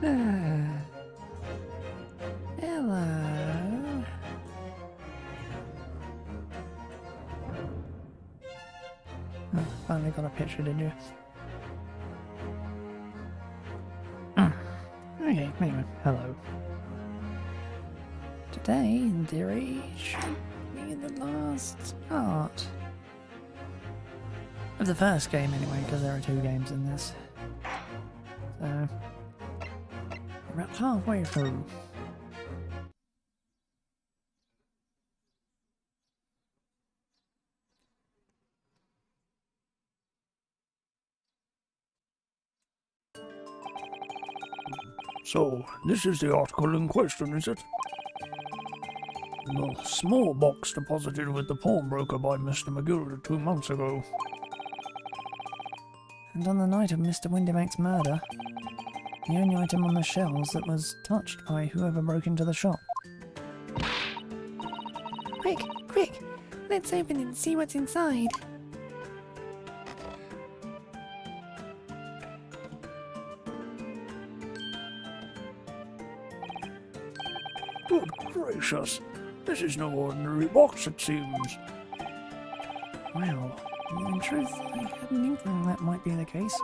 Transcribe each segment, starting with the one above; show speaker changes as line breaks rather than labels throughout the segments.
Hello. Oh, finally got a picture, did you? Okay, anyway, hello. Today, in theory, should be the last part of the first game anyway, because there are 2 games in this. So, about halfway through.
So, this is the article in question, is it? The small box deposited with the pawnbroker by Mr. McGilder 2 months ago.
And on the night of Mr. Windybank's murder, the only item on the shelves that was touched by whoever broke into the shop. Quick, quick! Let's open it and see what's inside.
Good gracious! This is no ordinary box, it seems.
Well, in truth, I had an inkling that might be the case.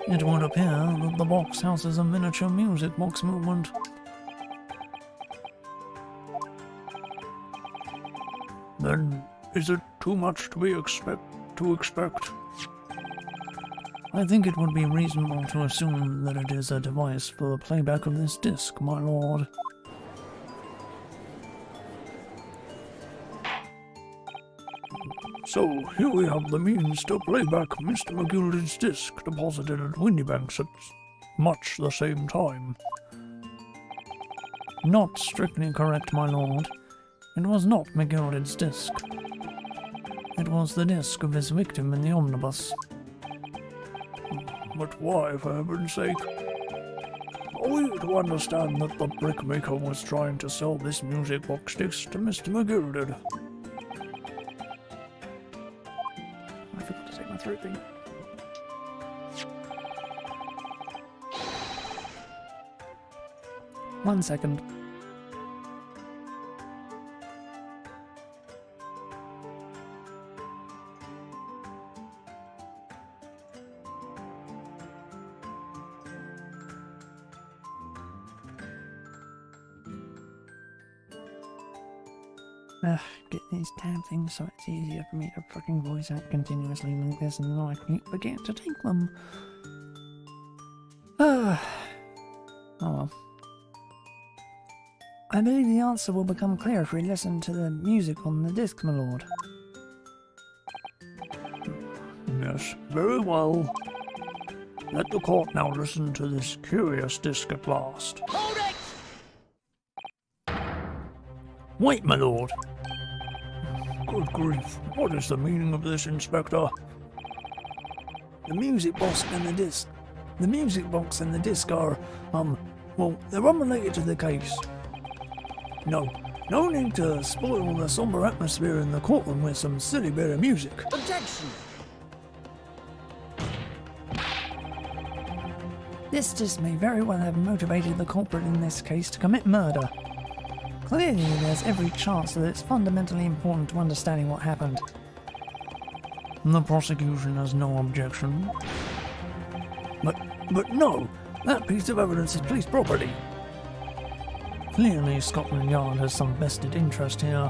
It would appear that the box houses a miniature music box movement. Then, is it too much to expect?
I think it would be reasonable to assume that it is a device for the playback of this disc, my lord.
So, here we have the means to play back Mr. McGilder's disc deposited at Windybanks at much the same time.
Not strictly correct, my lord. It was not McGilder's disc. It was the disc of his victim in the omnibus.
But why, for heaven's sake? Are we to understand that the brickmaker was trying to sell this music box disc to Mr. McGilder?
I forgot to take my throat thing. One second. Get these damn things so it's easier for me to fucking voice out continuously like this, and then I can forget to take them. Oh well. I believe the answer will become clear if we listen to the music on the disc, my lord.
Yes, very well. Let the court now listen to this curious disc at last.
Hold it!
Wait, my lord! Good grief, what is the meaning of this, Inspector?
The music box and the disc. The music box and the disc are, well, they're unrelated to the case. No need to spoil the somber atmosphere in the courtroom with some silly bit of music.
Objection!
This disc may very well have motivated the culprit in this case to commit murder. Clearly, there's every chance that it's fundamentally important to understanding what happened.
The prosecution has no objection.
But no! That piece of evidence is police property!
Clearly, Scotland Yard has some vested interest here.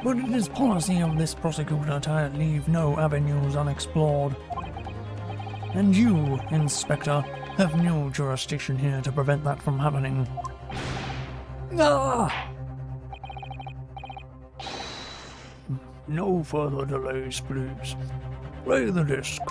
But it is policy of this prosecutor to leave no avenues unexplored.
And you, Inspector, have no jurisdiction here to prevent that from happening.
Ah!
No further delays, please. Play the disc.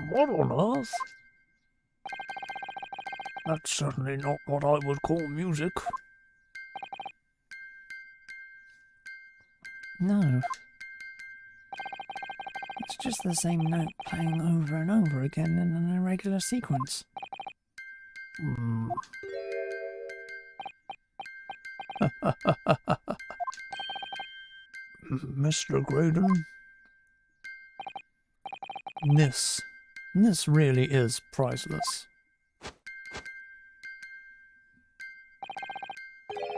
What on earth? That's certainly not what I would call music.
No. It's just the same note playing over and over again in an irregular sequence.
Hmm. Mr. Graydon?
This really is priceless.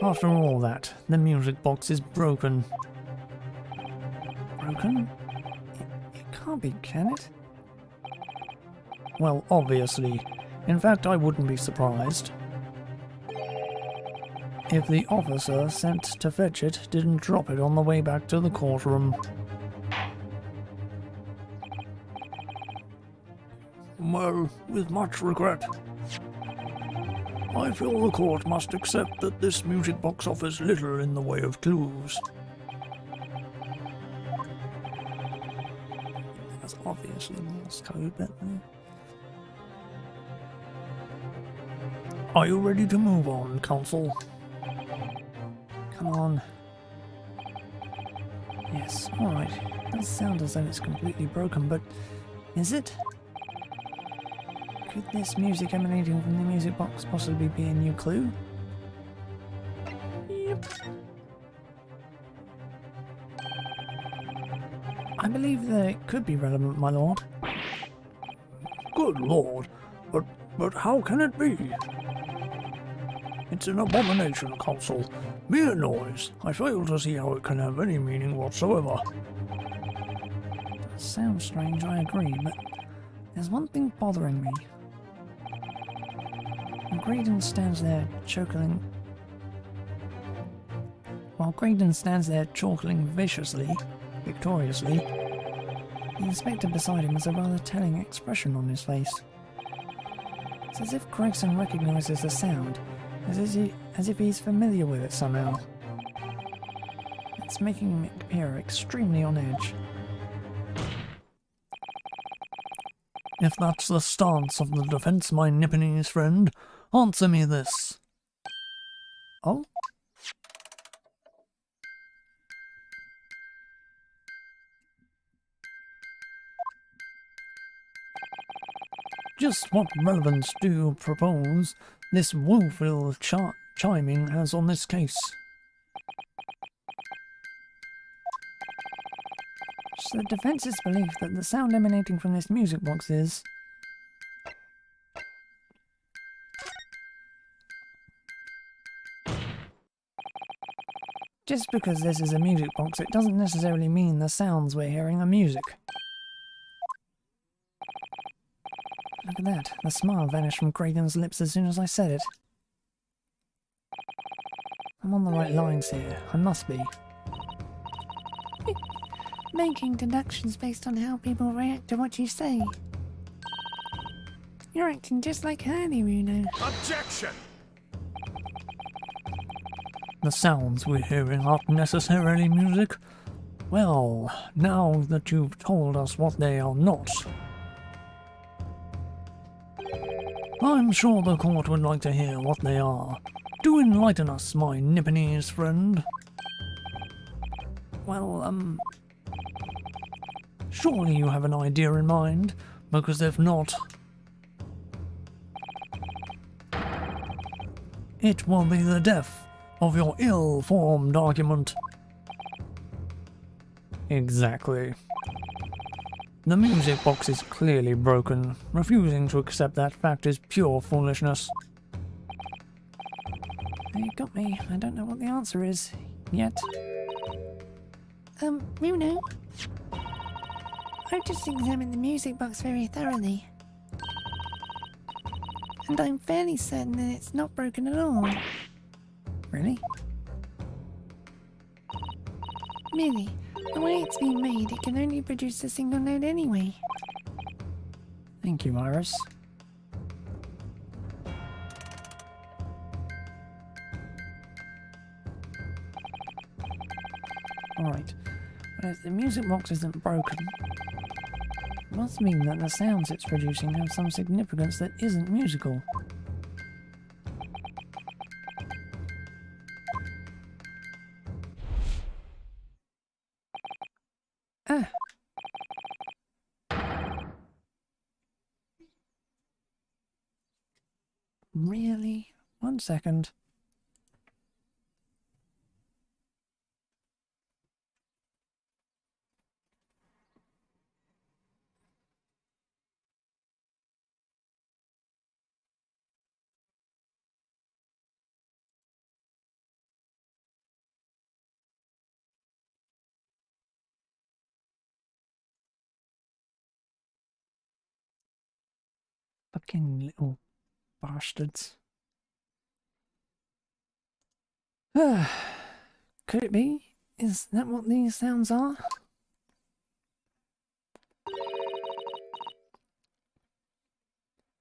After all that, the music box is broken. Broken? It can't be, can it? Well, obviously. In fact, I wouldn't be surprised if the officer sent to fetch it didn't drop it on the way back to the courtroom.
Well, with much regret, I feel the court must accept that this music box offers little in the way of clues.
That's obviously Morse code, but...
Are you ready to move on, counsel?
Come on. Yes, alright. It does sound as though it's completely broken, but is it? Could this music emanating from the music box possibly be a new clue? Yep. I believe that it could be relevant, my lord.
Good lord, but how can it be? It's an abomination, counsel. Mere noise. I fail to see how it can have any meaning whatsoever.
That sounds strange, I agree, but there's one thing bothering me. While Graydon stands there chuckling victoriously, the inspector beside him has a rather telling expression on his face. It's as if Gregson recognises the sound, as if he's familiar with it somehow. It's making him appear extremely on edge.
If that's the stance of the defense, my Nipponese friend, answer me this.
Oh?
Just what relevance do you propose this woeful chiming has on this case?
It's the defence's belief that the sound emanating from this music box is... Just because this is a music box, it doesn't necessarily mean the sounds we're hearing are music. Look at that, the smile vanished from Graydon's lips as soon as I said it. I'm on the right lines here, I must be. Making deductions based on how people react to what you say. You're acting just like Hurley, Runo.
Objection!
The sounds we're hearing aren't necessarily music. Well, now that you've told us what they are not, I'm sure the court would like to hear what they are. Do enlighten us, my Nipponese friend.
Well,
Surely you have an idea in mind, because if not, it will be the death of your ill-formed argument. Exactly. The music box is clearly broken. Refusing to accept that fact is pure foolishness.
you got me. I don't know what the answer is yet. Runo? I've just examined the music box very thoroughly. And I'm fairly certain that it's not broken at all. Really? Really? The way it's been made, it can only produce a single note anyway. Thank you, Iris. Alright, but if the music box isn't broken, it must mean that the sounds it's producing have some significance that isn't musical. Really? 1 second. Fucking little bastards. Could it be? Is that what these sounds are?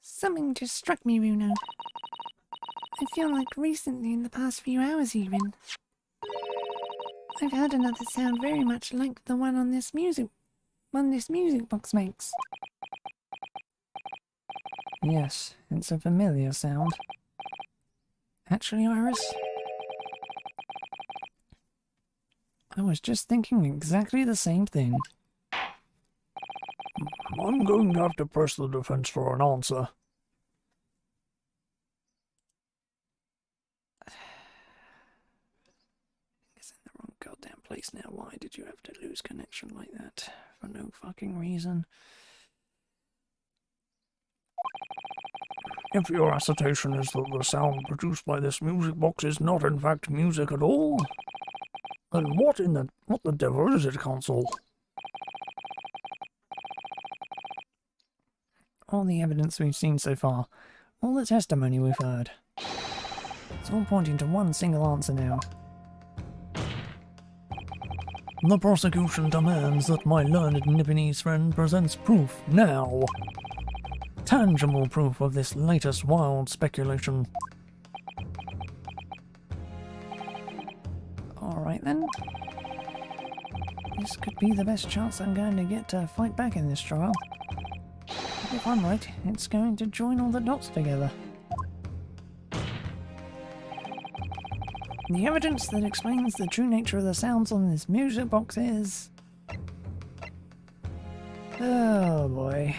Something just struck me, Runo. I feel like recently, in the past few hours even, I've heard another sound very much like the one this music box makes.
Yes, it's a familiar sound. Actually, Iris, I was just thinking exactly the same thing.
I'm going to have to press the defense for an answer.
It's in the wrong goddamn place now. Why did you have to lose connection like that? For no fucking reason.
If your assertion is that the sound produced by this music box is not in fact music at all, then what the devil is it, Counsel?
All the evidence we've seen so far, all the testimony we've heard, it's all pointing to one single answer now.
The prosecution demands that my learned Nipponese friend presents proof now. Tangible proof of this latest wild speculation.
Alright then. This could be the best chance I'm going to get to fight back in this trial. If I'm right, it's going to join all the dots together. The evidence that explains the true nature of the sounds on this music box is... oh boy.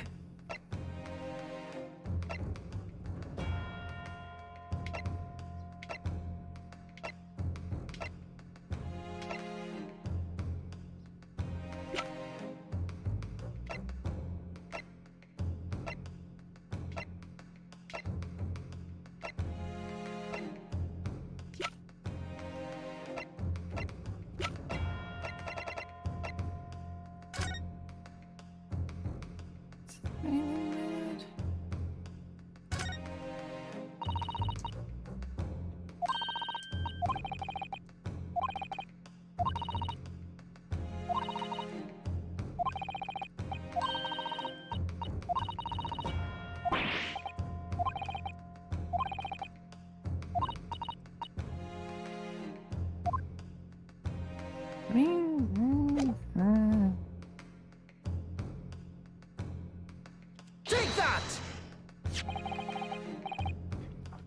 Take that!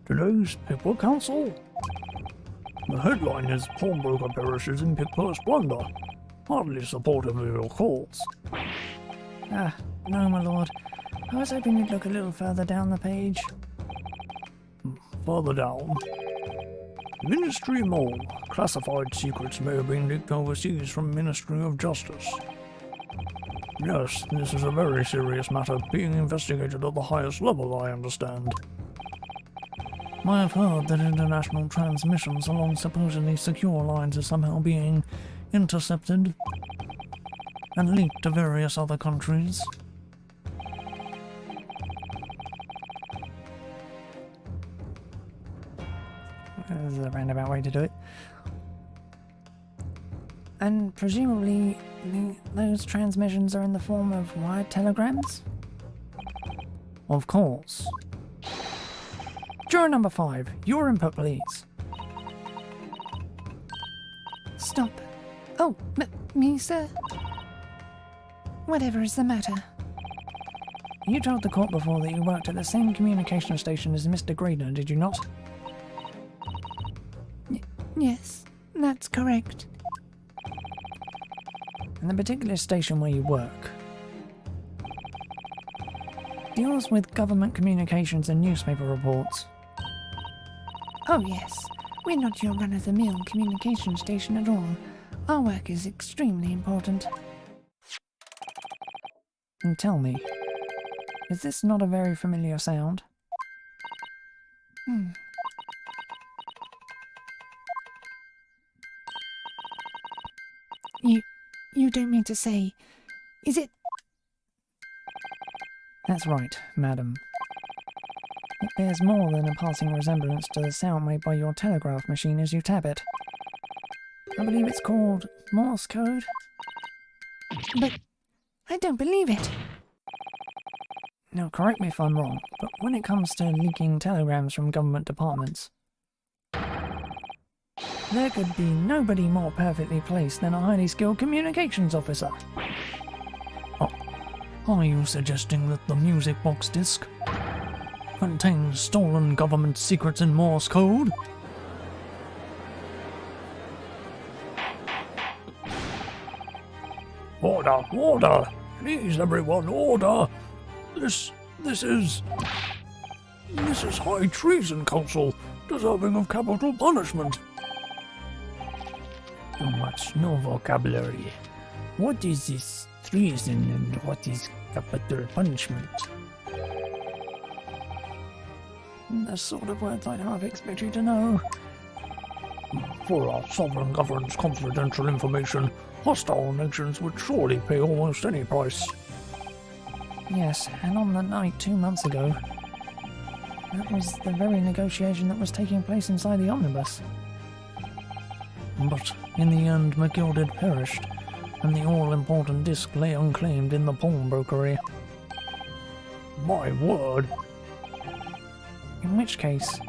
Today's paper, Counsel? The headline is Pawnbroker perishes in pick-purse blunder. Hardly supportive of your cause.
Ah, no my lord. I was hoping you'd look a little further down the page.
Further down. Ministry Mole. Classified secrets may have been leaked overseas from Ministry of Justice. Yes, this is a very serious matter being investigated at the highest level, I understand.
I have heard that international transmissions along supposedly secure lines are somehow being intercepted and linked to various other countries. There's a roundabout way to do it. And presumably those transmissions are in the form of wired telegrams? Of course. Juror number 5, your input please.
Stop. Oh, me, sir? Whatever is the matter?
You told the court before that you worked at the same communication station as Mr. Grader, did you not?
Yes, that's correct.
And the particular station where you work deals with government communications and newspaper reports.
Oh yes, we're not your run-of-the-mill communication station at all. Our work is extremely important.
And tell me, is this not a very familiar sound?
You don't mean to say... Is it...
That's right, madam. It bears more than a passing resemblance to the sound made by your telegraph machine as you tap it. I believe it's called Morse code.
But... I don't believe it.
Now, correct me if I'm wrong, but when it comes to leaking telegrams from government departments, there could be nobody more perfectly placed than a highly skilled communications officer.
Are you suggesting that the music box disc contains stolen government secrets in Morse code? Order! Order! Please, everyone, order! This is high treason, Council, deserving of capital punishment.
Too much, no vocabulary. What is this treason and what is capital punishment?
The sort of words I'd half expect you to know.
For our sovereign government's confidential information, hostile nations would surely pay almost any price.
Yes, and on the night 2 months ago, that was the very negotiation that was taking place inside the omnibus.
But in the end, McGilded perished, and the all-important disc lay unclaimed in the pawnbrokery. My word!
In which case,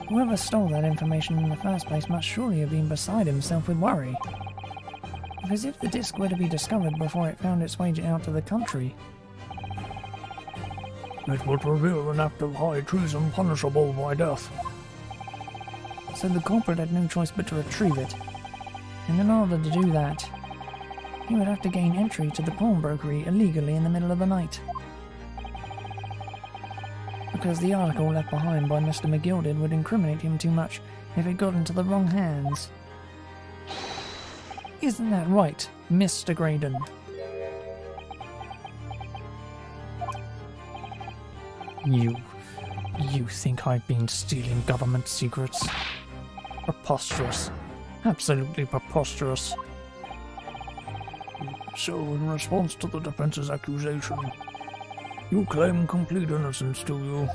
whoever stole that information in the first place must surely have been beside himself with worry. Because if the disc were to be discovered before it found its way out to the country,
it would reveal an act of high treason punishable by death.
so the culprit had no choice but to retrieve it. And in order to do that, he would have to gain entry to the pawnbrokery illegally in the middle of the night. Because the article left behind by Mr. McGilded would incriminate him too much if it got into the wrong hands. Isn't that right, Mr. Graydon?
You think I've been stealing government secrets? Preposterous. Absolutely preposterous. So, in response to the defense's accusation, you claim complete innocence, do you?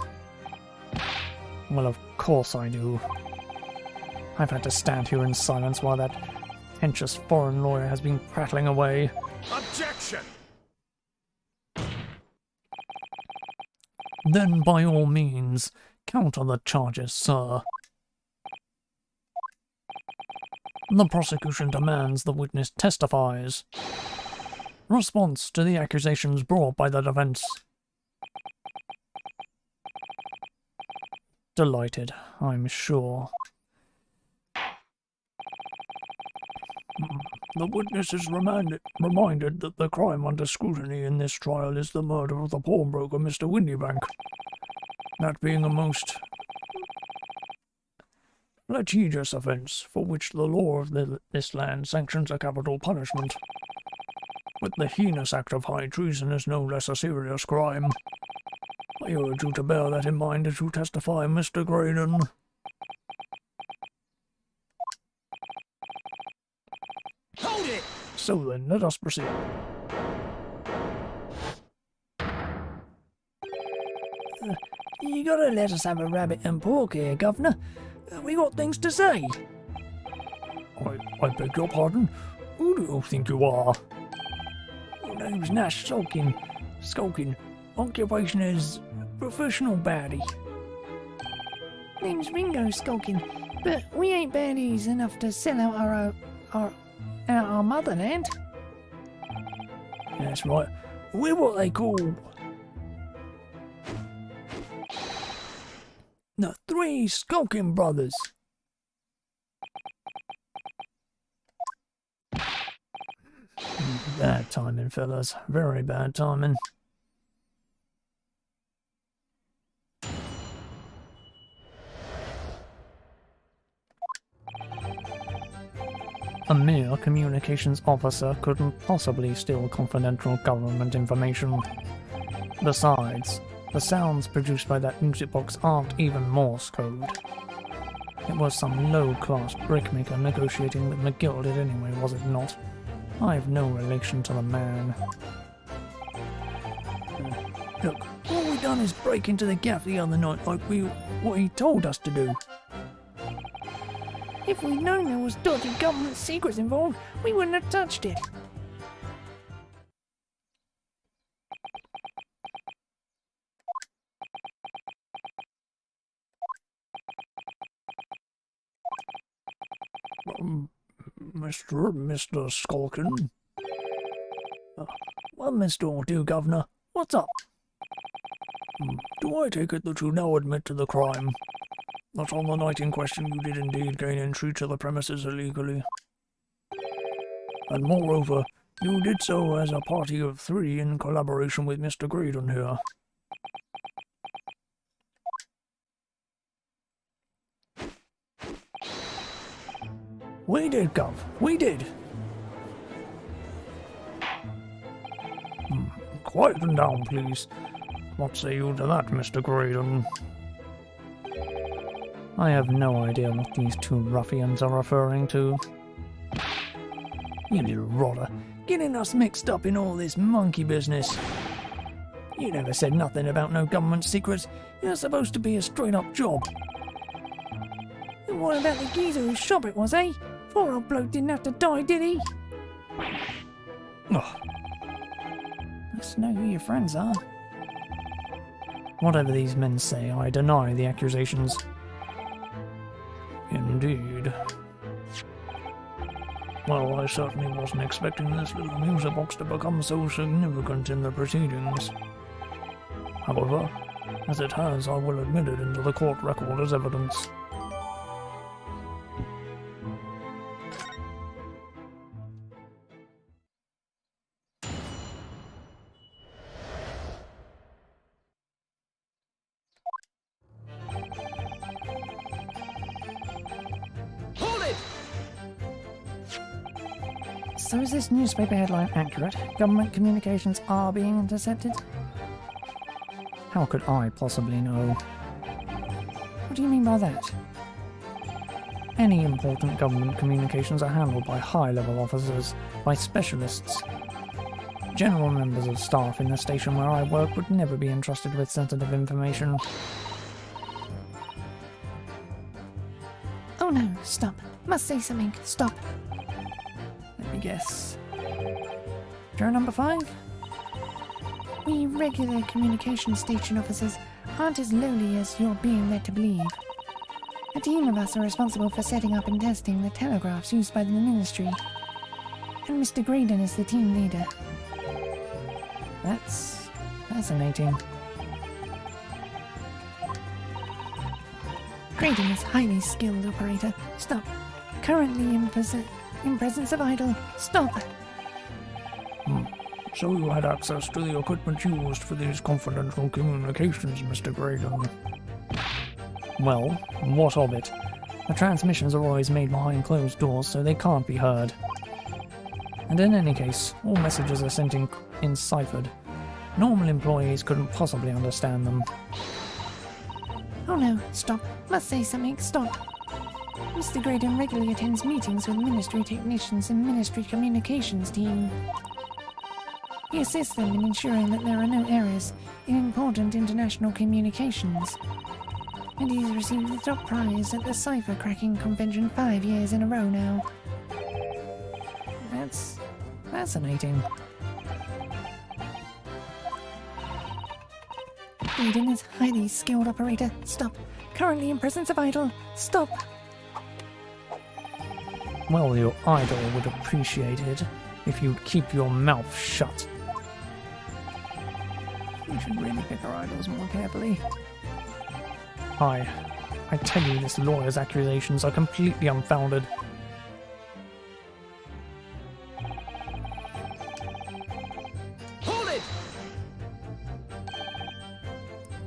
Well, of course I do. I've had to stand here in silence while that pretentious foreign lawyer has been prattling away.
Objection!
Then, by all means, counter the charges, sir. The prosecution demands the witness testifies. Response to the accusations brought by the defense. Delighted, I'm sure. The witness is reminded that the crime under scrutiny in this trial is the murder of the pawnbroker Mr. Windybank. That being a most litigious offence for which the law of this land sanctions a capital punishment. But the heinous act of high treason is no less a serious crime. I urge you to bear that in mind as you testify, Mr. Graydon.
Hold it!
So then, let us proceed.
You gotta let us have a rabbit and pork here, Governor. We got things to say.
I beg your pardon? Who do you think you are?
Your name's Nash Skulking. Occupation is professional baddie. Name's Ringo Skulking, but we ain't baddies enough to sell out our motherland.
That's right. We're what they call the Three Skulking Brothers. Bad timing, fellas. Very bad timing.
A mere communications officer couldn't possibly steal confidential government information. Besides, the sounds produced by that music box aren't even Morse code. It was some low-class brickmaker negotiating with McGilded anyway, was it not? I've no relation to the man.
Look, all we done is break into the gaff the other night like what he told us to do.
If we'd known there was dodgy government secrets involved, we wouldn't have touched it.
Mr. Skulkin? Well, Mr. Do Governor, what's up? Do I take it that you now admit to the crime? That on the night in question you did indeed gain entry to the premises illegally? And moreover, you did so as a party of 3 in collaboration with Mr. Graydon here. We did, Gov. We did. Quieten down, please. What say you to that, Mr. Graydon?
I have no idea what these two ruffians are referring to.
You little rotter, getting us mixed up in all this monkey business. You never said nothing about no government secrets. You're supposed to be a straight-up job.
And what about the geezer whose shop it was, eh? Poor old bloke didn't have to die, did he?
Oh,
Let's know who your friends are. Whatever these men say, I deny the accusations.
indeed. Well, I certainly wasn't expecting this little music box to become so significant in the proceedings. However, as it has, I will admit it into the court record as evidence.
Hold it!
So is this newspaper headline accurate? Government communications are being intercepted? How could I possibly know? What do you mean by that? Any important government communications are handled by high-level officers, by specialists. General members of staff in the station where I work would never be entrusted with sensitive information.
Oh no, stop. Must say something. Stop.
Let me guess. Juror number 5?
We regular communication station officers aren't as lowly as you're being led to believe. A team of us are responsible for setting up and testing the telegraphs used by the ministry. And Mr. Graydon is the team leader.
That's fascinating.
Graydon is highly skilled operator. Stop. Currently in presence of idol. Stop.
So you had access to the equipment used for these confidential communications, Mr. Graydon.
Well, what of it? The transmissions are always made behind closed doors, so they can't be heard. And in any case, all messages are sent in ciphered. Normal employees couldn't possibly understand them.
Oh no, stop. Must say something. Stop. Mr. Graydon regularly attends meetings with ministry technicians and ministry communications team. He assists them in ensuring that there are no errors in important international communications. And he's received the top prize at the cipher cracking convention 5 years in a row now.
That's fascinating.
Graydon is highly skilled operator. Stop. Currently in presence of idol. Stop.
Well, your idol would appreciate it if you'd keep your mouth shut. We should really pick our idols more carefully. I tell you, this lawyer's accusations are completely unfounded.
Hold it!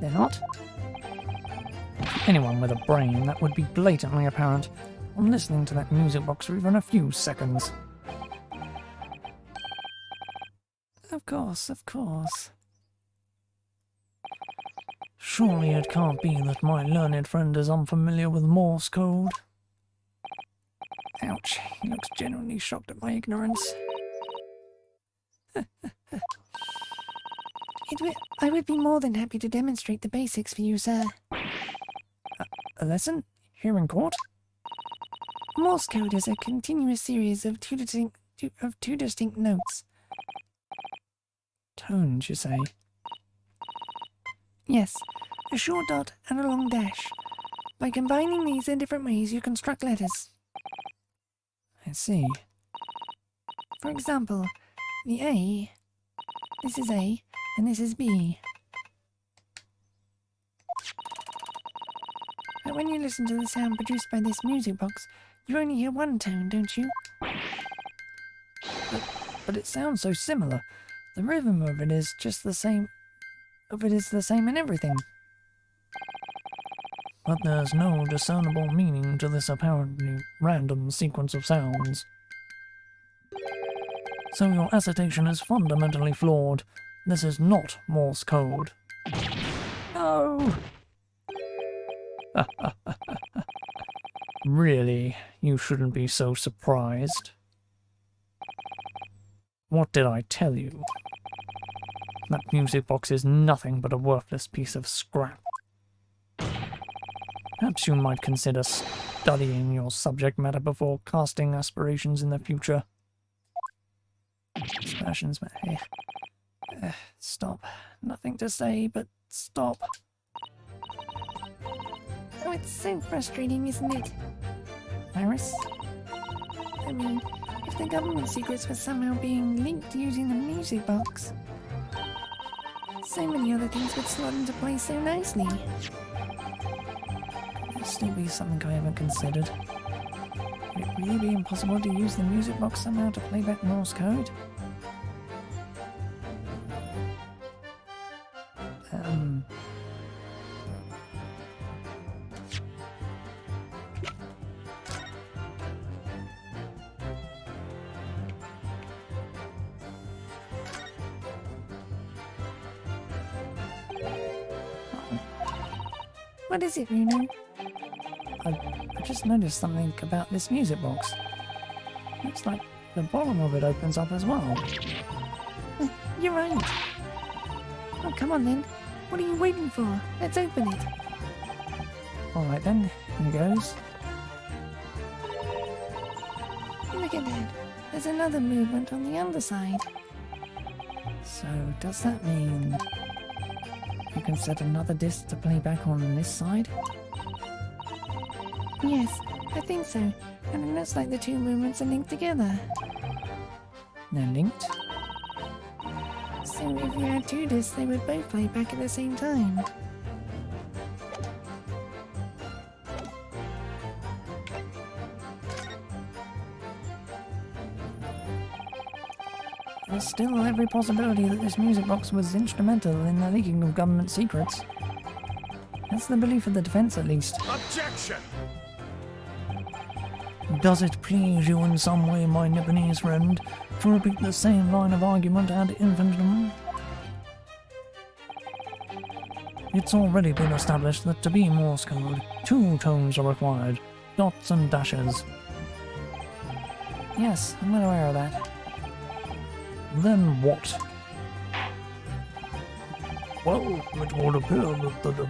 They're not? Anyone with a brain, that would be blatantly apparent. on listening to that music box for even a few seconds.
Of course, of course.
Surely it can't be that my learned friend is unfamiliar with Morse code. Ouch, he looks genuinely shocked at my ignorance.
I would be more than happy to demonstrate the basics for you, sir.
A lesson? Here in court?
Morse code is a continuous series of two distinct notes.
Tones, you say?
Yes, a short dot and a long dash. By combining these in different ways, you construct letters.
I see.
For example, the A, this is A, and this is B. But when you listen to the sound produced by this music box, you only hear one tone, don't you?
But it sounds so similar. The rhythm of it is just the same. In everything. But there's no discernible meaning to this apparently random sequence of sounds. So your assertion is fundamentally flawed. This is not Morse code. No! Really, you shouldn't be so surprised. What did I tell you? That music box is nothing but a worthless piece of scrap. Perhaps you might consider studying your subject matter before casting aspirations in the future. Aspersions, hey. Stop. Nothing to say, but stop.
Oh, it's so frustrating, isn't it?
Iris?
I mean, if the government secrets were somehow being linked using the music box, so many other things would slot into place so nicely.
Could there still be something I haven't considered? Would it really be impossible to use the music box somehow to play back Morse code?
What is it, Bruno?
I just noticed something about this music box. Looks like the bottom of it opens up as well.
You're right. Oh, come on then. What are you waiting for? Let's open it.
Alright then, here goes.
Look at that. There's another movement on the underside.
So, does that mean you can set another disc to play back on this side?
Yes, I think so. And it looks like the two movements are linked together.
They're linked?
So if you had two discs, they would both play back at the same time.
There's still every possibility that this music box was instrumental in the leaking of government secrets. That's the belief of the defense, at least.
Objection!
Does it please you in some way, my Nipponese friend, to repeat the same line of argument ad infinitum? It's already been established that to be Morse code, two tones are required, dots and dashes. Yes, I'm well aware of that. Then what?
Well, it would appear that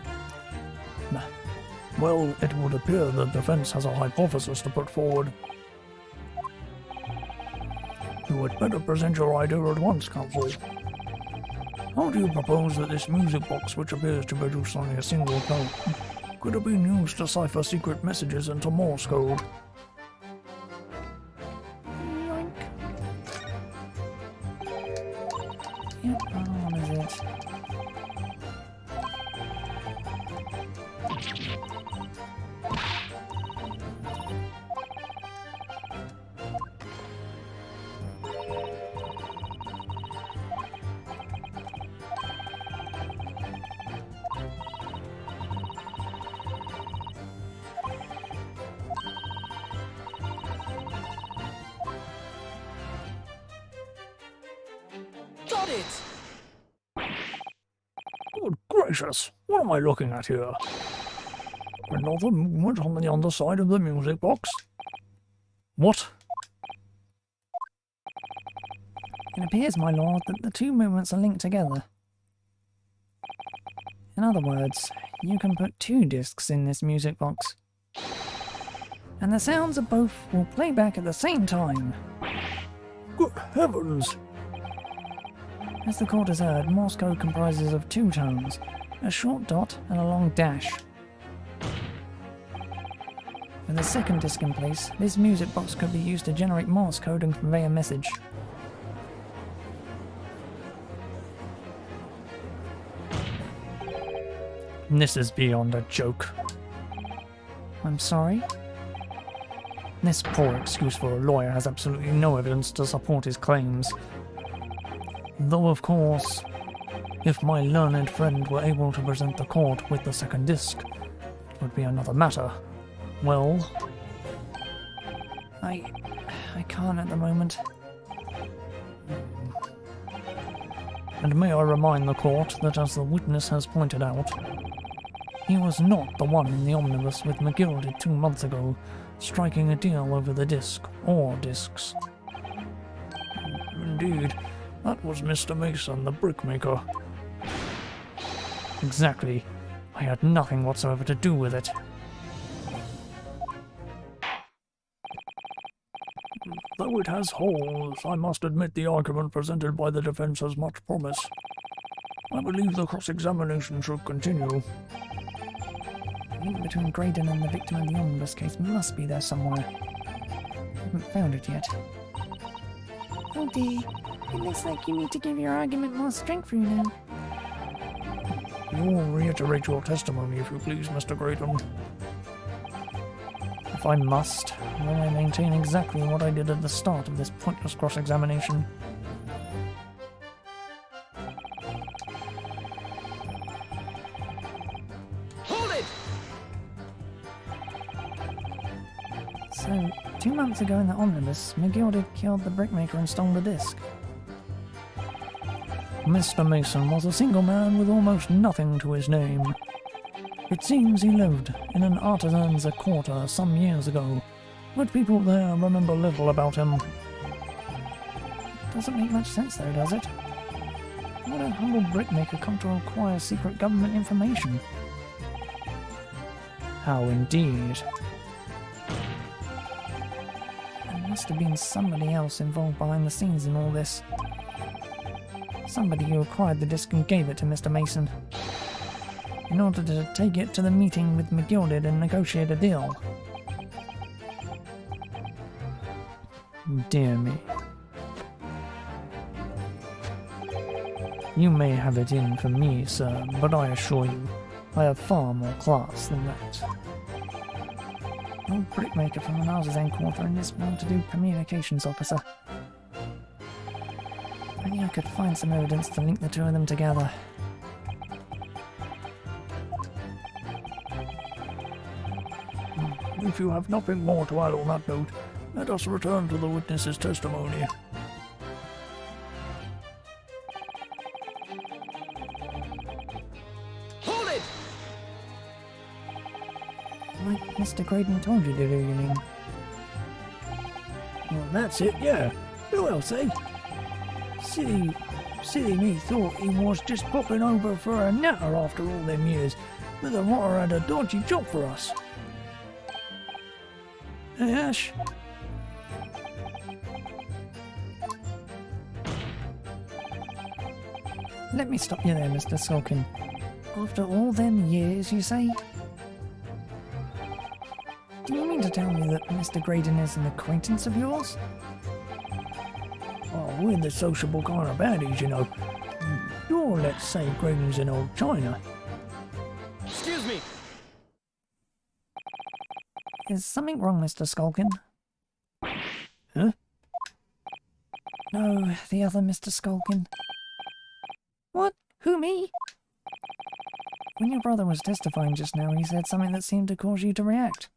it would appear the defense has a hypothesis to put forward. You had better present your idea at once, counsel. How do you propose that this music box, which appears to produce only a single tone, could have been used to cipher secret messages into Morse code?
Yoink.
Yep, what is it?
Got it!
Good gracious, what am I looking at here? Another movement on the underside of the music box? What?
It appears, my lord, that the two movements are linked together. In other words, you can put two discs in this music box, and the sounds of both will play back at the same time.
Good heavens!
As the court has heard, Morse code comprises of two tones, a short dot and a long dash. With a second disc in place, this music box could be used to generate Morse code and convey a message.
This is beyond a joke.
I'm sorry?
This poor excuse for a lawyer has absolutely no evidence to support his claims. Though, of course, if my learned friend were able to present the court with the second disc, it would be another matter. Well,
I can't at the moment.
and may I remind the court that, as the witness has pointed out, he was not the one in the omnibus with McGildy 2 months ago, striking a deal over the disc, or discs.
Indeed, that was Mr. Mason, the brickmaker.
Exactly. I had nothing whatsoever to do with it.
Though it has holes, I must admit the argument presented by the defense has much promise. I believe the cross-examination should continue.
The link between Graydon and the victim in the omnibus case must be there somewhere. I haven't found it yet.
Oh dear, it looks like you need to give your argument more strength through now.
You will reiterate your testimony, if you please, Mr. Graydon.
If I must, will I maintain exactly what I did at the start of this pointless cross-examination?
Hold it!
So, 2 months ago in the omnibus, McGildy killed the brickmaker and stole the disc.
Mr. Mason was a single man with almost nothing to his name. It seems he lived in an artisan's quarter some years ago, but people there remember little about him.
Doesn't make much sense though, does it? Would a humble brickmaker come to acquire secret government information?
How indeed.
There must have been somebody else involved behind the scenes in all this. Somebody who acquired the disc and gave it to Mr. Mason, in order to take it to the meeting with McGildy and negotiate a deal.
Dear me. You may have it in for me, sir, but I assure you, I have far more class than that.
Old brickmaker from an artisan quarter and this well-to-do communications officer. Maybe I could find some evidence to link the two of them together.
If you have nothing more to add on that note, let us return to the witness's testimony.
Hold it!
Like Mr. Graydon told you to do, you mean?
Well, that's it, yeah. Who else, eh? Silly me thought he was just popping over for a natter after all them years, but the rotter had a dodgy job for us. Hey, Ash?
Let me stop you there, Mr. Skulkin. After all them years, you say? Do you mean to tell me that Mr. Graydon is an acquaintance of yours?
Oh, we're the sociable kind of baddies, you know. You're, let's say, Graydon's in old China.
Excuse me!
Is something wrong, Mr. Skulkin?
Huh?
No, the other Mr. Skulkin.
What? Who, me?
When your brother was testifying just now, he said something that seemed to cause you to react.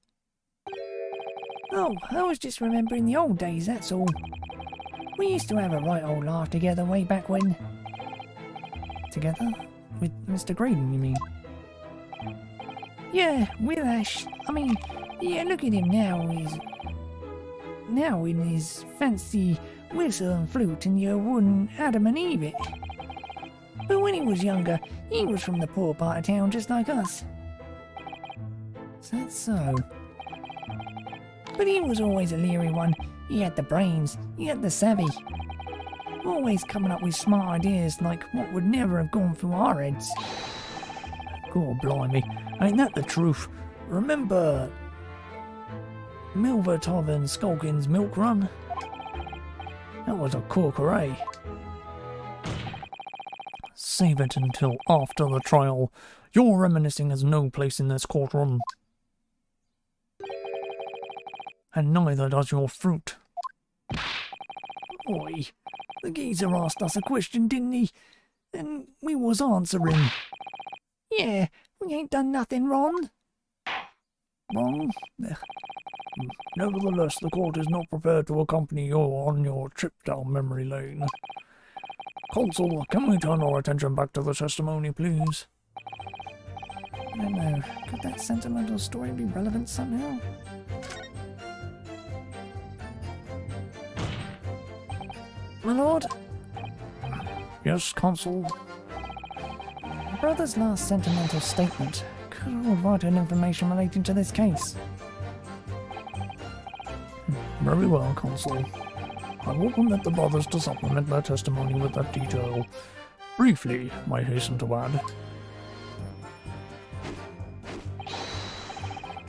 Oh, I was just remembering the old days, that's all.
We used to have a right old laugh together way back when. Together? With Mr. Graydon, you mean? Yeah, with Ash. I mean, yeah, look at him now. He's now in his fancy whistle and flute, and you wouldn't Adam and Eve it. But when he was younger, he was from the poor part of town just like us. Is that so? But he was always a leery one. He had the brains, he had the savvy. Always coming up with smart ideas like what would never have gone through our heads.
God blimey, ain't that the truth? Remember Milverton and Skulkin's milk run? That was a corker, eh?
Save it until after the trial. Your reminiscing has no place in this courtroom. And neither does your fruit.
Oi, the geezer asked us a question, didn't he? And we was answering. Yeah, we ain't done nothing wrong.
Wrong? Nevertheless, the court is not prepared to accompany you on your trip down memory lane. Consul, can we turn our attention back to the testimony, please?
I don't know, could that sentimental story be relevant somehow? My lord?
Yes, Consul?
Brother's last sentimental statement could hold vital information relating to this case.
Very well, Consul. I will permit the brothers to supplement their testimony with that detail. Briefly, I hasten to add.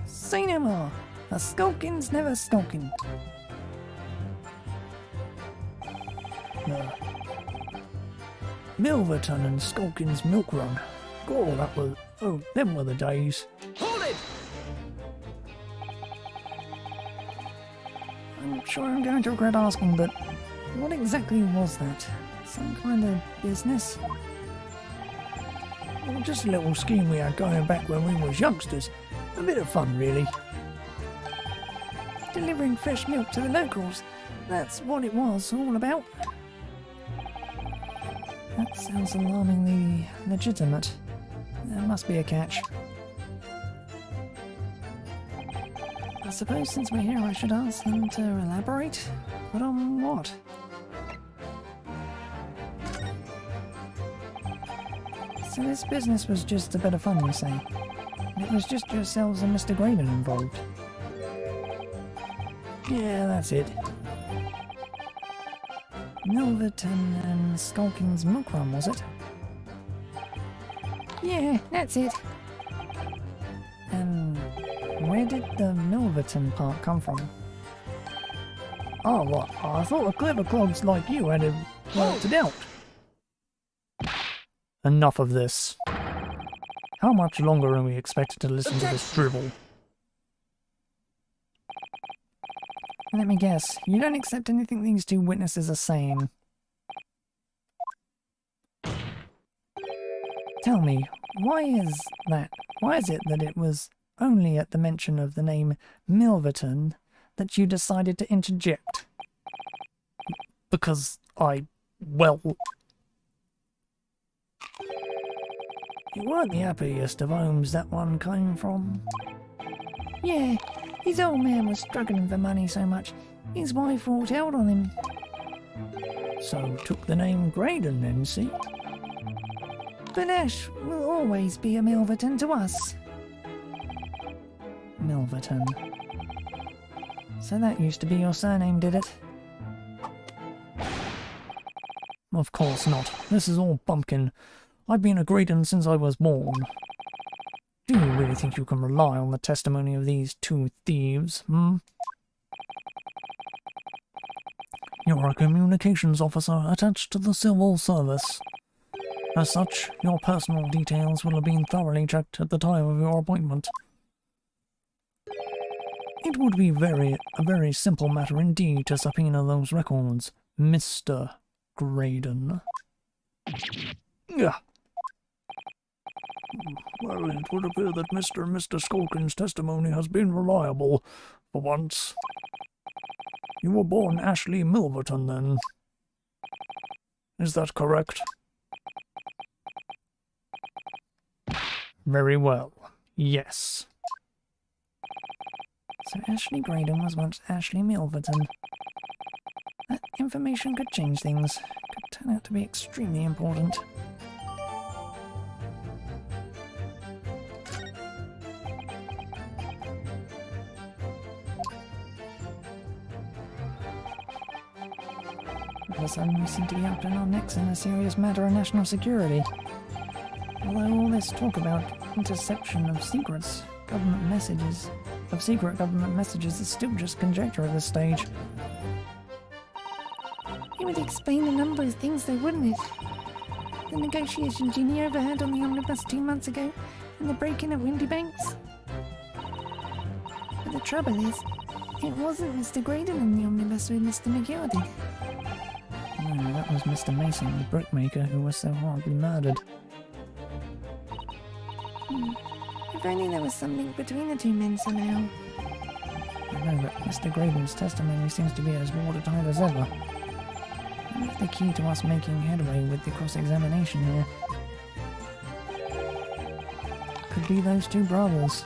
Say no more. A skulkin's never skulking.
Milverton and Skulkin's milk run. God, that was... oh, them were the days.
Hold it!
I'm sure I'm going to regret asking, but what exactly was that? Some kind of business?
Well, just a little scheme we had going back when we was youngsters. A bit of fun, really.
Delivering fresh milk to the locals. That's what it was all about. That sounds alarmingly legitimate. There must be a catch. I suppose since we're here I should ask them to elaborate? But on what? So this business was just a bit of fun, you say? It was just yourselves and Mr. Graydon involved?
Yeah, that's it.
Milverton and Skulkin's milk run, was it? Yeah, that's it. And where did the Milverton part come from?
Oh, what? I thought a clever clogs like you had it worked it out.
Enough of this. How much longer are we expected to listen to this drivel?
Let me guess, you don't accept anything these two witnesses are saying. Tell me, why is that? Why is it that it was only at the mention of the name Milverton that you decided to interject?
Because well...
You weren't the happiest of homes that one came from.
Yeah, his old man was struggling for money so much, his wife walked out on him.
So took the name Graydon then, see?
But Ash will always be a Milverton to us. Milverton. So that used to be your surname, did it?
Of course not. This is all bumpkin. I've been a Graydon since I was born. Do you really think you can rely on the testimony of these two thieves, You're a communications officer attached to the civil service. As such, your personal details will have been thoroughly checked at the time of your appointment. It would be a very simple matter indeed to subpoena those records, Mr. Graydon.
Yeah. Well, it would appear that Mr. and Mr. Skulkin's testimony has been reliable, for once. You were born Ashley Milverton, then? Is that correct?
Very well. Yes.
So Ashley Graydon was once Ashley Milverton. That information could change things. Could turn out to be extremely important. All of a sudden we seem to be up in our necks in a serious matter of national security. Although all this talk about interception of secret government messages is still just conjecture at this stage.
It would explain a number of things though, wouldn't it? The negotiation Ginny overheard on the omnibus 2 months ago, and the break-in at Windy Banks. But the trouble is, it wasn't Mr. Graydon in the omnibus with Mr. McGildy.
No, that was Mr. Mason, the brickmaker, who was so horribly murdered.
If only there was something between the two men somehow.
I know, but Mr. Graydon's testimony seems to be as watertight as ever. And if the key to us making headway with the cross-examination here could be those two brothers.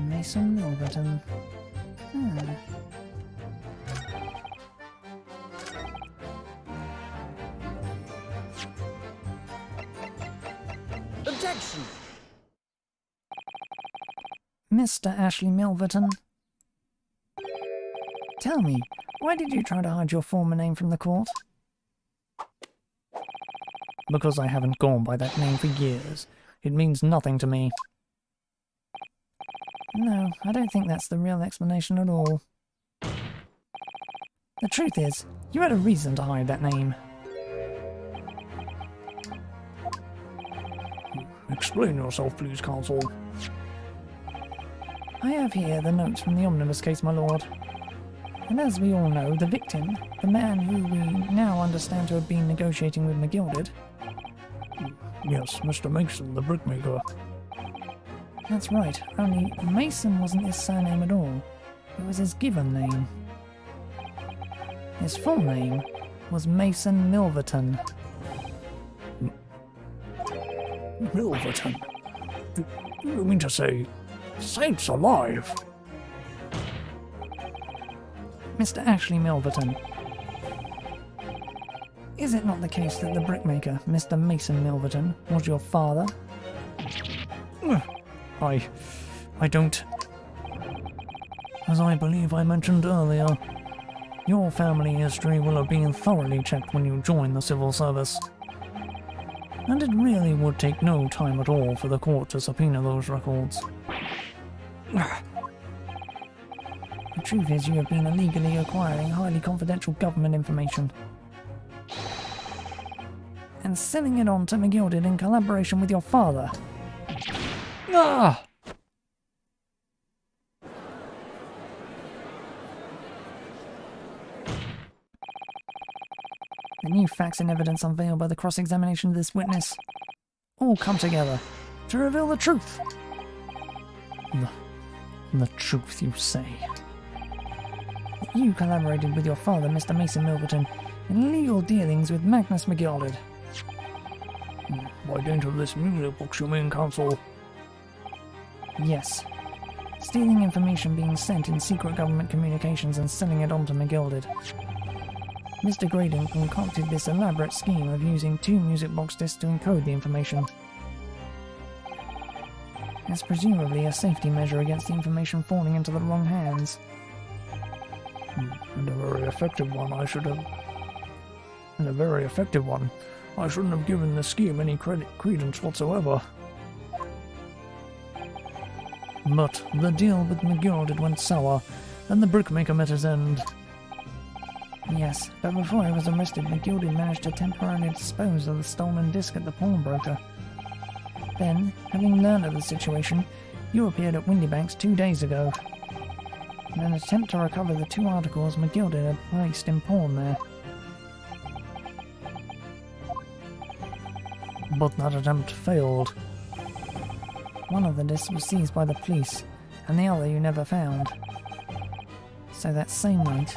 Mason Milverton.
Objection!
Mr. Ashley Milverton. Tell me, why did you try to hide your former name from the court?
Because I haven't gone by that name for years. It means nothing to me.
No, I don't think that's the real explanation at all. The truth is, you had a reason to hide that name.
Explain yourself, please, counsel.
I have here the notes from the omnibus case, my lord. And as we all know, the victim, the man who we now understand to have been negotiating with McGilded...
Yes, Mr. Mason, the brickmaker.
That's right, only Mason wasn't his surname at all. It was his given name. His full name was Mason Milverton.
Milverton? You mean to say, saints alive?
Mr. Ashley Milverton. Is it not the case that the brickmaker, Mr. Mason Milverton, was your father?
I don't... As I believe I mentioned earlier, your family history will have been thoroughly checked when you join the civil service. And it really would take no time at all for the court to subpoena those records.
The truth is you have been illegally acquiring highly confidential government information and selling it on to McGilded in collaboration with your father.
Ah!
The new facts and evidence unveiled by the cross-examination of this witness all come together to reveal the truth.
The truth, you say?
That you collaborated with your father, Mr. Mason Milverton, in illegal dealings with Magnus McGilded.
By dint of this music box, you mean, counsel?
Yes. Stealing information being sent in secret government communications and selling it on to McGilded. Mr. Graydon concocted this elaborate scheme of using 2 music box discs to encode the information. As presumably a safety measure against the information falling into the wrong hands.
And a very effective one, I shouldn't have given the scheme any credence whatsoever.
But the deal with McGilded went sour, and the brickmaker met his end.
Yes, but before I was arrested, McGilded managed to temporarily dispose of the stolen disc at the pawnbroker. Then, having learned of the situation, you appeared at Windybanks 2 days ago. In an attempt to recover the 2 articles McGilded had placed in pawn there.
but that attempt failed.
One of the discs was seized by the police, and the other you never found. So that same night,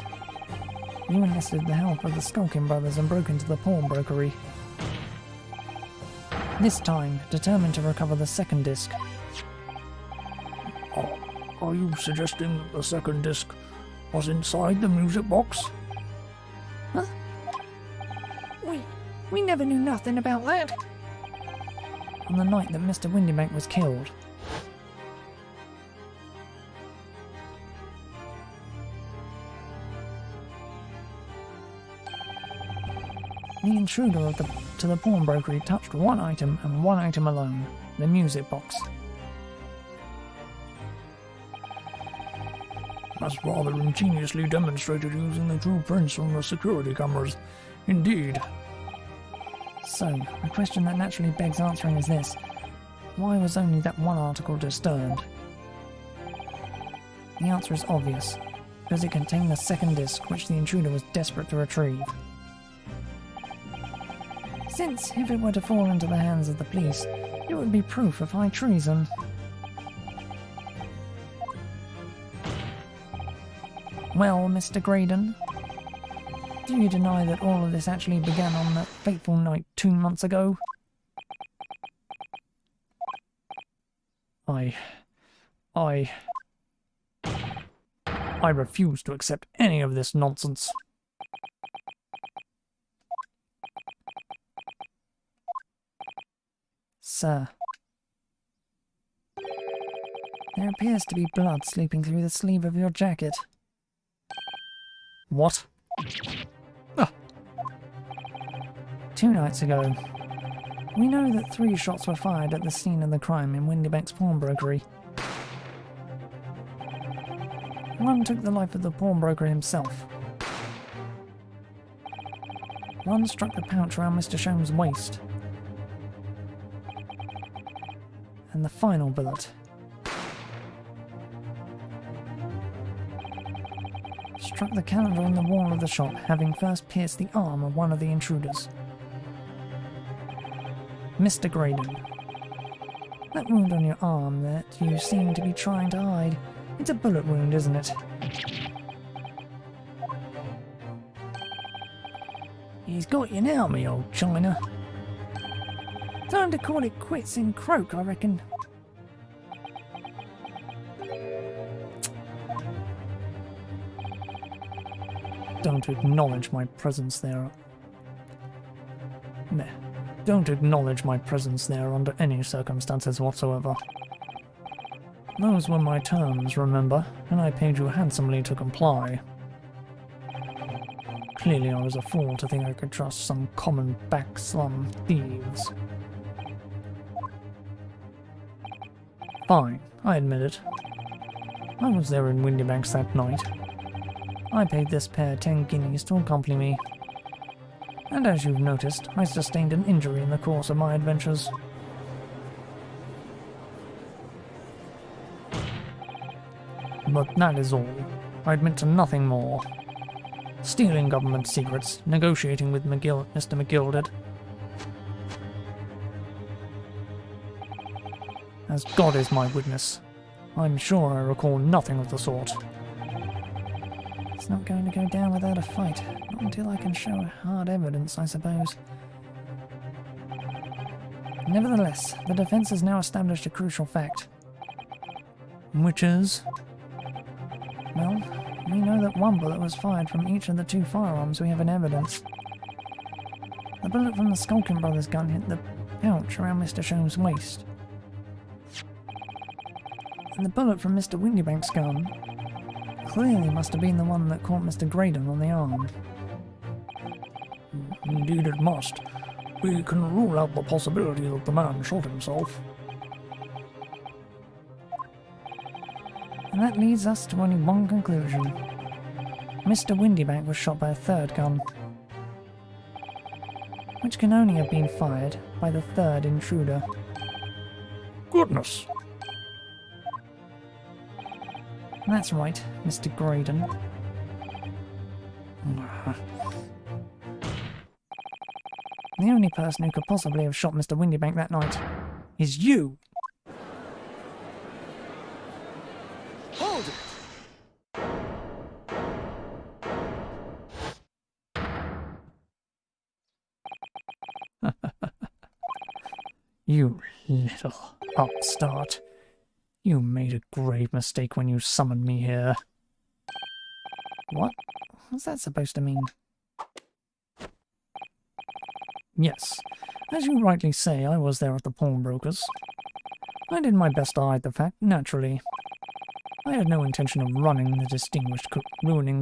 you enlisted the help of the Skulkin brothers and broke into the pawnbrokery. This time, determined to recover the second disc.
Are you suggesting that the second disc was inside the music box?
Huh? We never knew nothing about that. On the night that Mr. Windybank was killed. The intruder to the pawnbrokery touched one item and one item alone, the music box.
That's rather ingeniously demonstrated using the true prints from the security cameras. Indeed.
So, the question that naturally begs answering is this: why was only that one article disturbed? The answer is obvious, because it contained the second disc which the intruder was desperate to retrieve. Since, if it were to fall into the hands of the police, it would be proof of high treason. Well, Mr. Graydon, do you deny that all of this actually began on that fateful night 2 months ago?
I refuse to accept any of this nonsense.
Sir, there appears to be blood sleeping through the sleeve of your jacket.
What?
2 nights ago, we know that 3 shots were fired at the scene of the crime in Windybank's pawnbrokery. One took the life of the pawnbroker himself. One struck the pouch around Mr. Sholmes' waist. And the final bullet struck the calendar on the wall of the shop, having first pierced the arm of one of the intruders. Mr. Graydon, that wound on your arm that you seem to be trying to hide, it's a bullet wound, isn't it?
He's got you now, me old China.
Time to call it quits and croak, I reckon.
Don't acknowledge my presence there. Meh. Don't acknowledge my presence there under any circumstances whatsoever. Those were my terms, remember, and I paid you handsomely to comply. Clearly I was a fool to think I could trust some common back-slum thieves. Fine, I admit it. I was there in Windybanks that night. I paid this pair 10 guineas to accompany me. And as you've noticed, I sustained an injury in the course of my adventures. But that is all. I admit to nothing more. Stealing government secrets, negotiating with Mr. McGilded. As God is my witness, I'm sure I recall nothing of the sort.
It's not going to go down without a fight, not until I can show hard evidence, I suppose. Nevertheless, the defense has now established a crucial fact.
Which is?
Well, we know that one bullet was fired from each of the 2 firearms we have in evidence. The bullet from the Skulkin brothers' gun hit the pouch around Mr. Sholmes' waist. And the bullet from Mr. Windybank's gun clearly must have been the one that caught Mr. Graydon on the arm.
Indeed it must. We can rule out the possibility that the man shot himself.
And that leads us to only one conclusion. Mr. Windybank was shot by a 3rd gun, which can only have been fired by the 3rd intruder.
Goodness!
That's right, Mr. Graydon. The only person who could possibly have shot Mr. Windybank that night is you.
Hold it!
You little upstart. You made a grave mistake when you summoned me here.
What? What's that supposed to mean?
Yes, as you rightly say, I was there at the pawnbroker's. I did my best to hide the fact, naturally. I had no intention of ruining the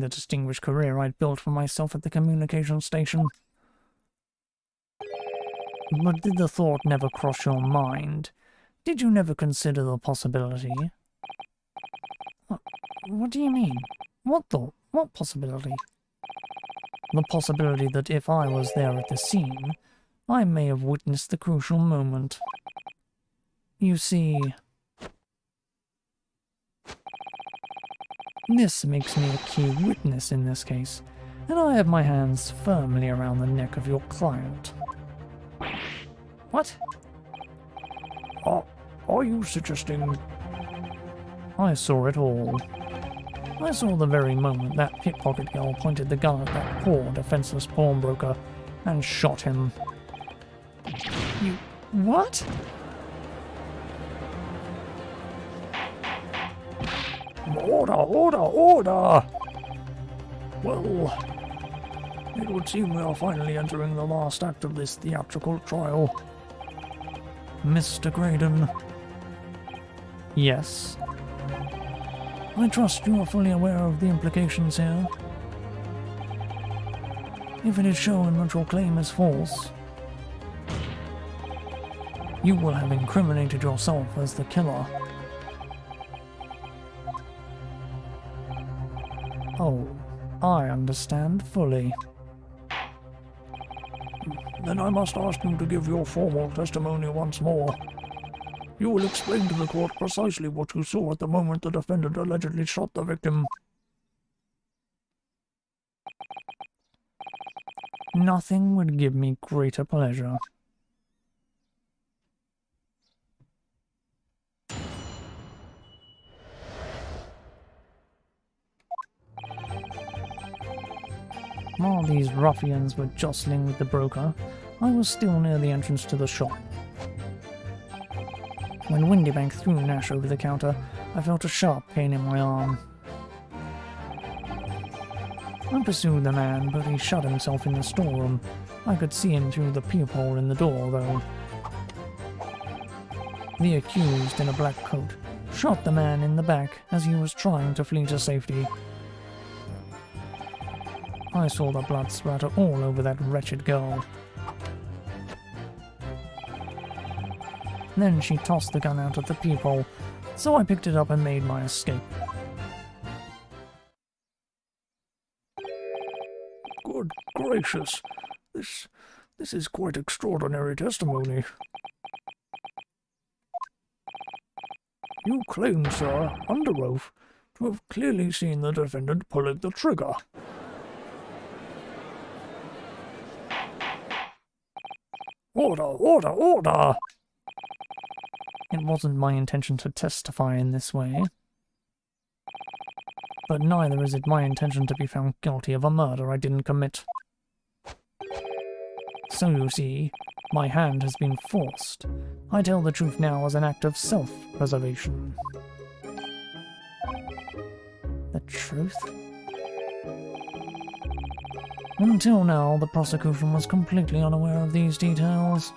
distinguished career I'd built for myself at the communications station. But did the thought never cross your mind? Did you never consider the possibility?
What do you mean? What thought? What possibility?
The possibility that if I was there at the scene, I may have witnessed the crucial moment. You see, this makes me a key witness in this case, and I have my hands firmly around the neck of your client.
What?
Are you suggesting...
I saw it all. I saw the very moment that pickpocket girl pointed the gun at that poor, defenseless pawnbroker and shot him.
You... what?
Order! Well, it would seem we are finally entering the last act of this theatrical trial.
Mr. Graydon. Yes. I trust you are fully aware of the implications here. If it is shown that your claim is false, you will have incriminated yourself as the killer. Oh, I understand fully.
Then I must ask you to give your formal testimony once more. You will explain to the court precisely what you saw at the moment the defendant allegedly shot the victim.
Nothing would give me greater pleasure. While these ruffians were jostling with the broker, I was still near the entrance to the shop. When Windybank threw Nash over the counter, I felt a sharp pain in my arm. I pursued the man, but he shut himself in the storeroom. I could see him through the peephole in the door, though. The accused, in a black coat, shot the man in the back as he was trying to flee to safety. I saw the blood splatter all over that wretched girl. Then she tossed the gun out of the peephole, so I picked it up and made my escape.
Good gracious, this is quite extraordinary testimony. You claim, sir, under oath, to have clearly seen the defendant pulling the trigger. Order!
It wasn't my intention to testify in this way. But neither is it my intention to be found guilty of a murder I didn't commit. So you see, my hand has been forced. I tell the truth now as an act of self-preservation. The truth? Until now, the prosecution was completely unaware of these details.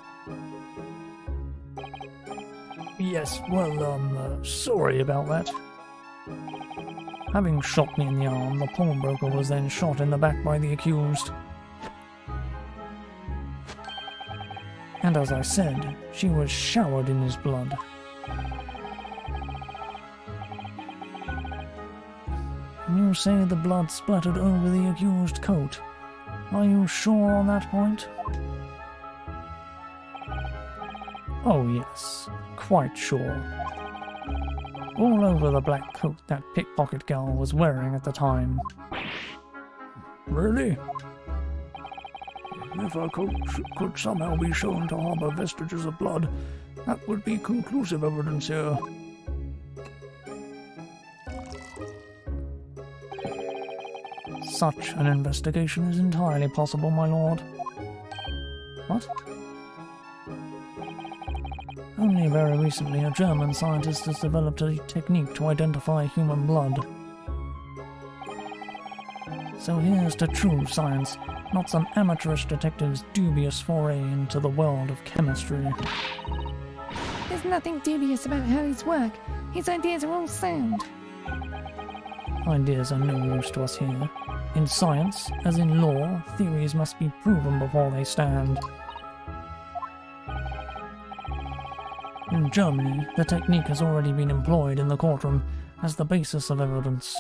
Yes, well, sorry about that.
Having shot me in the arm, the pawnbroker was then shot in the back by the accused. And as I said, she was showered in his blood. You say the blood splattered over the accused coat. Are you sure on that point? Oh yes, quite sure. All over the black coat that pickpocket girl was wearing at the time.
Really? If a coat could somehow be shown to harbor vestiges of blood, that would be conclusive evidence here.
Such an investigation is entirely possible, my lord. What? Only very recently, a German scientist has developed a technique to identify human blood. So here's to true science, not some amateurish detective's dubious foray into the world of chemistry.
There's nothing dubious about Harry's work. His ideas are all sound.
Ideas are no use to us here. In science, as in law, theories must be proven before they stand. In Germany, the technique has already been employed in the courtroom as the basis of evidence.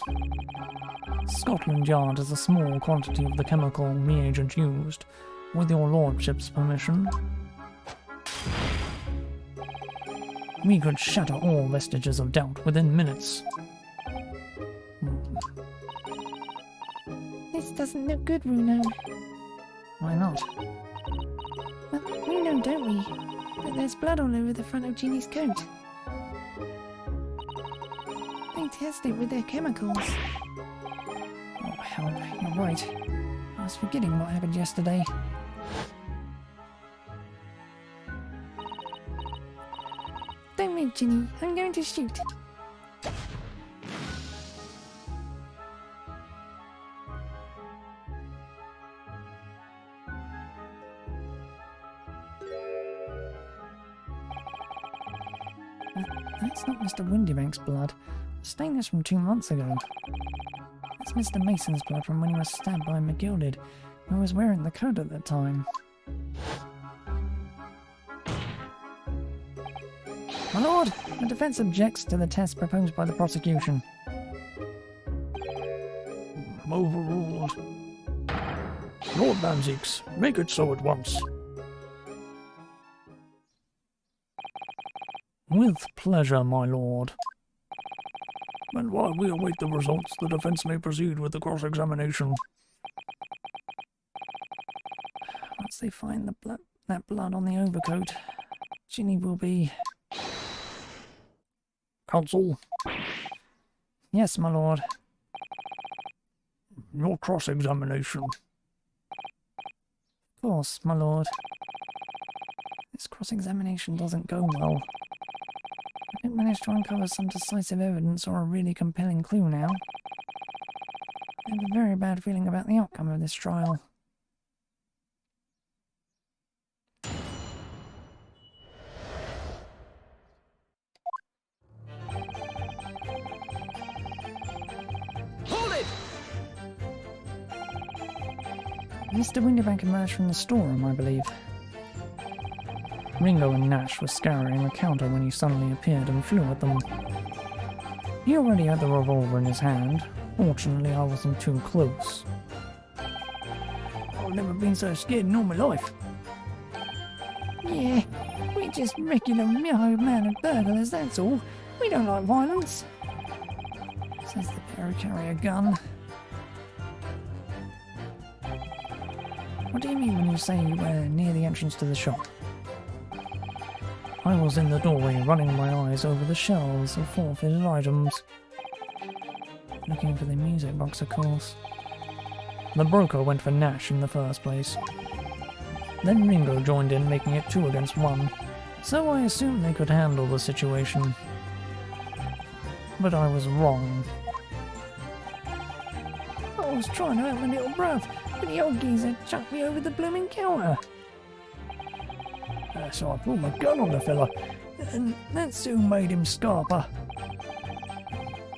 Scotland Yard has a small quantity of the chemical reagent used. With your lordship's permission, we could shatter all vestiges of doubt within minutes.
This doesn't look good, Bruno.
Why not?
Well, we know, don't we, that there's blood all over the front of Ginny's coat. They test it with their chemicals.
Oh, hell, you're right. I was forgetting what happened yesterday.
Don't move, Ginny. I'm going to shoot.
That's not Mr. Windybank's blood. The stain is from 2 months ago. That's Mr. Mason's blood from when he was stabbed by McGilded, who was wearing the coat at that time. My lord, the defense objects to the test proposed by the prosecution.
Overruled. Lord Van Zieks, make it so at once.
With pleasure, my lord.
And while we await the results, the defense may proceed with the cross-examination.
Once they find that blood on the overcoat, Ginny will be...
Counsel,
Yes, my lord.
your cross-examination.
Of course, my lord. This cross-examination doesn't go well. I didn't manage to uncover some decisive evidence or a really compelling clue now. I have a very bad feeling about the outcome of this trial.
Hold it!
Mr. Windybank emerged from the storeroom, I believe.
Ringo and Nash were scouring the counter when he suddenly appeared and flew at them. He already had the revolver in his hand. Fortunately, I wasn't too close.
I've never been so scared in all my life.
Yeah, we're just regular mild-mannered burglars, that's all. We don't like violence. Says the pair who carry a gun. What do you mean when you say you were near the entrance to the shop?
I was in the doorway, running my eyes over the shelves of forfeited items.
Looking for the music box, of course.
The broker went for Nash in the first place. Then Ringo joined in, making it 2 against 1, so I assumed they could handle the situation. But I was wrong.
I was trying to help my little bruv, but the old geezer chucked me over the blooming counter.
So I pulled my gun on the fella, and that soon made him scarper.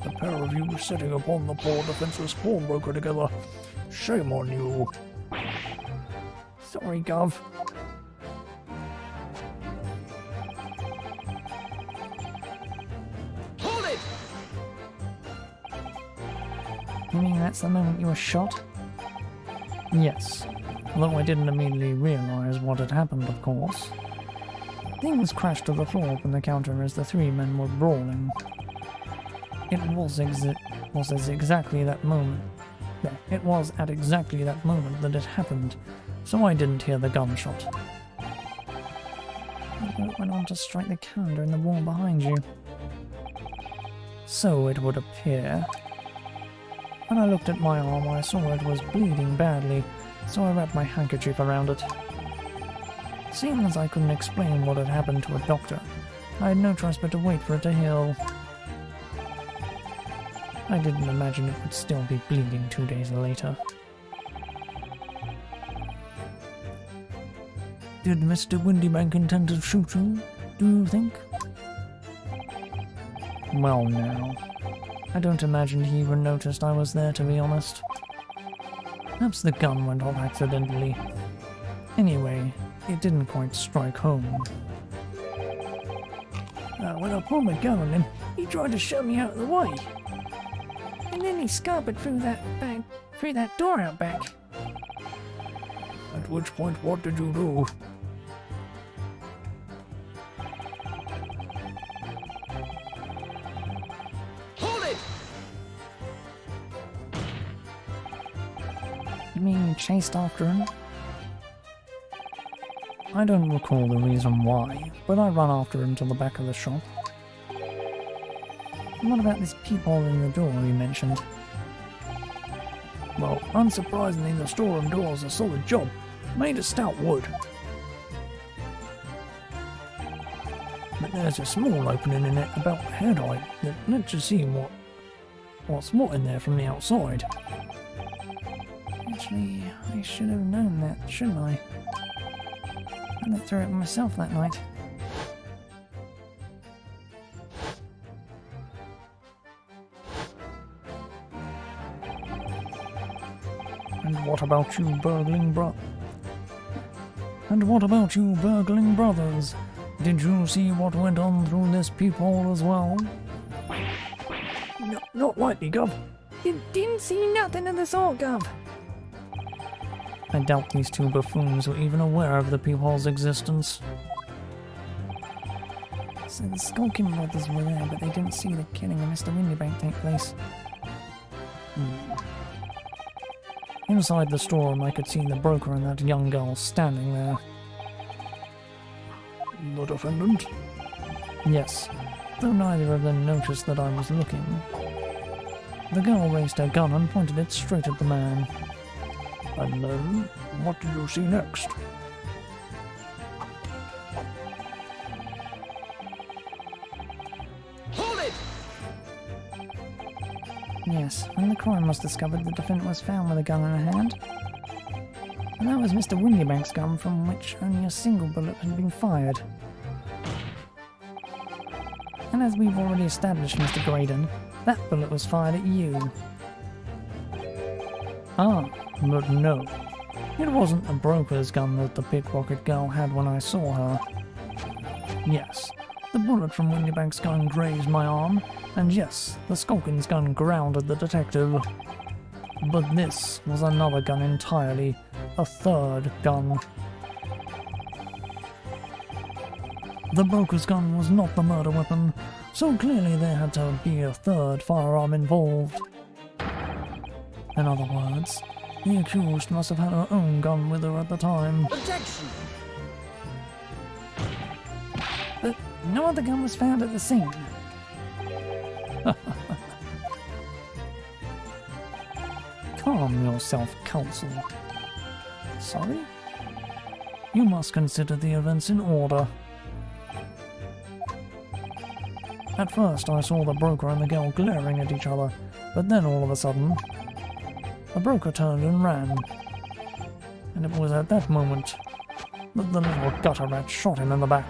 The pair of you were setting upon the poor defenseless pawnbroker together. Shame on you.
Sorry, Gov.
Hold it!
You mean that's the moment you were shot?
Yes, though I didn't immediately realize what had happened, of course. Things crashed to the floor up on the counter as the 3 men were brawling. It was exactly that moment There, it was at exactly that moment that it happened, so I didn't hear the gunshot.
The boat went on to strike the calendar in the wall behind you.
So it would appear. When I looked at my arm, I saw it was bleeding badly, so I wrapped my handkerchief around it. Seeing as I couldn't explain what had happened to a doctor, I had no choice but to wait for it to heal. I didn't imagine it would still be bleeding 2 days later. Did Mr. Windybank intend to shoot you, do you think? Well, now, I don't imagine he even noticed I was there, to be honest. Perhaps the gun went off accidentally. Anyway, it didn't quite strike home.
When I pulled my gun on him, he tried to shove me out of the way. And then he scampered through that door out back.
At which point, what did you do?
Hold it!
You mean you chased after him?
I don't recall the reason why, but I ran after him to the back of the shop.
And what about this peephole in the door you mentioned?
Well, unsurprisingly, the storeroom door is a solid job, made of stout wood. But there's a small opening in it about head height that lets you see what's what in there from the outside.
Actually, I should have known that, shouldn't I? I looked through it myself that night.
And what about you burgling And what about you burgling brothers? Did you see what went on through this peephole as well?
Not likely, Gov.
Didn't see nothing of the sort, Gov.
I doubt these two buffoons were even aware of the peephole's existence.
So the Skulking brothers were there, but they didn't see the killing of Mr. Windybank take place.
Inside the storeroom, I could see the broker and that young girl standing there.
The defendant?
Yes, though neither of them noticed that I was looking. The girl raised her gun and pointed it straight at the man.
And then, what did you see next?
Hold it!
Yes, when the crime was discovered, the defendant was found with a gun in her hand. And that was Mr. Windybank's gun, from which only a single bullet had been fired. And as we've already established, Mr. Graydon, that bullet was fired at you.
Ah, but no. It wasn't the broker's gun that the pickpocket girl had when I saw her. Yes, the bullet from Windybank's gun grazed my arm, and yes, the Skulking's gun grounded the detective. But this was another gun entirely, a third gun. The broker's gun was not the murder weapon, so clearly there had to be a third firearm involved. In other words, the accused must have had her own gun with her at the time.
Objection!
But no other gun was found at the scene.
Calm yourself, counsel. Sorry? You must consider the events in order. At first I saw the broker and the girl glaring at each other, but then all of a sudden, the broker turned and ran. And it was at that moment that the little gutter rat shot him in the back.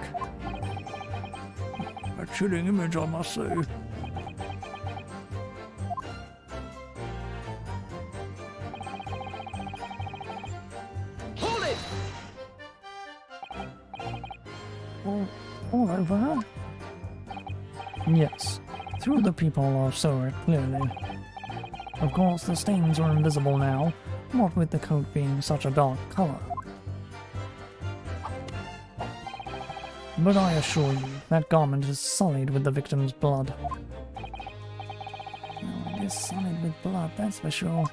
A chilling image, I must say.
Hold it!
All over her?
Yes, through the peephole I saw it clearly. Of course, the stains are invisible now, what with the coat being such a dark colour. But I assure you, that garment is sullied with the victim's blood.
Oh, it is sullied with blood, that's for sure.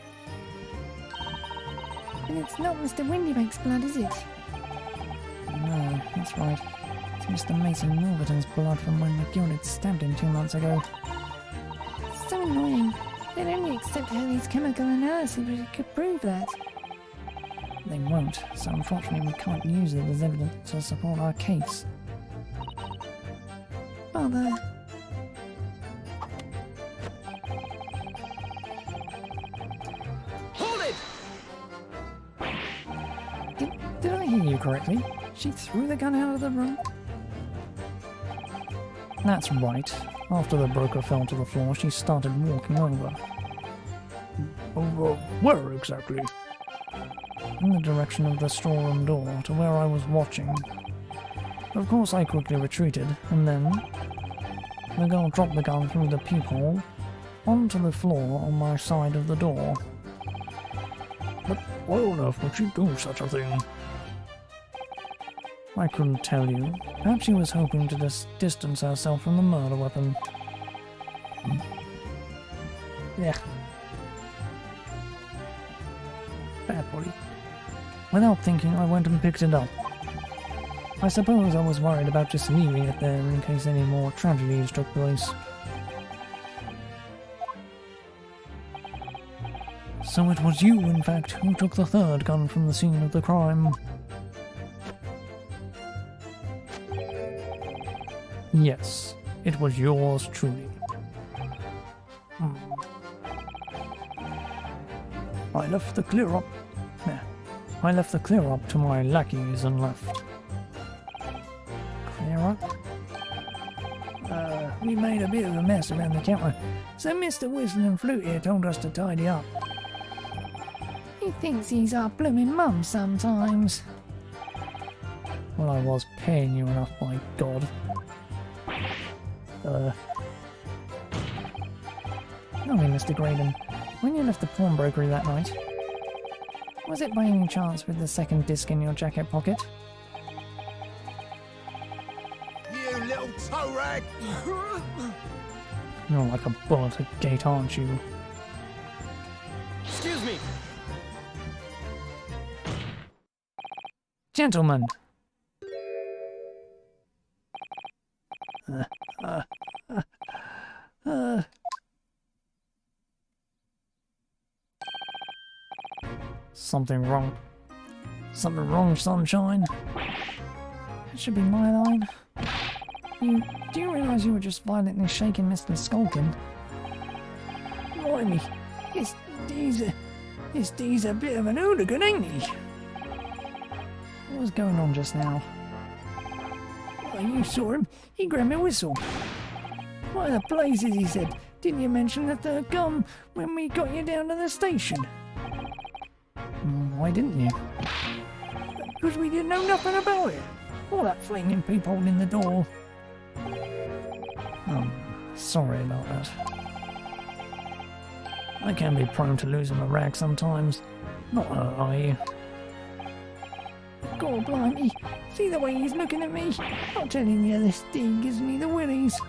And it's not Mr. Windybank's blood, is it?
No, that's right. It's Mr. Mason Milverton's blood from when the Gilded stabbed him 2 months ago.
So annoying. They'd only accept how these chemical analyses could prove that.
They won't, so unfortunately we can't use it as evidence to support our case.
Bother.
Hold it!
Did I hear you correctly? She threw the gun out of the room? That's right. After the broker fell to the floor, she started walking over.
Where exactly?
In the direction of the storeroom door, to where I was watching. Of course I quickly retreated, and then the girl dropped the gun through the peephole onto the floor on my side of the door.
But why on earth would she do such a thing?
I couldn't tell you. Perhaps she was hoping to distance herself from the murder weapon. Yeah.
Bad boy.
Without thinking, I went and picked it up. I suppose I was worried about just leaving it there in case any more tragedies took place. So it was you, in fact, who took the third gun from the scene of the crime. Yes, it was yours truly.
I left the clear up.
I left the clear up to my lackeys and left. Clear up?
We made a bit of a mess around the counter, so Mr. Whistle and Flute here told us to tidy up.
He thinks he's our blooming mum sometimes.
Well, I was paying you enough, by God. Tell me, Mr. Graydon, when you left the pawnbrokery that night, was it by any chance with the second disc in your jacket pocket?
You little toe rag!
You're like a bull at a gate, aren't you?
Excuse me!
Gentlemen! Something wrong. Something wrong, sunshine? That should be my line. Do you realise you were just violently shaking Mr. Skulkin?
Blimey, he's a bit of an hooligan, ain't he?
What was going on just now?
Why, you saw him. He grabbed my whistle. Why the blazes, he said. Didn't you mention the third gun when we got you down to the station?
Why didn't you?
Because we didn't know nothing about it. All that flaming peephole in the door.
Sorry about that. I can be prone to losing my rag sometimes. Not her, are you?
God blimey, see the way he's looking at me? I'm telling you, this thing gives me the willies.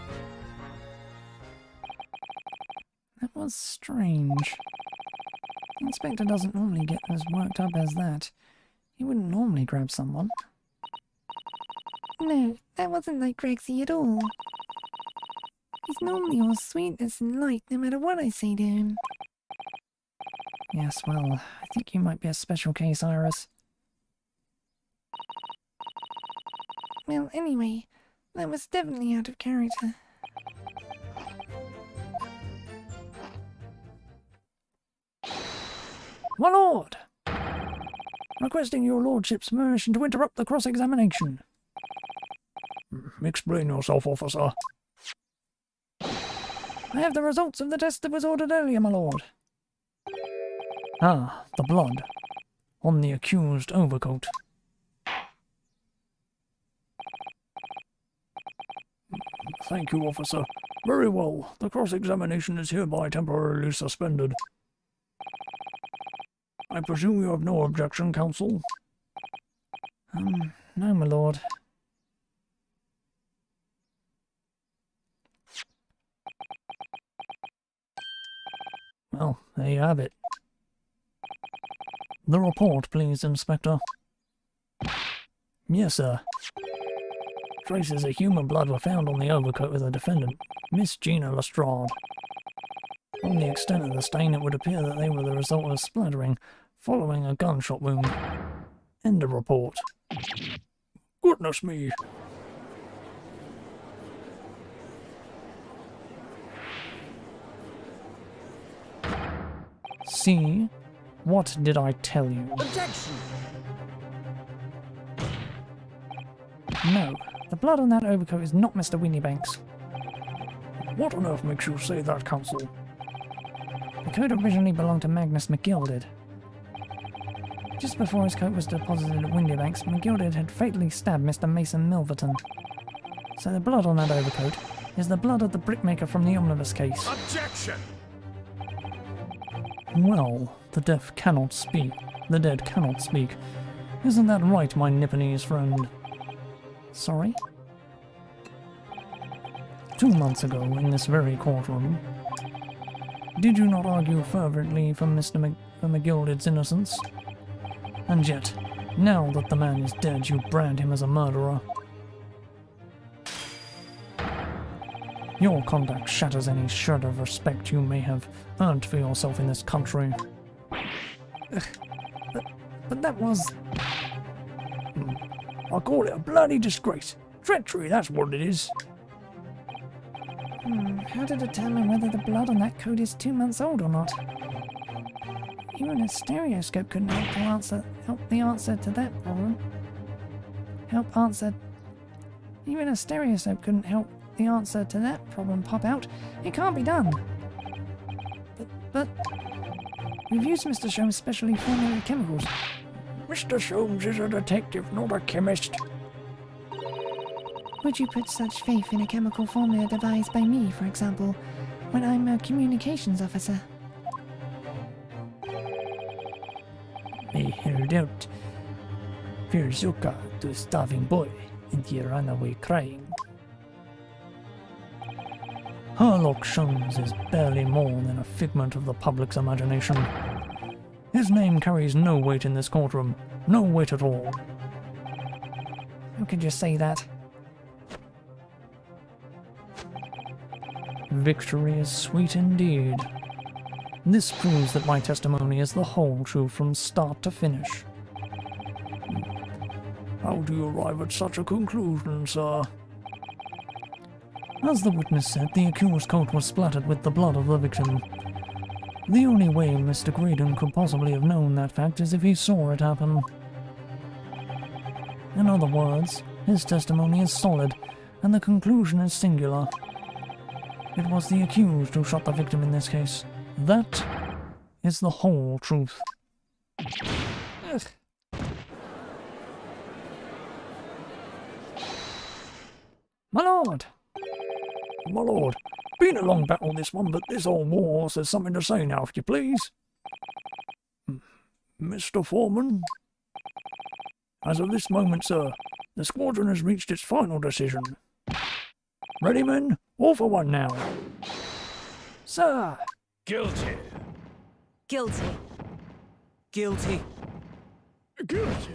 That was strange. The inspector doesn't normally get as worked up as that. He wouldn't normally grab someone.
No, that wasn't like Gregsy at all. He's normally all sweetness and light no matter what I say to him.
Yes, well, I think you might be a special case, Iris.
Well, anyway, that was definitely out of character.
My lord! Requesting your lordship's permission to interrupt the cross-examination. Explain yourself, officer. I have the results of the test that was ordered earlier, my lord.
Ah, the blood. On the accused overcoat.
Thank you, officer. Very well. The cross-examination is hereby temporarily suspended. I presume you have no objection, counsel?
No, my lord.
Well, there you have it.
The report, please, Inspector. Yes, sir. Traces of human blood were found on the overcoat of the defendant, Miss Gina Lestrade. From the extent of the stain, it would appear that they were the result of splattering following a gunshot wound. End of report.
Goodness me.
See? What did I tell you?
Objection!
No, the blood on that overcoat is not Mr. Winniebanks.
What on earth makes you say that, Counsel?
The coat originally belonged to Magnus McGilded. Just before his coat was deposited at Winniebanks, McGilded had fatally stabbed Mr. Mason Milverton. So the blood on that overcoat is the blood of the brickmaker from the omnibus case.
Objection!
Well, the deaf cannot speak. The dead cannot speak. Isn't that right, my Nipponese friend?
Sorry?
2 months ago, in this very courtroom, did you not argue fervently for Mr. McGilded's innocence? And yet, now that the man is dead, you brand him as a murderer. Your conduct shatters any shred of respect you may have earned for yourself in this country.
But that was...
I call it a bloody disgrace. Treachery, that's what it is.
How to determine whether the blood on that coat is 2 months old or not? Even a stereoscope couldn't help the answer to that problem. Even a stereoscope couldn't help the answer to that problem pop out. It can't be done. But we've used Mr. Sholmes' specially formulated chemicals.
Mr. Sholmes is a detective, not a chemist.
Would you put such faith in a chemical formula devised by me, for example, when I'm a communications officer?
I held out Firzuka to a starving boy, and he ran away crying. Herlock Sholmes is barely more than a figment of the public's imagination. His name carries no weight in this courtroom, no weight at all.
How could you say that?
Victory is sweet indeed. This proves that my testimony is the whole truth from start to finish.
How do you arrive at such a conclusion, sir?
As the witness said, the accused's coat was splattered with the blood of the victim. The only way Mr. Graydon could possibly have known that fact is if he saw it happen. In other words, his testimony is solid, and the conclusion is singular. It was the accused who shot the victim in this case. That is the whole truth.
Ugh. My lord!
My lord, been a long battle this one, but this old war horse has something to say now, if you please. Mr. Foreman? As of this moment, sir, the squadron has reached its final decision. Ready, men? All for one now.
Sir!
Guilty.
Guilty.
Guilty. Guilty.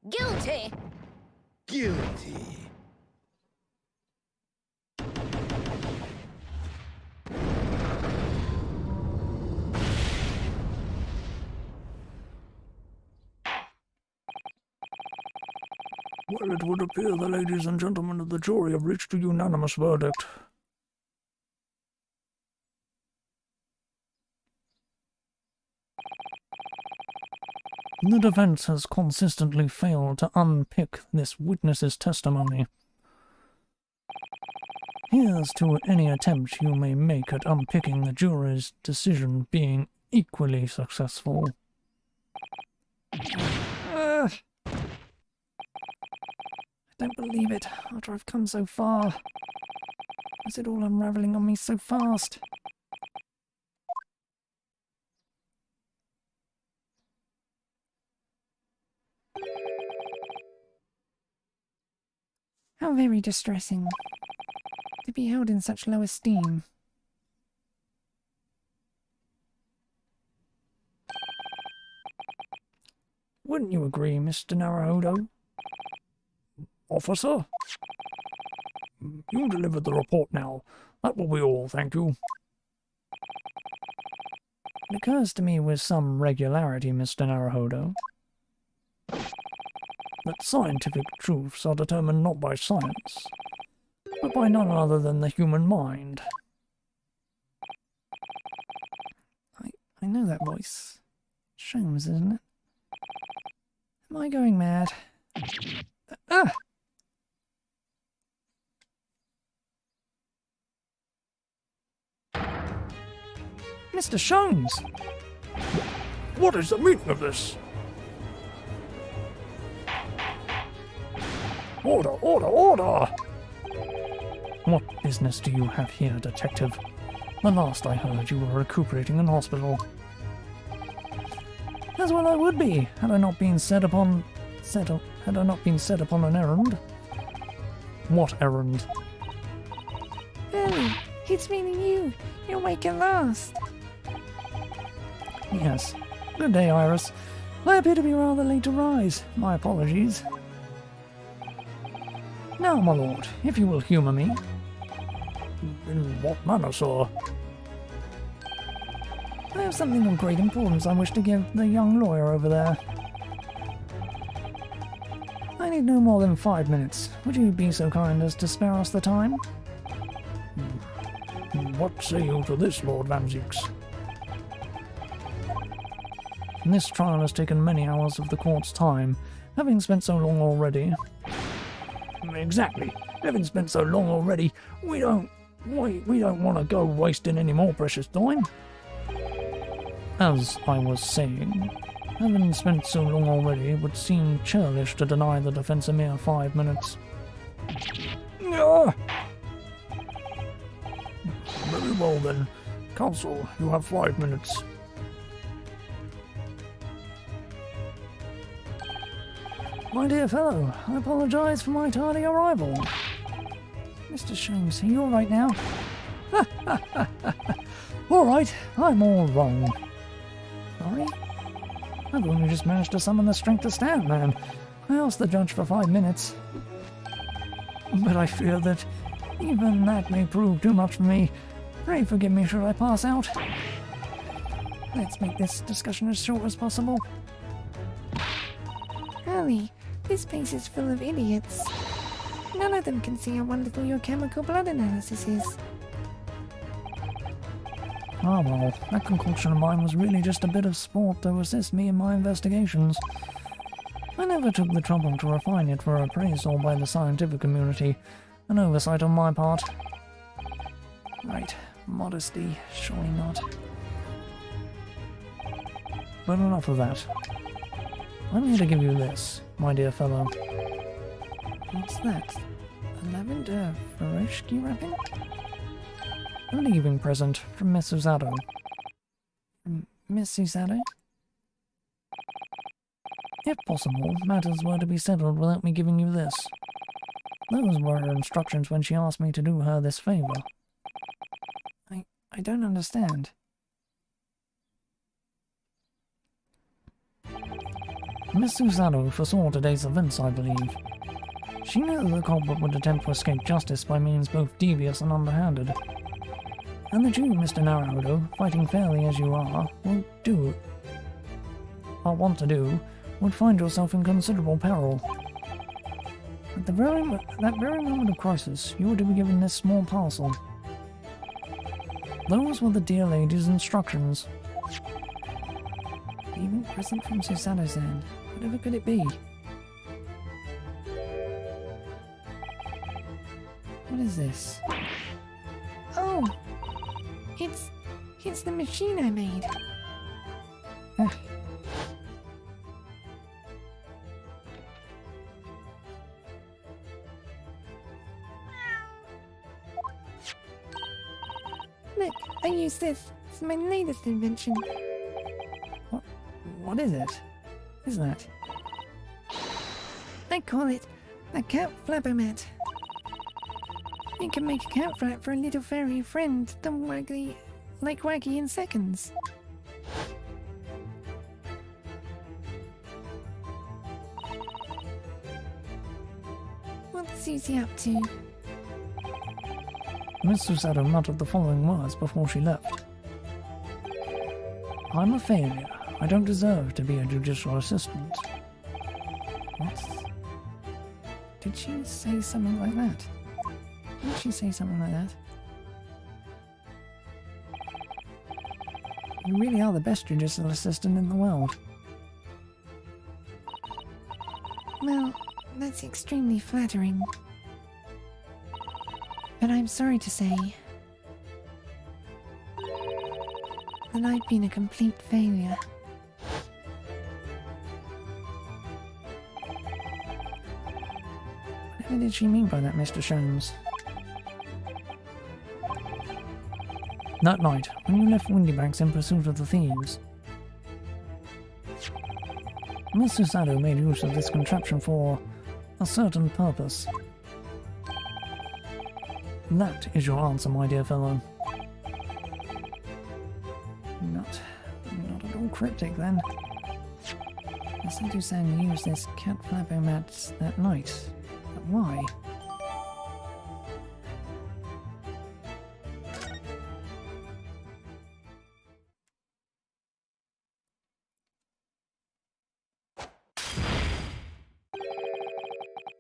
Guilty.
Guilty.
Well, it would appear the ladies and gentlemen of the jury have reached a unanimous verdict.
The defense has consistently failed to unpick this witness's testimony. Here's to any attempt you may make at unpicking the jury's decision being equally successful.
I don't believe it, after I've come so far. Is it all unravelling on me so fast? How very distressing to be held in such low esteem.
Wouldn't you agree, Mr. Naruhodo?
Officer? You deliver the report now. That will be all, thank you.
It occurs to me with some regularity, Mr. Naruhodo, that scientific truths are determined not by science, but by none other than the human mind.
I know that voice. Sholmes, isn't it? Am I going mad? Ah! Mr. Sholmes!
What is the meaning of this? Order, order, order!
What business do you have here, detective? The last I heard, you were recuperating in hospital.
As well I would be, had I not been set upon an errand.
What errand?
Ellie, it's really you. You're awake at last.
Yes. Good day, Iris. I appear to be rather late to rise. My apologies. Now, my lord, if you will humour me.
In what manner, sir?
I have something of great importance I wish to give the young lawyer over there. I need no more than 5 minutes. Would you be so kind as to spare us the time?
What say you to this, Lord Van Zieks?
This trial has taken many hours of the court's time, having spent so long already.
Exactly. Having spent so long already, we don't want to go wasting any more precious time.
As I was saying, having spent so long already, it would seem churlish to deny the defense a mere 5 minutes.
Ah! Very well then. Counsel, you have 5 minutes.
My dear fellow, I apologise for my tardy arrival. Mr. Sholmes, are you all right now? All right, I'm all wrong. Sorry? I've only just managed to summon the strength to stand, man. I asked the judge for 5 minutes. But I fear that even that may prove too much for me. Pray forgive me should I pass out. Let's make this discussion as short as possible.
Ellie, this place is full of idiots. None of them can see how wonderful your chemical blood analysis is.
Ah well, that concoction of mine was really just a bit of sport to assist me in my investigations. I never took the trouble to refine it for appraisal by the scientific community, an oversight on my part. Right, modesty, surely not.
But enough of that. I'm here to give you this, my dear fellow.
What's that? A lavender Fareshki wrapping?
A leaving present from Miss Susado.
From Miss Susado?
If possible, matters were to be settled without me giving you this. Those were her instructions when she asked me to do her this favour.
I don't understand.
Miss Susado foresaw today's events, I believe. She knew the culprit would attempt to escape justice by means both devious and underhanded. And that you, Mr. Naruhodo, fighting fairly as you are, would find yourself in considerable peril. At that very moment of crisis, you were to be given this small parcel. Those were the dear lady's instructions.
Even present from Susado's hand. Whatever could it be? What is this?
Oh! It's the machine I made. Look, I use this. It's my latest invention.
What is it? Is that?
I call it a cat flapper-mat. You can make a cat flap for a little furry friend, don't waggly, like Waggy in seconds. What's Susie up to?
Miss Susado muttered the following words before she left. I'm a failure. I don't deserve to be a judicial assistant.
What? Did she say something like that? Did she say something like that? You really are the best judicial assistant in the world.
Well, that's extremely flattering. But I'm sorry to say that I've been a complete failure.
What did she mean by that, Mr. Sholmes?
That night, when you left Windybanks in pursuit of the thieves, Miss Susado made use of this contraption for a certain purpose. That is your answer, my dear fellow.
Not at all cryptic, then. Yes, I do sound you used this cat flapping mat that night. But why?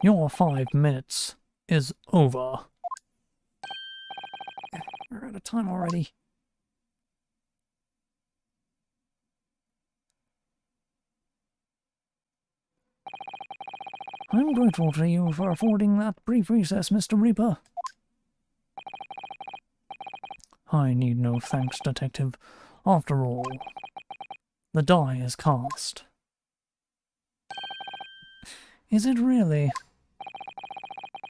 Your 5 minutes is over.
We're out of time already.
I'm grateful to you for affording that brief recess, Mr. Reaper. I need no thanks, Detective. After all, the die is cast. Is it really?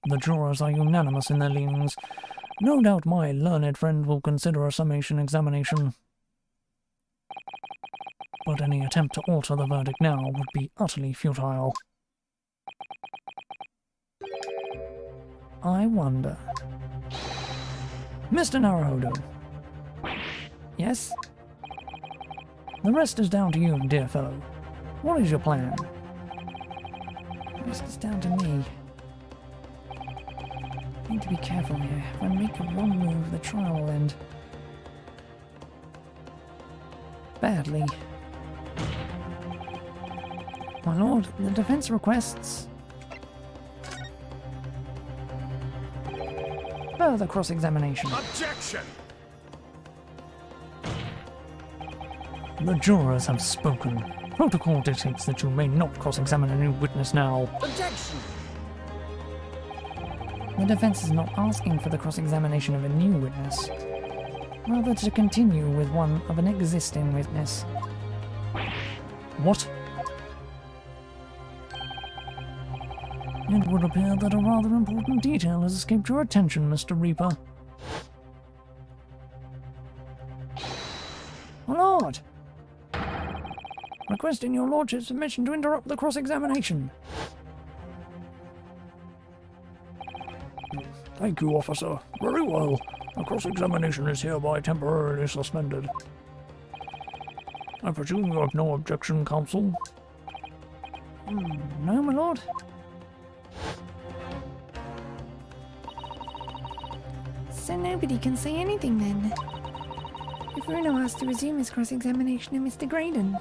The jurors are unanimous in their leanings. No doubt my learned friend will consider a summation examination. But any attempt to alter the verdict now would be utterly futile. I wonder. Mr. Naruhodo.
Yes?
The rest is down to you, dear fellow. What is your plan?
This is down to me. I need to be careful here. If I make a wrong move, the trial will end badly. My lord, the defense requests further cross-examination.
Objection!
The jurors have spoken. Protocol dictates that you may not cross-examine a new witness now.
Objection!
The defense is not asking for the cross-examination of a new witness, rather to continue with one of an existing witness.
What? It would appear that a rather important detail has escaped your attention, Mr. Reaper.
My lord! Requesting your lordship's permission to interrupt the cross-examination.
Thank you, officer. Very well. The cross-examination is hereby temporarily suspended. I presume you have no objection, counsel?
No, my lord.
So nobody can say anything then. If Bruno asks to resume his cross-examination of Mr. Graydon.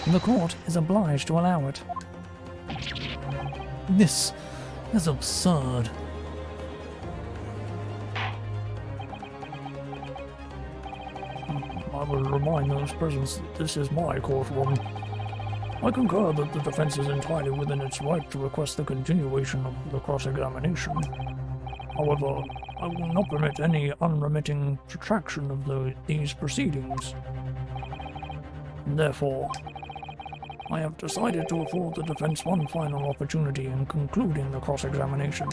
The court is obliged to allow it. This is absurd.
I will remind those present that this is my courtroom. I concur that the defense is entirely within its right to request the continuation of the cross-examination. However, I will not permit any unremitting protraction of these proceedings. Therefore, I have decided to afford the defense one final opportunity in concluding the cross-examination.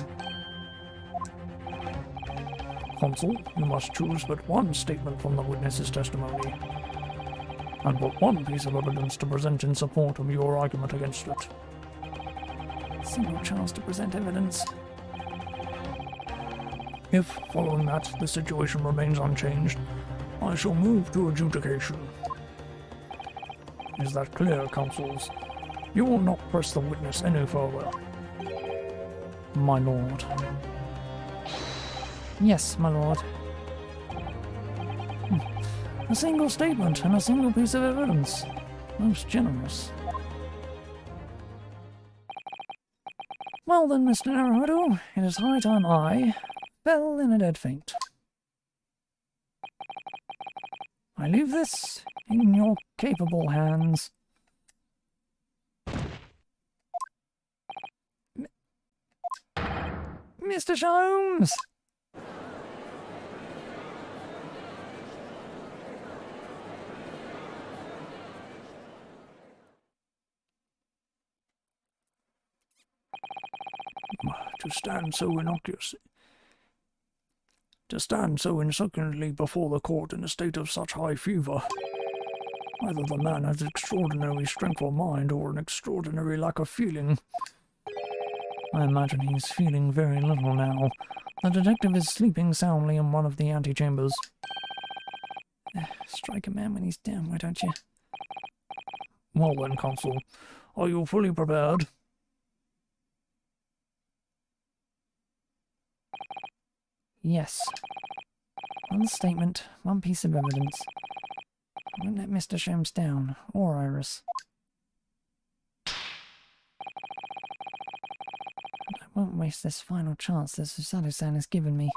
Counsel, you must choose but one statement from the witness's testimony, and but one piece of evidence to present in support of your argument against it.
Single chance to present evidence.
If, following that, the situation remains unchanged, I shall move to adjudication. Is that clear, counsels? You will not press the witness any further.
my lord. Yes, my lord. A single statement and a single piece of evidence. Most generous. Well then, Mr. Naruhodo, it is high time I fell in a dead faint. I leave this in your capable hands. Mr. Sholmes!
To stand so innocuous. To stand so insultingly before the court in a state of such high fever. Either the man has extraordinary strength of mind or an extraordinary lack of feeling.
I imagine he's feeling very little now. The detective is sleeping soundly in one of the antechambers.
Strike a man when he's down, why don't you?
Well then, Consul, are you fully prepared?
Yes.
One statement, one piece of evidence. I won't let Mr. Sholmes down, or Iris. And I won't waste this final chance that Susaru-san has given me.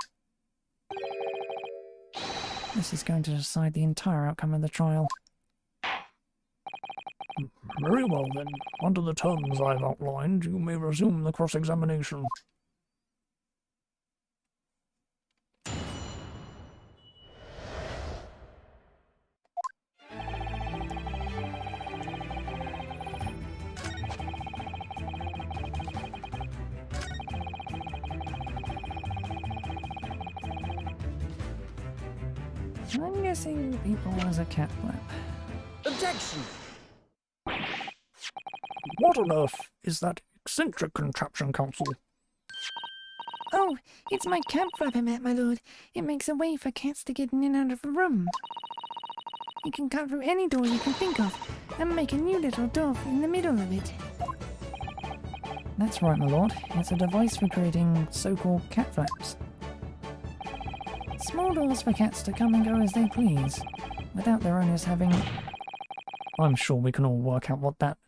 This is going to decide the entire outcome of the trial.
Very well then. Under the terms I've outlined, you may resume the cross-examination.
I'm guessing the people has a cat flap.
Objection!
What on earth is that eccentric contraption, Consul?
Oh, it's my cat flap, my lord. It makes a way for cats to get in and out of the room. You can cut through any door you can think of, and make a new little door in the middle of it.
That's right, my lord. It's a device for creating so-called cat flaps. Small doors for cats to come and go as they please, without their owners having...
I'm sure we can all work that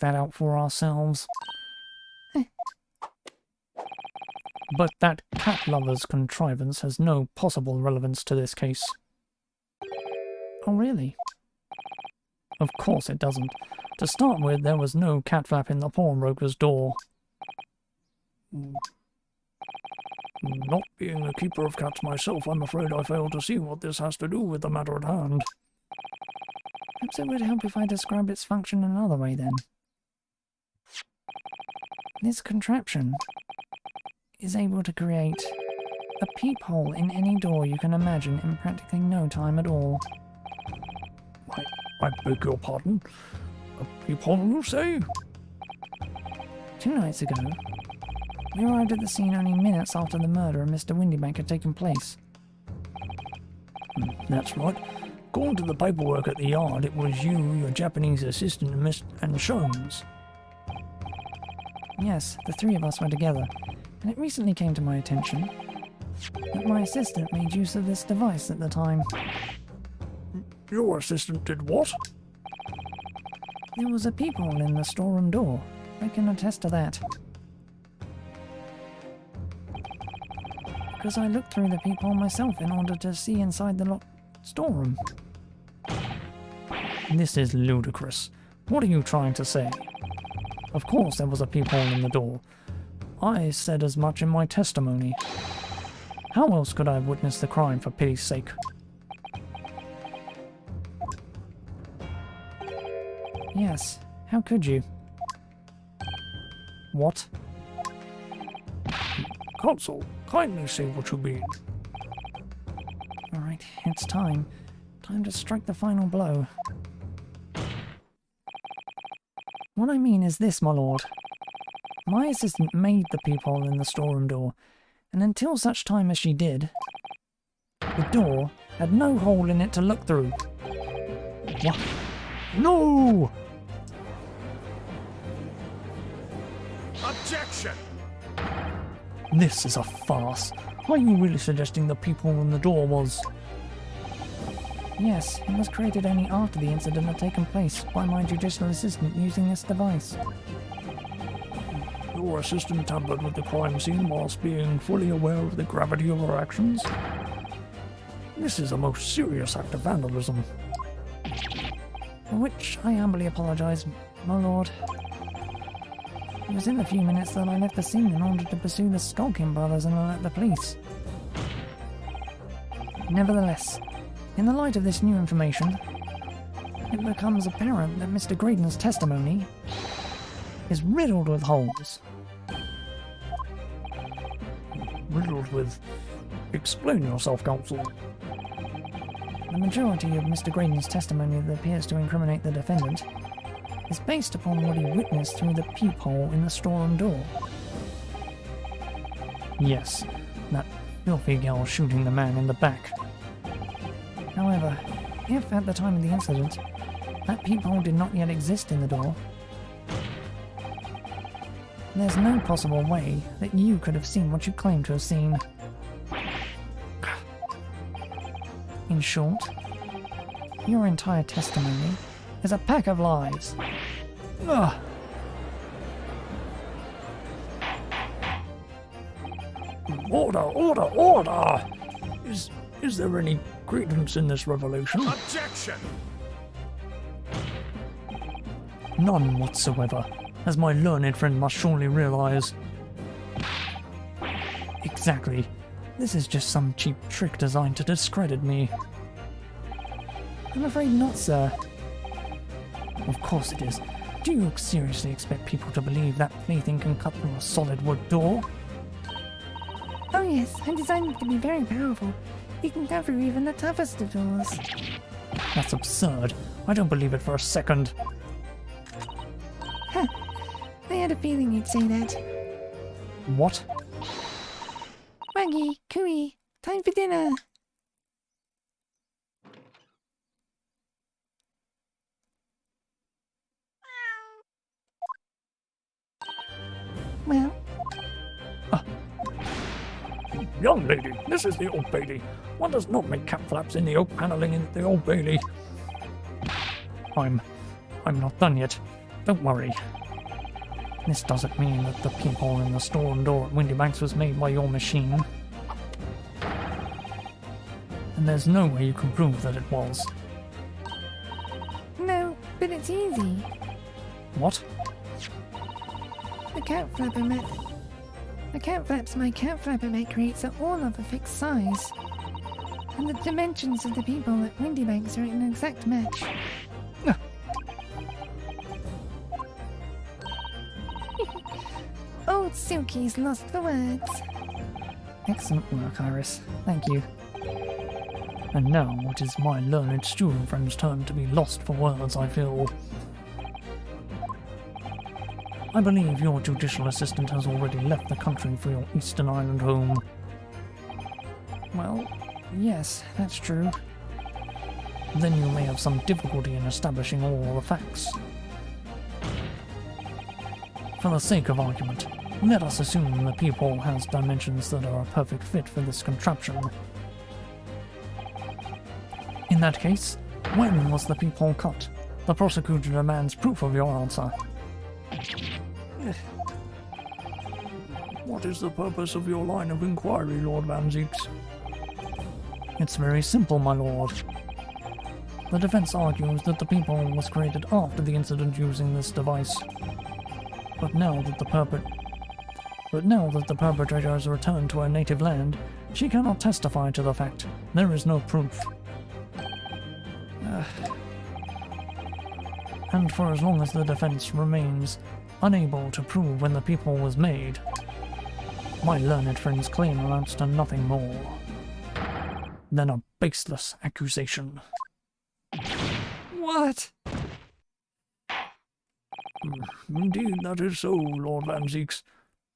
out for ourselves. But that cat lover's contrivance has no possible relevance to this case.
Oh, really?
Of course it doesn't. To start with, there was no cat flap in the pawnbroker's door.
Not being a keeper of cats myself, I'm afraid I fail to see what this has to do with the matter at hand.
Perhaps it would help if I described its function another way, then. This contraption is able to create a peephole in any door you can imagine in practically no time at all.
I beg your pardon? A peephole, you say?
2 nights ago, we arrived at the scene only minutes after the murder of Mr. Windybank had taken place.
That's right. According to the paperwork at the yard, it was you, your Japanese assistant, and Sholmes.
Yes, the 3 of us were together, and it recently came to my attention that my assistant made use of this device at the time.
Your assistant did what?
There was a peephole in the storeroom door. I can attest to that. Because I looked through the peephole myself in order to see inside the locked storeroom.
This is ludicrous. What are you trying to say? Of course there was a peephole in the door. I said as much in my testimony. How else could I have witnessed the crime, for pity's sake?
Yes, how could you?
What?
Consul, kindly say what you mean.
Alright, it's time. Time to strike the final blow. What I mean is this, my lord. My assistant made the peephole in the storeroom door, and until such time as she did, the door had no hole in it to look through.
What? No!
Objection!
This is a farce. Are you really suggesting the peephole in the door was...
Yes, it was created only after the incident had taken place by my judicial assistant using this device.
Your assistant tampered with the crime scene whilst being fully aware of the gravity of her actions? This is a most serious act of vandalism.
For which I humbly apologise, my lord. It was in the few minutes that I left the scene in order to pursue the skulking brothers and alert the police. Nevertheless, in the light of this new information, it becomes apparent that Mr. Graydon's testimony is riddled with holes.
Riddled with... Explain yourself, counsel.
The majority of Mr. Graydon's testimony that appears to incriminate the defendant is based upon what he witnessed through the peephole in the storeroom door.
Yes, that filthy girl shooting the man in the back.
However, if at the time of the incident, that peephole did not yet exist in the door, there's no possible way that you could have seen what you claim to have seen. In short, your entire testimony is a pack of lies.
Ugh.
Order, order, order! Is there any credence in this revelation?
Objection!
None whatsoever, as my learned friend must surely realize. Exactly. This is just some cheap trick designed to discredit me.
I'm afraid not, sir.
Of course it is. Do you seriously expect people to believe that plaything can cut through a solid wood door?
Oh yes, I'm designed to be very powerful. It can go through even the toughest of doors.
That's absurd. I don't believe it for a second.
Huh. I had a feeling you'd say that.
What?
Waggy, cooey, time for dinner. Well,
Young lady, this is the Old Bailey. One does not make cap flaps in the oak panelling in the Old Bailey.
I'm not done yet. Don't worry. This doesn't mean that the peephole in the storeroom door at Windybanks was made by your machine. And there's no way you can prove that it was.
no, but it's easy.
What?
The cat flapper mat. The cat flaps my cat flapper mat creates are all of a fixed size. And the dimensions of the people at Windybanks are an exact match. Old Silky's lost for words.
Excellent work, Iris. Thank you.
And now it is my learned student friend's turn to be lost for words, I feel. I believe your judicial assistant has already left the country for your Eastern Island home.
Well, yes, that's true.
Then you may have some difficulty in establishing all the facts. For the sake of argument, let us assume the peephole has dimensions that are a perfect fit for this contraption. In that case, when was the peephole cut? The prosecutor demands proof of your answer.
What is the purpose of your line of inquiry, Lord Van Zieks?
It's very simple, my lord. The defense argues that the peephole was created after the incident using this device. But now that the perpetrator has returned to her native land, she cannot testify to the fact. There is no proof. And for as long as the defense remains unable to prove when the peephole was made, my learned friend's claim amounts to nothing more than a baseless accusation.
What?
Indeed, that is so, Lord Van Zieks.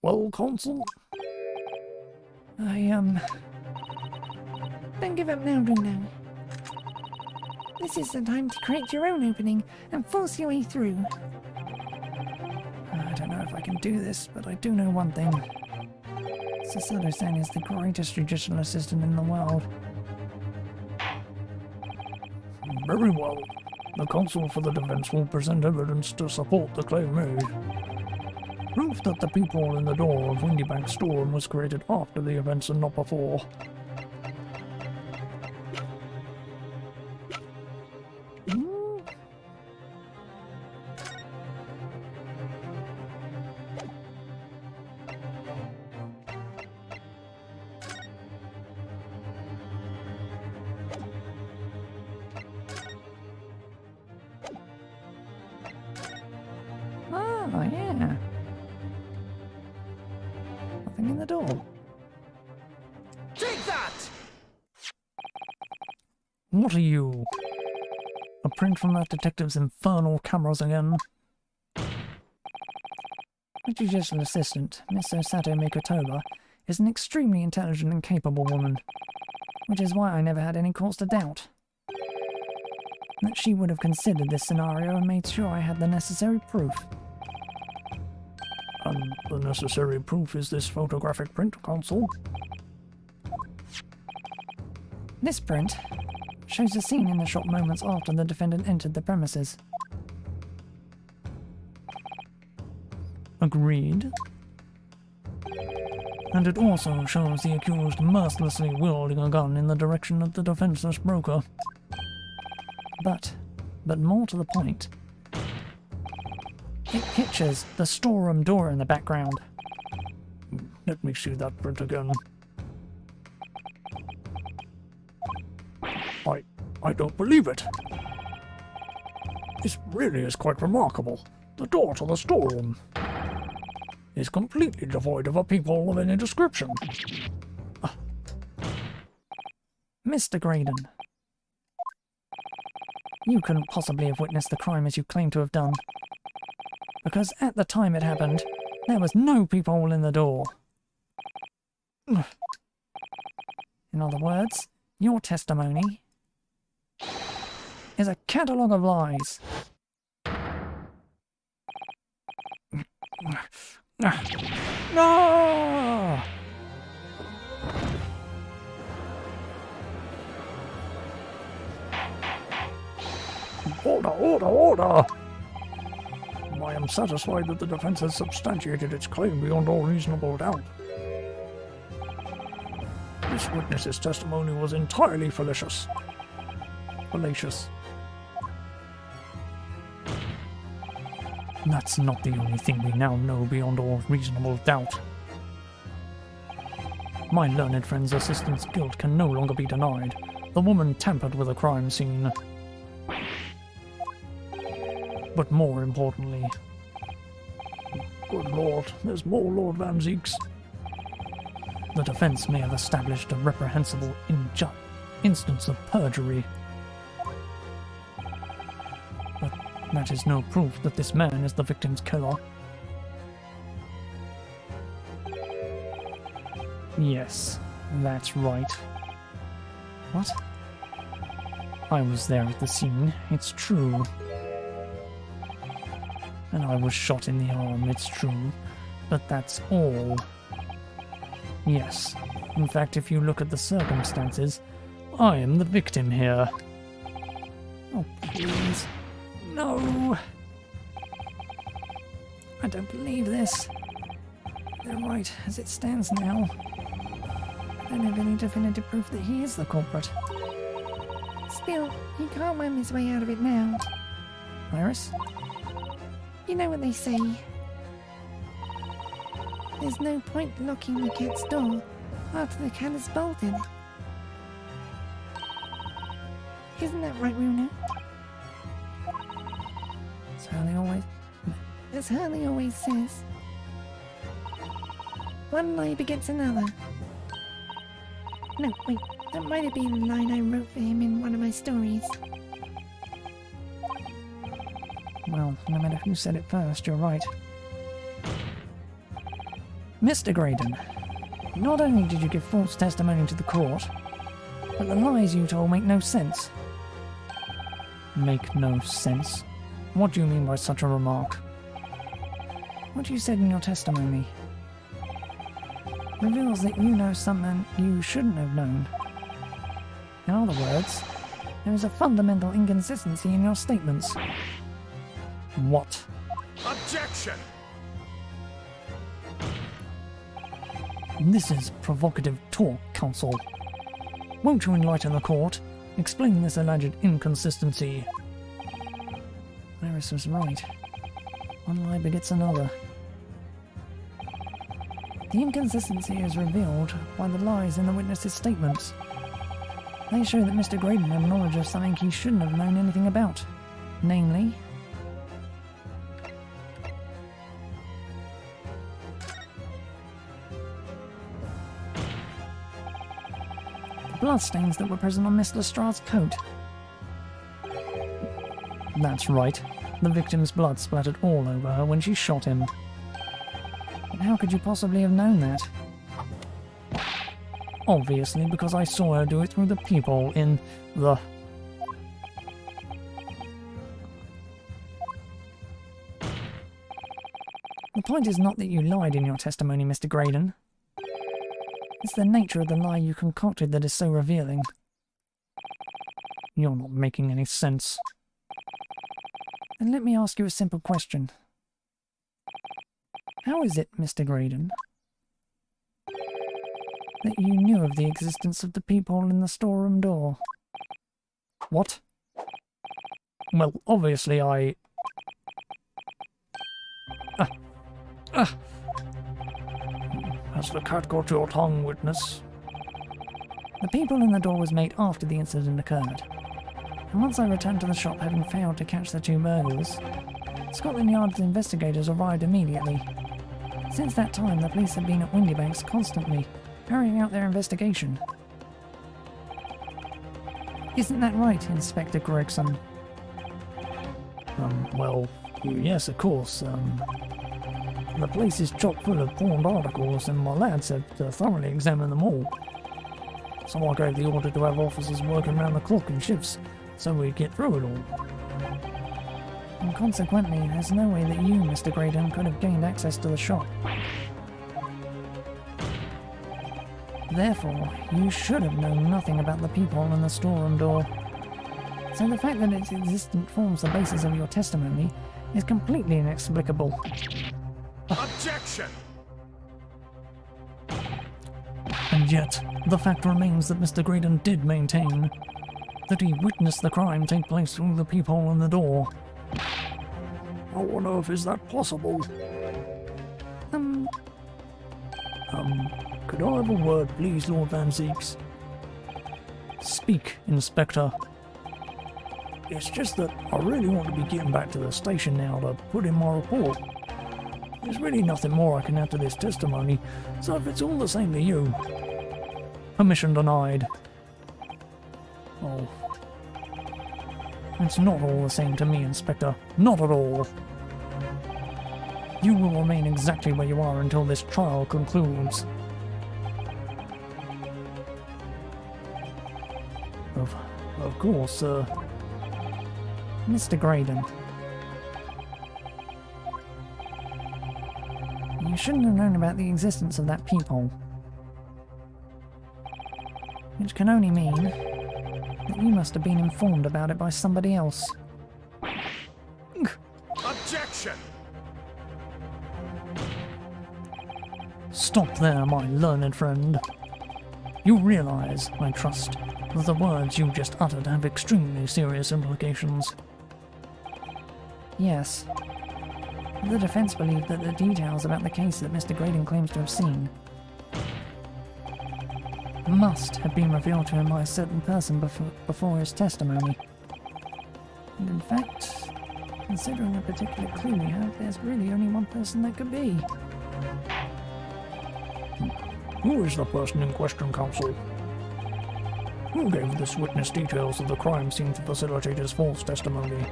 Well, Consul?
I,
Don't give up now, Bruno. This is the time to create your own opening and force your way through.
I don't know if I can do this, but I do know one thing. Mr. Sato-san is the greatest judicial assistant in the world.
Very well. The counsel for the defense will present evidence to support the claim made. Proof that the peephole in the door of Windybank storeroom was created after the events and not before.
Oh, yeah. Nothing in the door.
Take that!
What are you? A print from that detective's infernal cameras again?
The judicial assistant, Miss Osato Mikotoba, is an extremely intelligent and capable woman, which is why I never had any cause to doubt that she would have considered this scenario and made sure I had the necessary proof.
And the necessary proof is this photographic print, counsel.
This print shows a scene in the short moments after the defendant entered the premises.
Agreed. And it also shows the accused mercilessly wielding a gun in the direction of the defenseless broker.
But more to the point, it pictures the storeroom door in the background.
Let me see that print again. I don't believe it. This really is quite remarkable. The door to the storeroom is completely devoid of a peephole of any description.
Mr. Graydon, you couldn't possibly have witnessed the crime as you claim to have done, because at the time it happened, there was no peephole in the door. In other words, your testimony is a catalogue of lies.
No! Order! I am satisfied that the defense has substantiated its claim beyond all reasonable doubt. This witness's testimony was entirely fallacious.
That's not the only thing we now know beyond all reasonable doubt. My learned friend's assistant's guilt can no longer be denied. The woman tampered with a crime scene. But more importantly...
Good Lord, there's more Lord Van Zeeks.
The defense may have established a reprehensible instance of perjury. But that is no proof that this man is the victim's killer. Yes, that's right. What? I was there at the scene, it's true. And I was shot in the arm, it's true. But that's all. Yes. In fact, if you look at the circumstances, I am the victim here.
Oh, please. No! I don't believe this. They're right, as it stands now. I don't have any definitive proof that he is the culprit.
Still, he can't worm his way out of it now.
Iris?
You know what they say. There's no point locking the cat's door after the cat is bolted. Isn't that right, Runa? As Hurley always says. One lie begets another. No, wait, that might have been a line I wrote for him in one of my stories.
Well, no matter who said it first, you're right. Mr. Graydon, not only did you give false testimony to the court, but the lies you told make no sense.
Make no sense?
What do you mean by such a remark? What you said in your testimony. reveals that you know something you shouldn't have known. In other words, there is a fundamental inconsistency in your statements.
What?
Objection!
This is provocative talk, counsel. Won't you enlighten the court? Explain this alleged inconsistency.
Maris was right. One lie begets another. The inconsistency is revealed by the lies in the witnesses' statements. They show that Mr. Graydon had knowledge of something he shouldn't have known anything about. Namely, the bloodstains that were present on Miss Lestrade's coat.
That's right. The victim's blood splattered all over her when she shot him.
But how could you possibly have known that?
Obviously, because I saw her do it through the peephole in the...
The point is not that you lied in your testimony, Mr. Graydon. It's the nature of the lie you concocted that is so revealing.
You're not making any sense.
Then let me ask you a simple question. How is it, Mr. Graydon, that you knew of the existence of the peephole in the storeroom door?
What? Well, obviously I...
Has the cat got your tongue, witness?
The peephole in the door was made after the incident occurred. And once I returned to the shop having failed to catch the two burglars, Scotland Yard's investigators arrived immediately. Since that time, the police have been at Windybanks constantly, carrying out their investigation. Isn't that right, Inspector Gregson?
Well, yes, of course. The place is chock full of pawned articles, and my lads have thoroughly examined them all. So I gave the order to have officers working round the clock in shifts, so we'd get through it all.
And consequently, there's no way that you, Mr. Graydon, could have gained access to the shop. Therefore, you should have known nothing about the peephole in the storeroom door. So the fact that its existence forms the basis of your testimony is completely inexplicable.
Objection!
And yet, the fact remains that Mr. Graydon did maintain that he witnessed the crime take place through the peephole in the door.
How on earth is that possible?
Could I have a word, please, Lord Van Zeeks? Speak, Inspector.
It's just that I really want to be getting back to the station now to put in my report. There's really nothing more I can add to this testimony, so if it's all the same to you...
Permission denied.
Oh,
It's not all the same to me, Inspector. Not at all. You will remain exactly where you are until this trial concludes.
of course, sir.
Mr. Graydon, you shouldn't have known about the existence of that peephole. Which can only mean that you must have been informed about it by somebody else.
Objection!
Stop there, my learned friend. You realize, I trust, that the words you just uttered have extremely serious implications.
Yes. The defense believed that the details about the case that Mr. Graydon claims to have seen must have been revealed to him by a certain person before his testimony. And in fact, considering the particular clue we have, there's really only one person that could be.
Who is the person in question, counsel? Who gave this witness details of the crime scene to facilitate his false testimony?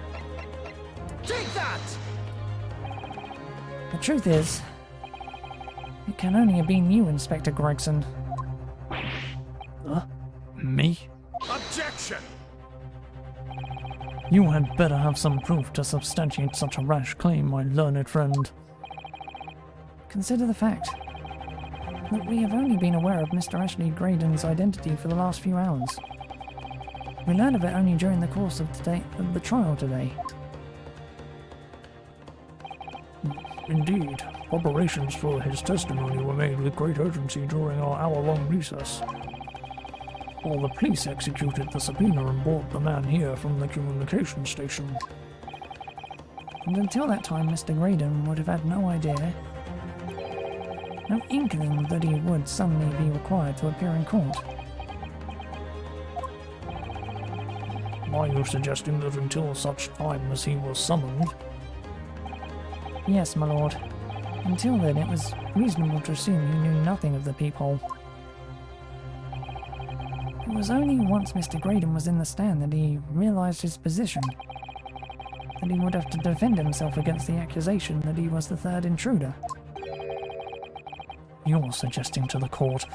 Take that!
The truth is, it can only have been you, Inspector Gregson.
Me?
Objection!
You had better have some proof to substantiate such a rash claim, my learned friend.
Consider the fact. that we have only been aware of Mr. Ashley Graydon's identity for the last few hours. We learned of it only during the course of the trial today.
Indeed, preparations for his testimony were made with great urgency during our hour-long recess. While the police executed the subpoena and brought the man here from the communication station.
And until that time, Mr. Graydon would have had no idea, no inkling that he would suddenly be required to appear in court.
Are you suggesting that until such time as he was summoned?
Yes, my lord. Until then, it was reasonable to assume he knew nothing of the peephole. It was only once Mr. Graydon was in the stand that he realized his position, that he would have to defend himself against the accusation that he was the third intruder.
You're suggesting to the court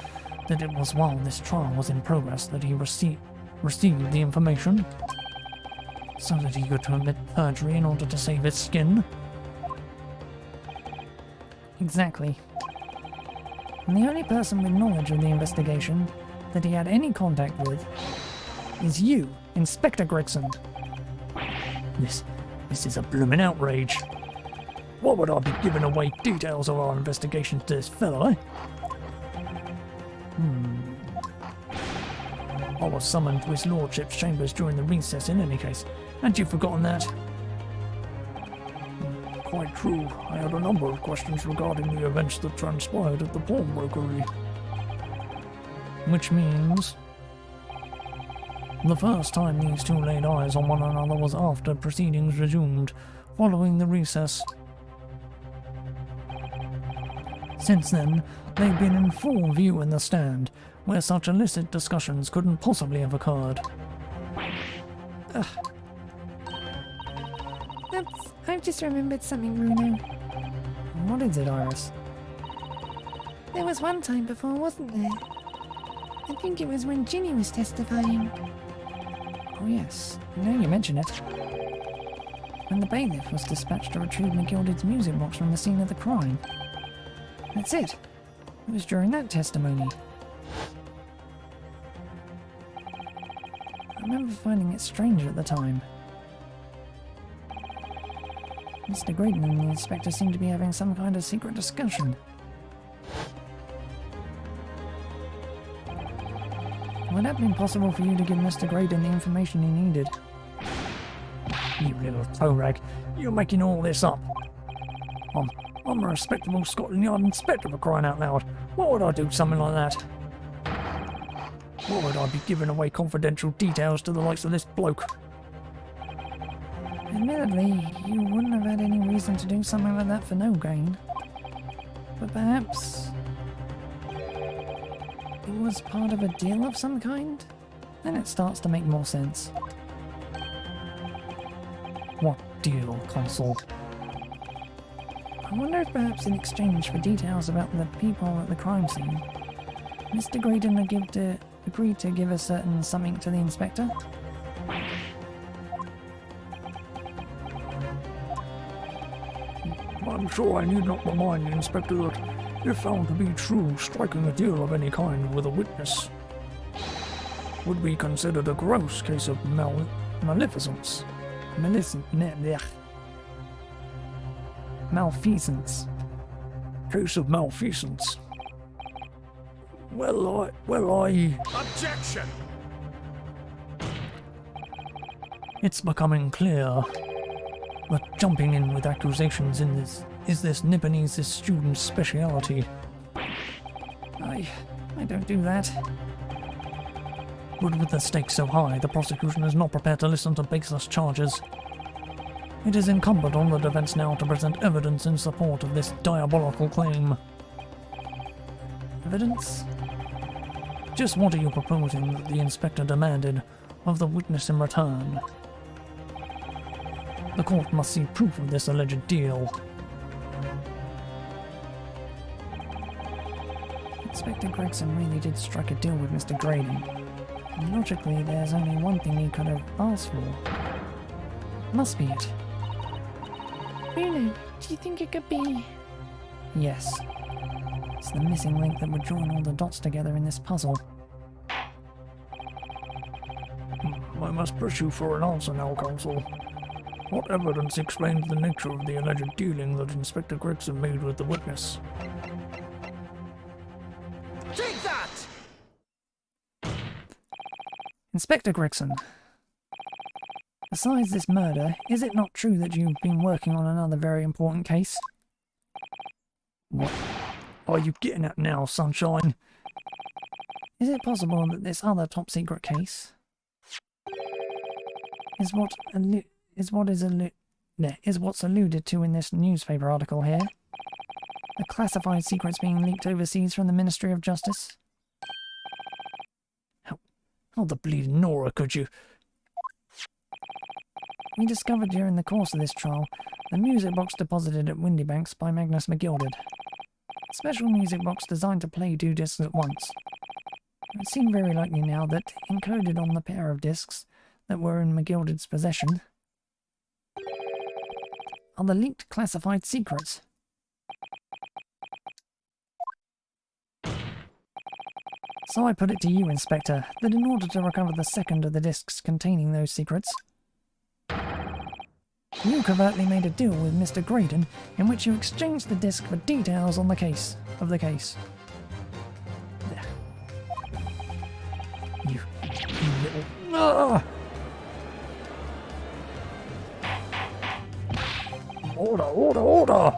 that it was while this trial was in progress that he received the information? So that he could commit perjury in order to save his skin?
Exactly. And the only person with knowledge of the investigation that he had any contact with is you, Inspector Gregson.
This is a bloomin' outrage. Why would I be giving away details of our investigation to this fellow, eh? I was summoned to his lordship's chambers during the recess in any case. Had you forgotten that?
Quite true. I had a number of questions regarding the events that transpired at the pawnbrokery.
Which means the first time these two laid eyes on one another was after proceedings resumed, following the recess. Since then, they've been in full view in the stand, where such illicit discussions couldn't possibly have occurred.
I've just remembered something, Bruno.
What is it, Iris?
There was one time before, wasn't there? I think it was when Ginny was testifying.
Oh yes, now you mention it. When the bailiff was dispatched to retrieve McGilded's music box from the scene of the crime. That's it. It was during that testimony. I remember finding it strange at the time. Mr. Graydon and the inspector seemed to be having some kind of secret discussion. Would it have been possible for you to give Mr. Graydon the information he needed?
You little toe rag, you're making all this up. I'm a respectable Scotland Yard inspector, for crying out loud. Why would I do something like that? Why would I be giving away confidential details to the likes of this bloke?
Admittedly, you wouldn't have had any reason to do something like that for no gain. But perhaps it was part of a deal of some kind? Then it starts to make more sense.
What deal, Consul?
I wonder if perhaps in exchange for details about the people at the crime scene, Mr. Graydon agreed to give a certain something to the inspector?
I'm sure I need not remind the Inspector that, if found to be true, striking a deal of any kind with a witness would be considered a gross case of maleficence.
Malfeasance.
Case of malfeasance. Well, I...
Objection!
It's becoming clear that jumping in with accusations is this Nipponese student's speciality.
I don't do that.
But with the stakes so high, the prosecution is not prepared to listen to baseless charges. It is incumbent on the defense now to present evidence in support of this diabolical claim.
Evidence?
Just what are you proposing that the inspector demanded of the witness in return? The court must see proof of this alleged deal.
Inspector Gregson really did strike a deal with Mr. Graydon. And logically, there's only one thing he could have asked for. Must be it.
Bruno, do you think it could be...
Yes. It's the missing link that would join all the dots together in this puzzle.
I must press you for an answer now, Counsel. What evidence explains the nature of the alleged dealing that Inspector Gregson made with the witness?
Take that!
Inspector Gregson, besides this murder, is it not true that you've been working on another very important case?
What are you getting at now, Sunshine?
Is it possible that this other top-secret case is what's alluded to in this newspaper article here? The classified secrets being leaked overseas from the Ministry of Justice?
How the bleeding Nora could you?
We discovered during the course of this trial the music box deposited at Windybanks by Magnus McGilded. A special music box designed to play 2 discs at once. It would seem very likely now that, encoded on the pair of discs that were in McGilded's possession, are the leaked classified secrets. So I put it to you, Inspector, that in order to recover the second of the discs containing those secrets, you covertly made a deal with Mr. Graydon in which you exchanged the disc for details on the case.
You little... Ah! Order!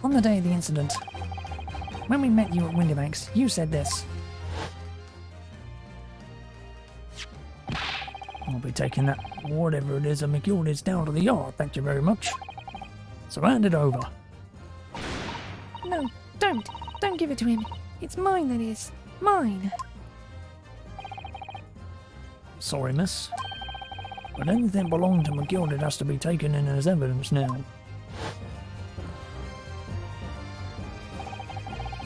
On the day of the incident, when we met you at Windybanks, you said this.
I'll be taking that, whatever it is, of McGilded's down to the yard, thank you very much. So hand it over.
No, don't. Don't give it to him. It's mine, that is. Mine.
Sorry, miss. But anything belonging to McGilded has to be taken in as evidence now.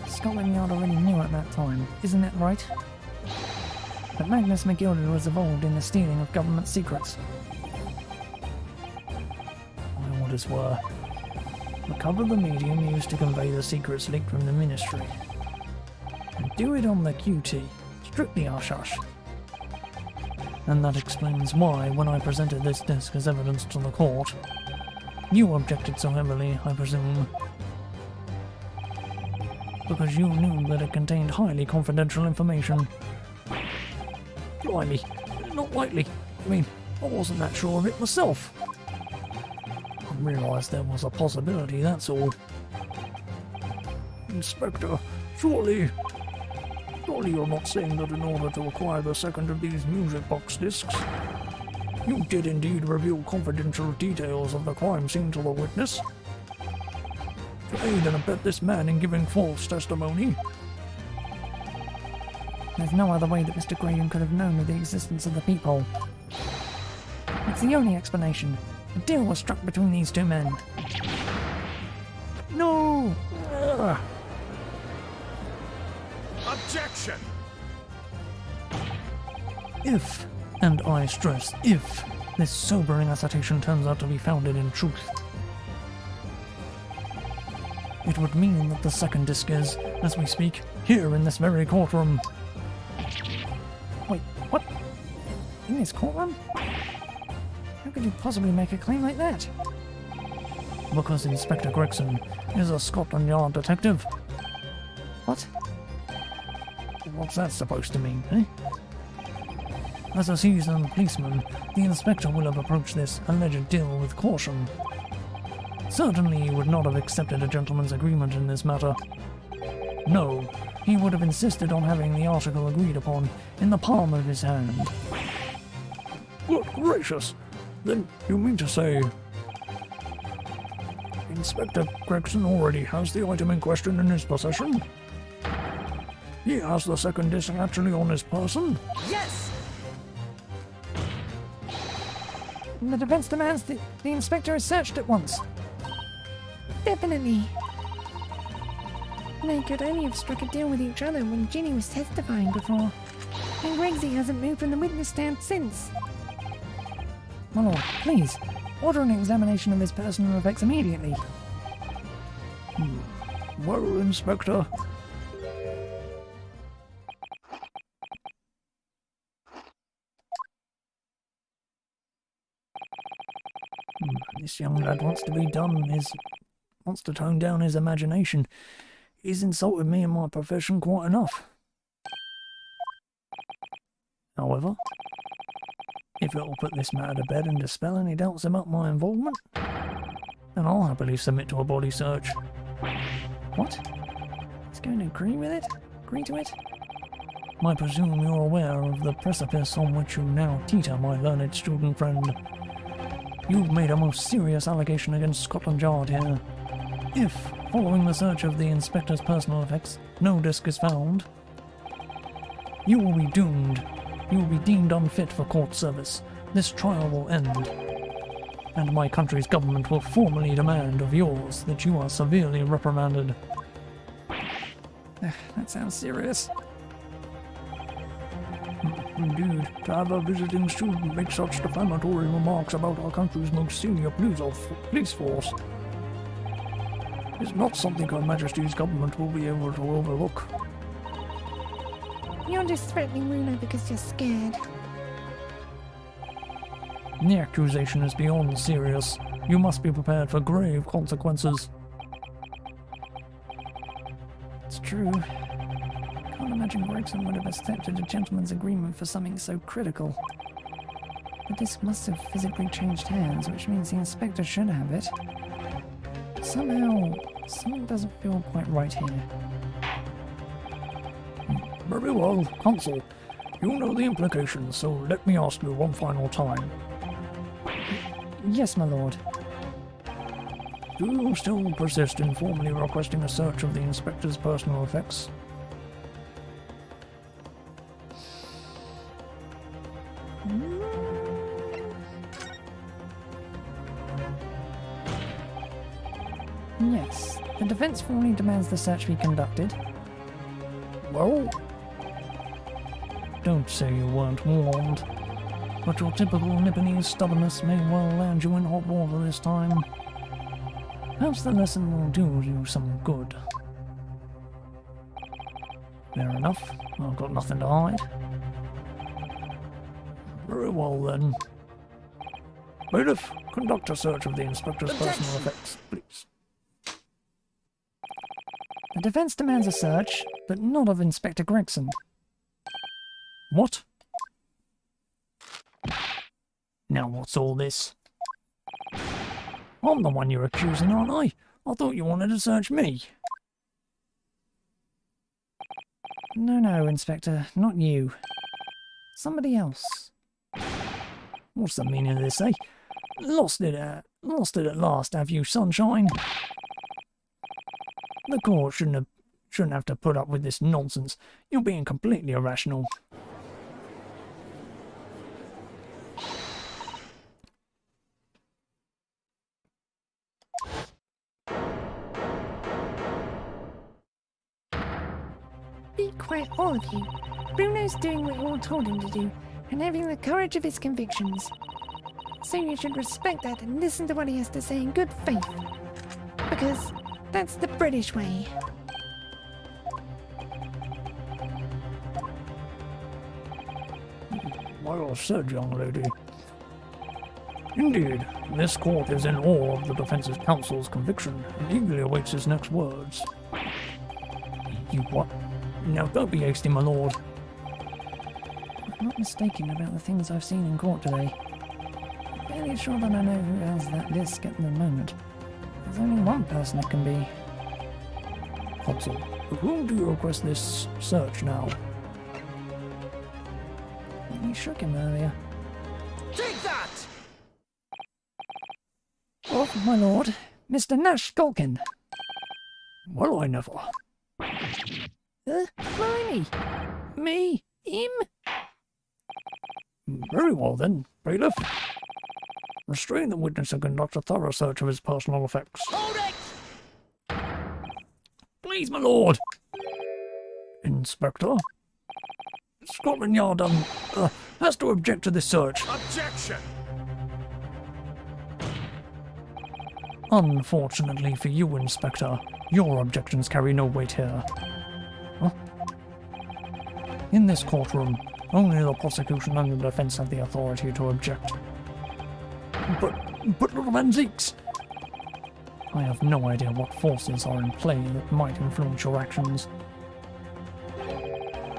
Scotland Yard already knew at that time, isn't it right? That Magnus McGilded was involved in the stealing of government secrets.
My orders were, recover the medium used to convey the secrets leaked from the Ministry. And do it on the QT, strictly hush-hush. And that explains why, when I presented this disc as evidence to the court, you objected so heavily, I presume. Because you knew that it contained highly confidential information. Blimey, not likely. I mean, I wasn't that sure of it myself. I realised there was a possibility, that's all. Inspector, surely you're not saying that in order to acquire the second of these music box discs, you did indeed reveal confidential details of the crime scene to the witness? To aid and abet this man in giving false testimony?
There's no other way that Mr. Graydon could have known of the existence of the peephole. It's the only explanation. A deal was struck between these 2 men.
No!
Objection!
If, and I stress if, this sobering assertion turns out to be founded in truth, it would mean that the second disc is, as we speak, here in this very courtroom.
Wait, what? In this courtroom? How could you possibly make a claim like that?
Because Inspector Gregson is a Scotland Yard detective.
What?
What's that supposed to mean, eh? As a seasoned policeman, the inspector will have approached this alleged deal with caution. Certainly he would not have accepted a gentleman's agreement in this matter. No, he would have insisted on having the article agreed upon in the palm of his hand. Good gracious! Then you mean to say Inspector Gregson already has the item in question in his possession? He has the second disc actually on his person?
Yes!
The defense demands that the inspector is searched at once.
Definitely. They could only have struck a deal with each other when Ginny was testifying before. And Gregsy hasn't moved from the witness stand since.
My lord, please, order an examination of his personal effects immediately.
Well, Inspector,
This young lad wants to be done, wants to tone down his imagination. He's insulted me in my profession quite enough. However, if it will put this matter to bed and dispel any doubts about my involvement, then I'll happily submit to a body search.
What? He's going to agree with it? Agree to it?
I presume you're aware of the precipice on which you now teeter, my learned student friend. You've made a most serious allegation against Scotland Yard here. If, following the search of the inspector's personal effects, no disc is found, you will be doomed. You will be deemed unfit for court service. This trial will end, and my country's government will formally demand of yours that you are severely reprimanded.
That sounds serious.
indeed, to have a visiting student make such defamatory remarks about our country's most senior police force is not something Her Majesty's government will be able to overlook.
You're just threatening Bruno because you're scared.
The accusation is beyond serious. You must be prepared for grave consequences.
It's true. Can't imagine Gregson would have accepted a gentleman's agreement for something so critical. The disc must have physically changed hands, which means the inspector should have it. Somehow, something doesn't feel quite right here.
Very well, Consul. You know the implications, so let me ask you one final time.
Yes, my lord.
Do you still persist in formally requesting a search of the inspector's personal effects?
Yes. The defense formally demands the search be conducted.
Well,
Don't say you weren't warned, but your typical Nipponese stubbornness may well land you in hot water this time. Perhaps the lesson will do you some good. Fair enough, I've got nothing to hide.
very well then. Bailiff, conduct a search of the inspector's personal effects, please.
The defense demands a search, but not of Inspector Gregson.
What? Now what's all this? I'm the one you're accusing, aren't I? I thought you wanted to search me.
No, Inspector, not you. Somebody else.
What's the meaning of this, eh? Lost it at last, have you, sunshine? The court shouldn't have to put up with this nonsense. You're being completely irrational.
Be quiet, all of you. Bruno's doing what you all told him to do, and having the courage of his convictions. So you should respect that and listen to what he has to say in good faith. Because that's the British way.
Well said, young lady. Indeed, this court is in awe of the defense's counsel's conviction and eagerly awaits his next words.
You what? Now don't be hasty, my lord.
I'm not mistaken about the things I've seen in court today. I'm fairly sure that I know who has that disc at the moment. There's only one person it can be.
Consul, of whom do you request this search now?
You shook him earlier.
Take that!
Oh, my lord. Mr. Nash Skulkin.
Well, I never.
Blimey. Me? Him?
Very well then, bailiff. Restrain the witness and conduct a thorough search of his personal effects.
Hold it!
Please, my lord.
Inspector? Scotland Yard has to object to this search.
Objection!
Unfortunately for you, Inspector, your objections carry no weight here. Huh? In this courtroom, only the prosecution and the defense have the authority to object.
But little man Zeeks.
I have no idea what forces are in play that might influence your actions.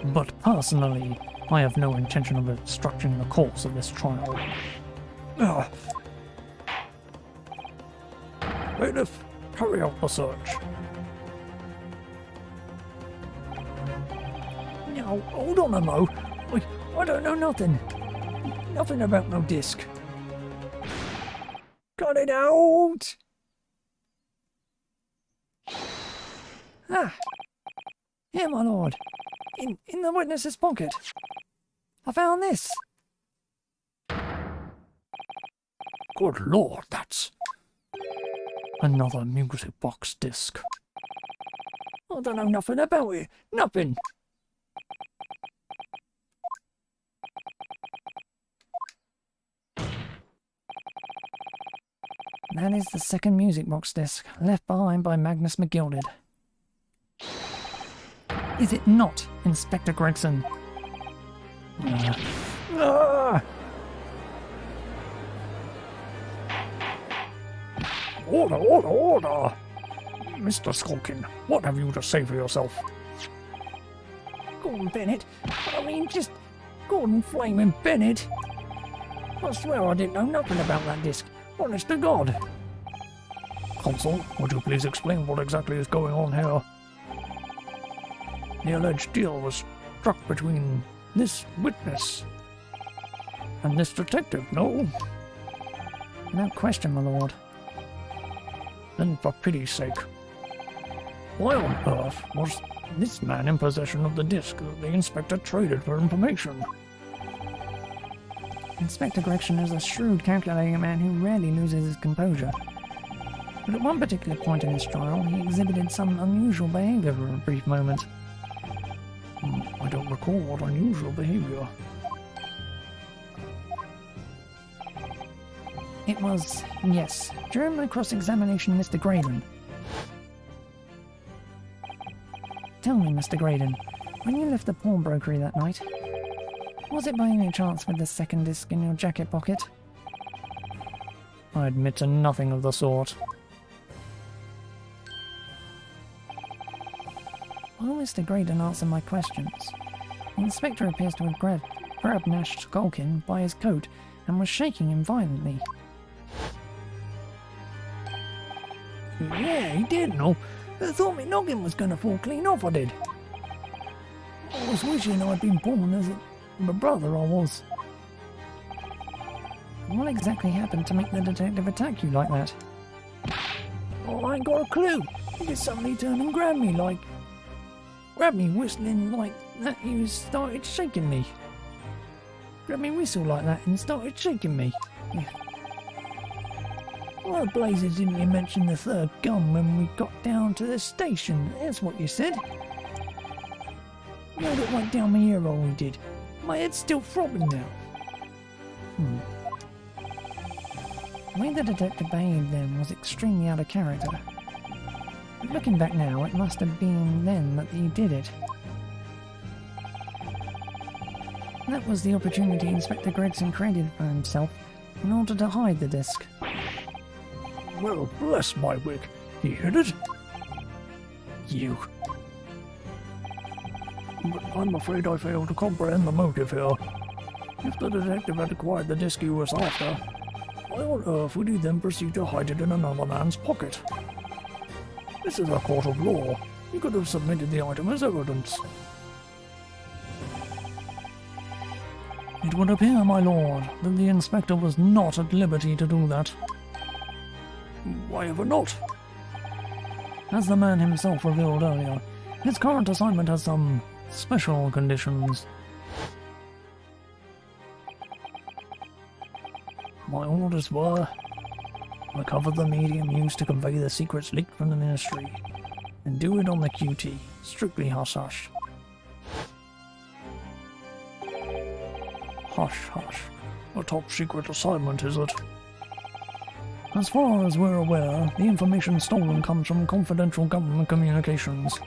But personally, I have no intention of obstructing the course of this trial.
Ah. Bailiff, carry out the search.
No, hold on a mo. I don't know nothing. Nothing about no disc. Got it out! Ah! Here, my lord. In the witness's pocket. I found this.
Good lord, that's...
Another music box disc.
I don't know nothing about it. Nothing. That is the second music box disc, left behind by Magnus McGilded. Is it not, Inspector Gregson?
Ah! Order, order, order! Mr. Skulkin, what have you to say for yourself?
Gordon Bennett? I mean, just Gordon Flaming Bennett? I swear I didn't know nothing about that disc. Honest to God.
Consul, would you please explain what exactly is going on here? The alleged deal was struck between this witness and this detective, no?
Without question, my lord.
Then for pity's sake, why on earth was this man in possession of the disc that the inspector traded for information?
Inspector Gregson is a shrewd, calculating man who rarely loses his composure. But at one particular point in his trial, he exhibited some unusual behavior for a brief moment.
I don't recall what unusual behavior.
It was, yes, during my cross-examination, Mr. Graydon. Tell me, Mr. Graydon, when you left the pawnbrokery that night, was it by any chance with the second disc in your jacket pocket?
I admit to nothing of the sort.
While Mr. Graydon answered my questions, the inspector appears to have grabbed Nash Skulkin by his coat and was shaking him violently.
Yeah, he did, no.
I thought my noggin was going to fall clean off, I did. I was wishing I'd been born as a brother, I was. What exactly happened to make the detective attack you like that? Oh, I ain't got a clue. He just suddenly turned and grabbed me whistling like that. He started shaking me. Grabbed me whistle like that and started shaking me. Yeah. Why the blazes didn't you mention the third gun when we got down to the station? That's what you said. You know it went down my ear hole, he did. My head's still throbbing now. The way the detective behaved then was extremely out of character. But looking back now, it must have been then that he did it. That was the opportunity Inspector Gregson created for himself in order to hide the disc.
Well, bless my wig. He hid it?
You.
But I'm afraid I fail to comprehend the motive here. If the detective had acquired the disc he was after, why on earth would he then proceed to hide it in another man's pocket? This is a court of law. You could have submitted the item as evidence.
It would appear, my lord, that the inspector was not at liberty to do that.
Why ever not?
As the man himself revealed earlier, his current assignment has some special conditions.
My orders were: recover the medium used to convey the secrets leaked from the ministry, and do it on the QT, strictly hush-hush. Hush-hush. A top-secret assignment, is it? As far as we're aware, the information stolen comes from confidential government communications.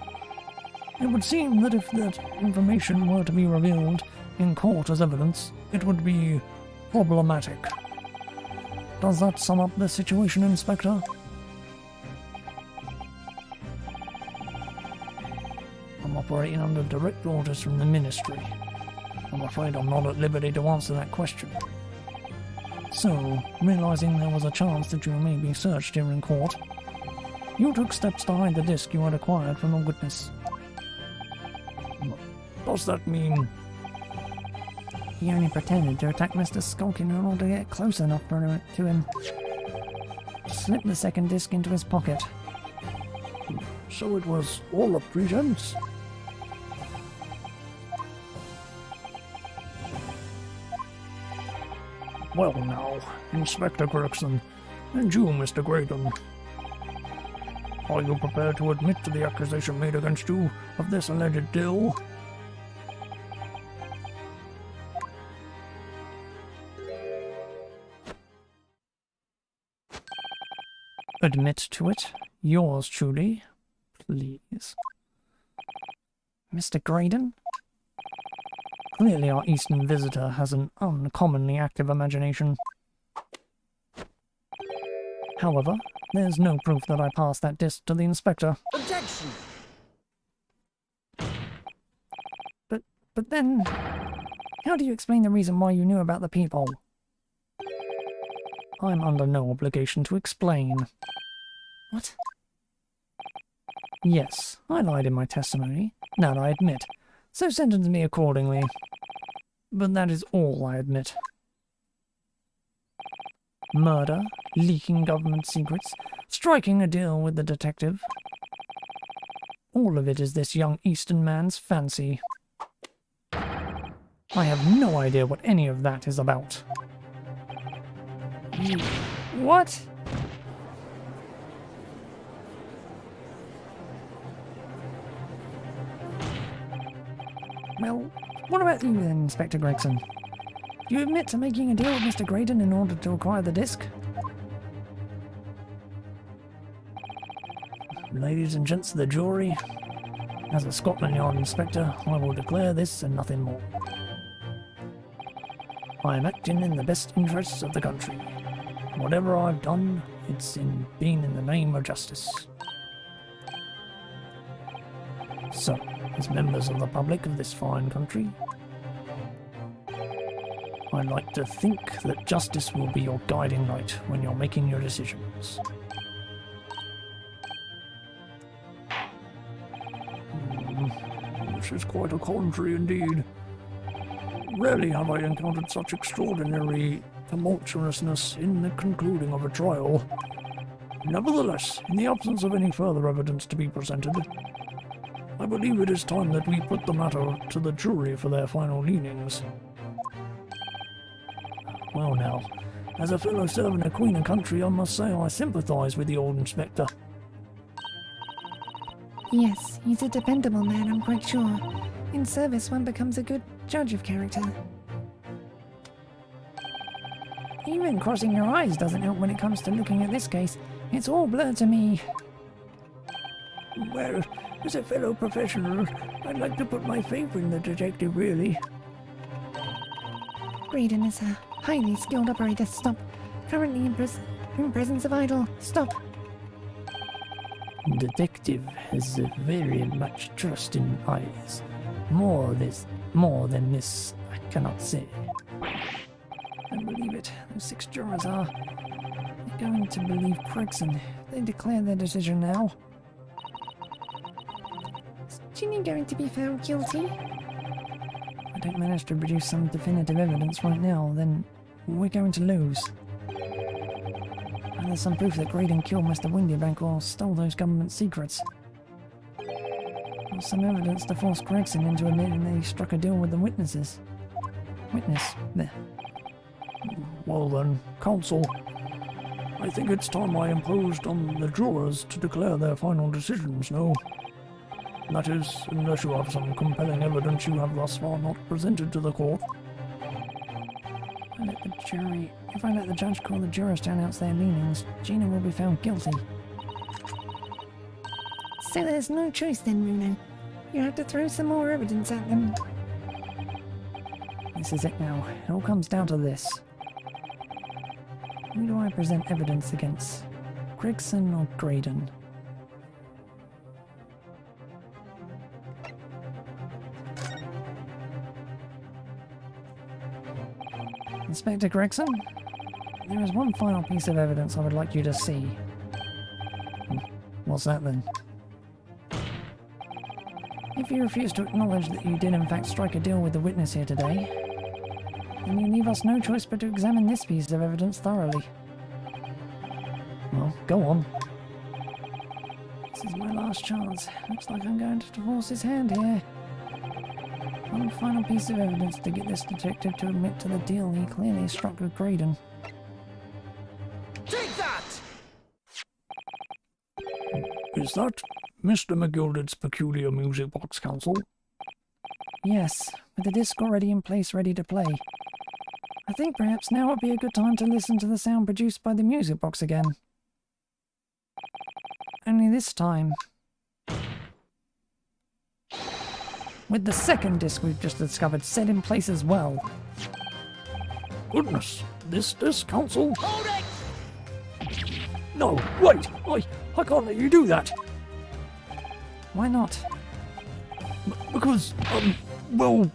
It would seem that if that information were to be revealed in court as evidence, it would be problematic. Does that sum up the situation, Inspector? I'm operating under direct orders from the Ministry. I'm afraid I'm not at liberty to answer that question. So, realizing there was a chance that you may be searched here in court, you took steps to hide the disc you had acquired from the witness. Does that mean...
He only pretended to attack Mr. Skulkin in order to get close enough to him. Slipped the second disc into his pocket.
So it was all a pretense? Well now, Inspector Gregson, and you, Mr. Graydon. Are you prepared to admit to the accusation made against you of this alleged deal?
Admit to it? Yours truly? Please.
Mr. Graydon?
Clearly our eastern visitor has an uncommonly active imagination. However, there's no proof that I passed that disc to the inspector.
Objection!
But then, how do you explain the reason why you knew about the peephole?
I'm under no obligation to explain.
What?
Yes, I lied in my testimony. That I admit. So sentence me accordingly. But that is all I admit. Murder, leaking government secrets, striking a deal with the detective. All of it is this young Eastern man's fancy. I have no idea what any of that is about.
What? Well, what about you then, Inspector Gregson? Do you admit to making a deal with Mr. Graydon in order to acquire the disc?
Ladies and gents of the jury, as a Scotland Yard inspector, I will declare this and nothing more. I am acting in the best interests of the country. Whatever I've done, it's been in the name of justice. So, as members of the public of this fine country, I'd like to think that justice will be your guiding light when you're making your decisions. This is quite a contrary indeed. Rarely have I encountered such extraordinary tumultuousness in the concluding of a trial. Nevertheless, in the absence of any further evidence to be presented, I believe it is time that we put the matter to the jury for their final leanings. Well now, as a fellow servant of Queen and Country, I must say I sympathise with the old inspector.
Yes, he's a dependable man, I'm quite sure. In service, one becomes a good judge of character.
Even crossing your eyes doesn't help when it comes to looking at this case. It's all blurred to me.
Well, as a fellow professional, I'd like to put my faith in the detective, really.
Graydon is a highly skilled operator. Stop. Currently in presence of idol. Stop.
Detective has very much trust in eyes. More than this, I cannot say.
I believe it. Those 6 jurors are going to believe Gregson. They declare their decision now.
Is Ginny going to be found guilty?
If I don't manage to produce some definitive evidence right now, then we're going to lose. And there's some proof that Graydon killed Mr. Windybank or stole those government secrets. There's some evidence to force Gregson into admitting that he struck a deal with the witnesses. There.
Well then, counsel, I think it's time I imposed on the jurors to declare their final decisions, no? That is, unless you have some compelling evidence you have thus far not presented to the court.
I let the jury If I let the judge call the jurors to announce their leanings, Gina will be found guilty.
So there's no choice then, Bruno. You have to throw some more evidence at them.
This is it now. It all comes down to this. Who do I present evidence against? Gregson or Graydon? Inspector Gregson, there is one final piece of evidence I would like you to see. What's that then? If you refuse to acknowledge that you did in fact strike a deal with the witness here today, then you leave us no choice but to examine this piece of evidence thoroughly. Well, go on. This is my last chance. Looks like I'm going to force his hand here. One final piece of evidence to get this detective to admit to the deal he clearly struck with Graydon.
Take that!
Is that Mr. McGilded's peculiar music box, counsel?
Yes, with the disc already in place ready to play. I think perhaps now would be a good time to listen to the sound produced by the music box again. Only this time, with the second disc we've just discovered set in place as well.
Goodness, this counsel?
Hold it!
No, wait! I can't let you do that!
Why not?
Because, well...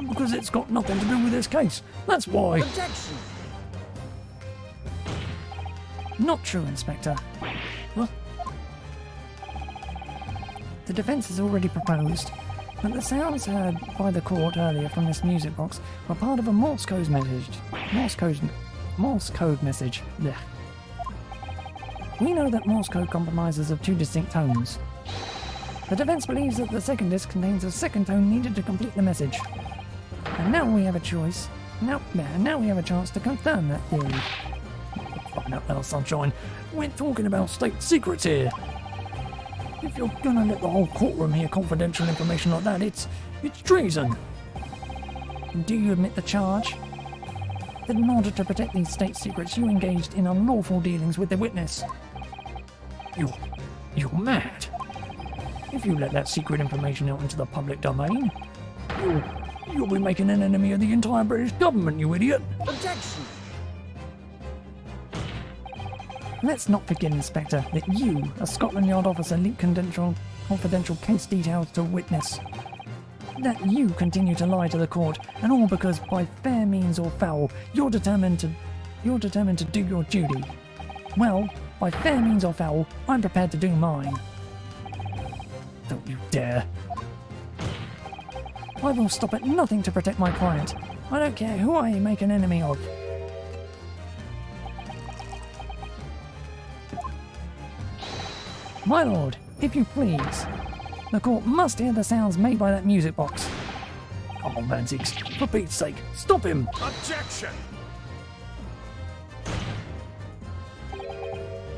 Because it's got nothing to do with this case. That's why.
Objection!
Not true, Inspector.
Huh?
The defence has already proposed that the sounds heard by the court earlier from this music box were part of a Morse code message. Morse code message. Blech. We know that Morse code compromises of two distinct tones. The defence believes that the second disc contains a second tone needed to complete the message. And now we have a choice. Now we have a chance to confirm that theory.
Fucking up now, sunshine. We're talking about state secrets here. If you're gonna let the whole courtroom hear confidential information like that, it's treason.
Do you admit the charge? That in order to protect these state secrets, you engaged in unlawful dealings with the witness?
You're mad. If you let that secret information out into the public domain, you'll be making an enemy of the entire British government, you idiot.
Objection!
Let's not forget, Inspector, that you, a Scotland Yard officer, leaked confidential case details to a witness. That you continue to lie to the court, and all because by fair means or foul, you're determined to do your duty. Well, by fair means or foul, I'm prepared to do mine.
Don't you dare.
I will stop at nothing to protect my client. I don't care who I make an enemy of. My lord, if you please. The court must hear the sounds made by that music box.
Come on, Manzix. For Pete's sake, stop him.
Objection!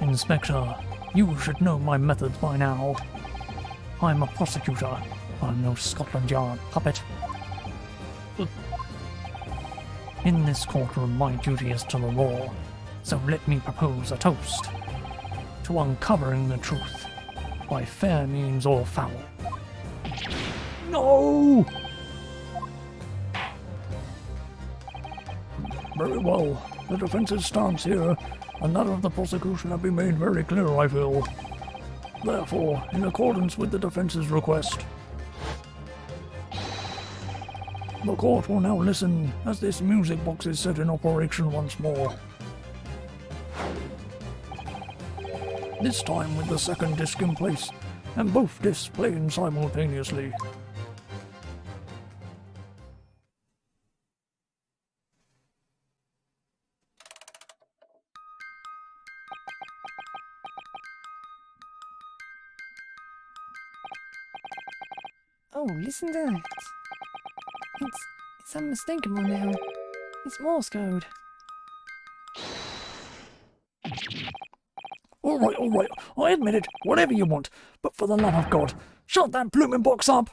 Inspector, you should know my methods by now. I'm a prosecutor. I'm no Scotland Yard puppet. In this courtroom, my duty is to the law, so let me propose a toast to uncovering the truth by fair means or foul. No! Very well. The defence's stance here and that of the prosecution have been made very clear, I feel. Therefore, in accordance with the defence's request, the court will now listen as this music box is set in operation once more. This time with the second disc in place, and both discs playing simultaneously.
Oh, listen to that. It's unmistakable now. It's Morse code.
All right, I admit it, whatever you want, but for the love of God, shut that blooming box up!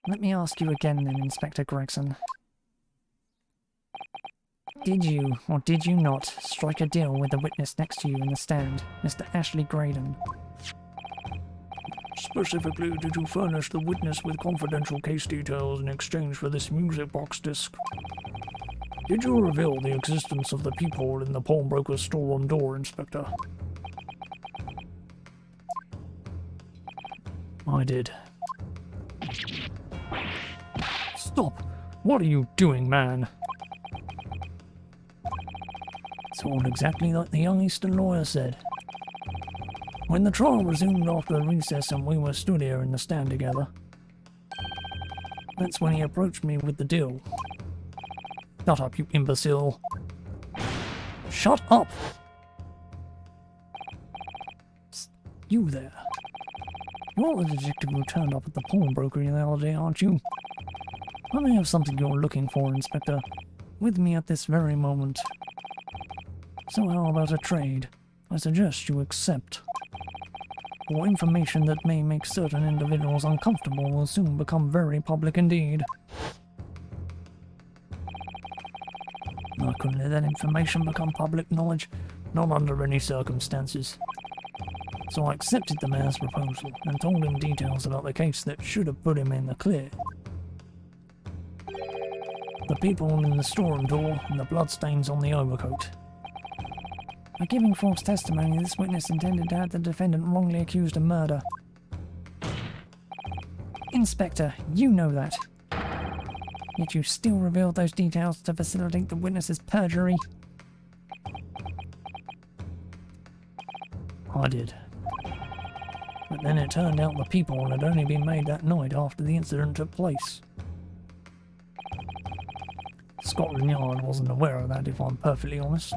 Let me ask you again then, Inspector Gregson. Did you, or did you not, strike a deal with the witness next to you in the stand, Mr. Ashley Graydon?
Specifically, did you furnish the witness with confidential case details in exchange for this music box disc? Did you reveal the existence of the peephole in the pawnbroker's storeroom door, Inspector?
I did. Stop! What are you doing, man?
It's all exactly like the young Eastern lawyer said. When the trial resumed after the recess and we were stood here in the stand together, that's when he approached me with the deal.
Shut up, you imbecile.
Shut up!
You there.
You're the detective who turned up at the pawnbroker the other day, aren't you? I may have something you're looking for, Inspector, with me at this very moment. So how about a trade? I suggest you accept. For information that may make certain individuals uncomfortable will soon become very public indeed. I couldn't let that information become public knowledge, not under any circumstances. So I accepted the mayor's proposal and told him details about the case that should have put him in the clear. The people in the storeroom door and the bloodstains on the overcoat.
By giving false testimony, this witness intended to have the defendant wrongly accused of murder. Inspector, you know that. Yet you still revealed those details to facilitate the witness's perjury.
I did. But then it turned out the people had only been made that night after the incident took place. Scotland Yard wasn't aware of that, if I'm perfectly honest.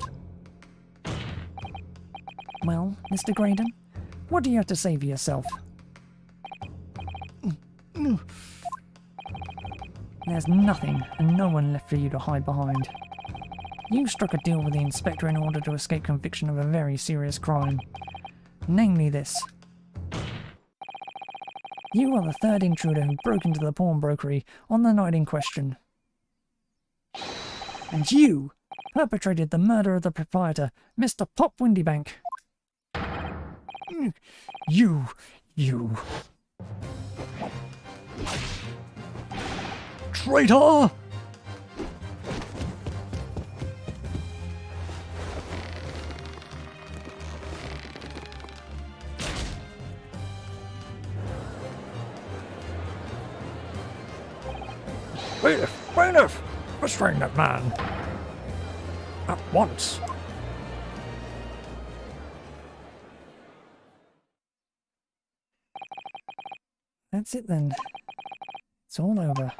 Well, Mr. Graydon, what do you have to say for yourself? There's nothing and no one left for you to hide behind. You struck a deal with the inspector in order to escape conviction of a very serious crime. Namely this. You are the third intruder who broke into the pawnbrokery on the night in question. And you perpetrated the murder of the proprietor, Mr. Pop Windybank.
You. Traitor!
Bailiff! Bailiff! Restrain that man! At once!
That's it then. It's all over.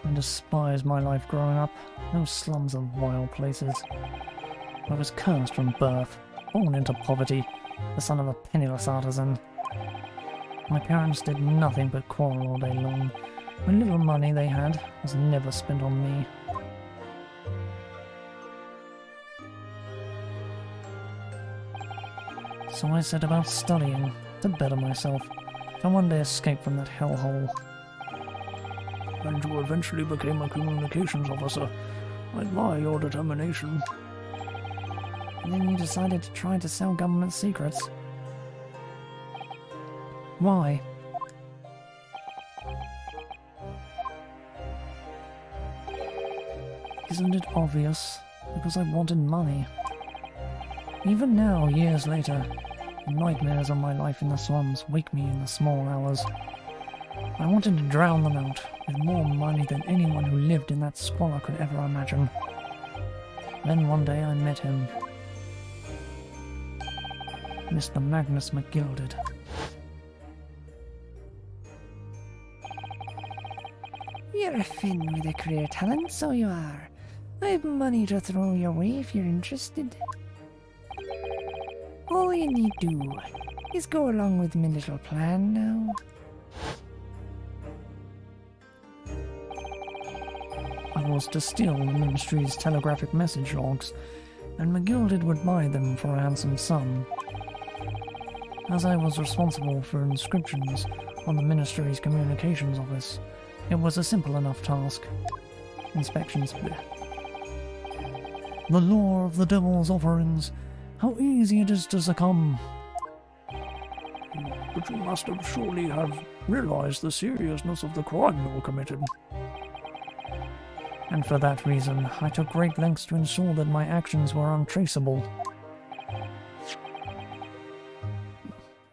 I despise my life growing up. Those slums are vile places. I was cursed from birth, born into poverty, the son of a penniless artisan. My parents did nothing but quarrel all day long. The little money they had was never spent on me. So I set about studying to better myself, to one day escape from that hellhole.
And you eventually became a communications officer. I admire your determination.
And then you decided to try to sell government secrets. Why?
Isn't it obvious? Because I wanted money. Even now, years later, the nightmares of my life in the slums wake me in the small hours. I wanted to drown them out with more money than anyone who lived in that squalor could ever imagine. Then one day I met him. Mr. Magnus McGilded.
You're a Finn with a career talent, so you are. I've money to throw your way if you're interested. All you need do is go along with my little plan now.
was to steal the Ministry's telegraphic message logs, and McGilded would buy them for a handsome sum. As I was responsible for inscriptions on the Ministry's communications office, it was a simple enough task. Inspections. The lore of the devil's offerings. How easy it is to succumb.
But you must have surely have realized the seriousness of the crime you committed.
And for that reason, I took great lengths to ensure that my actions were untraceable.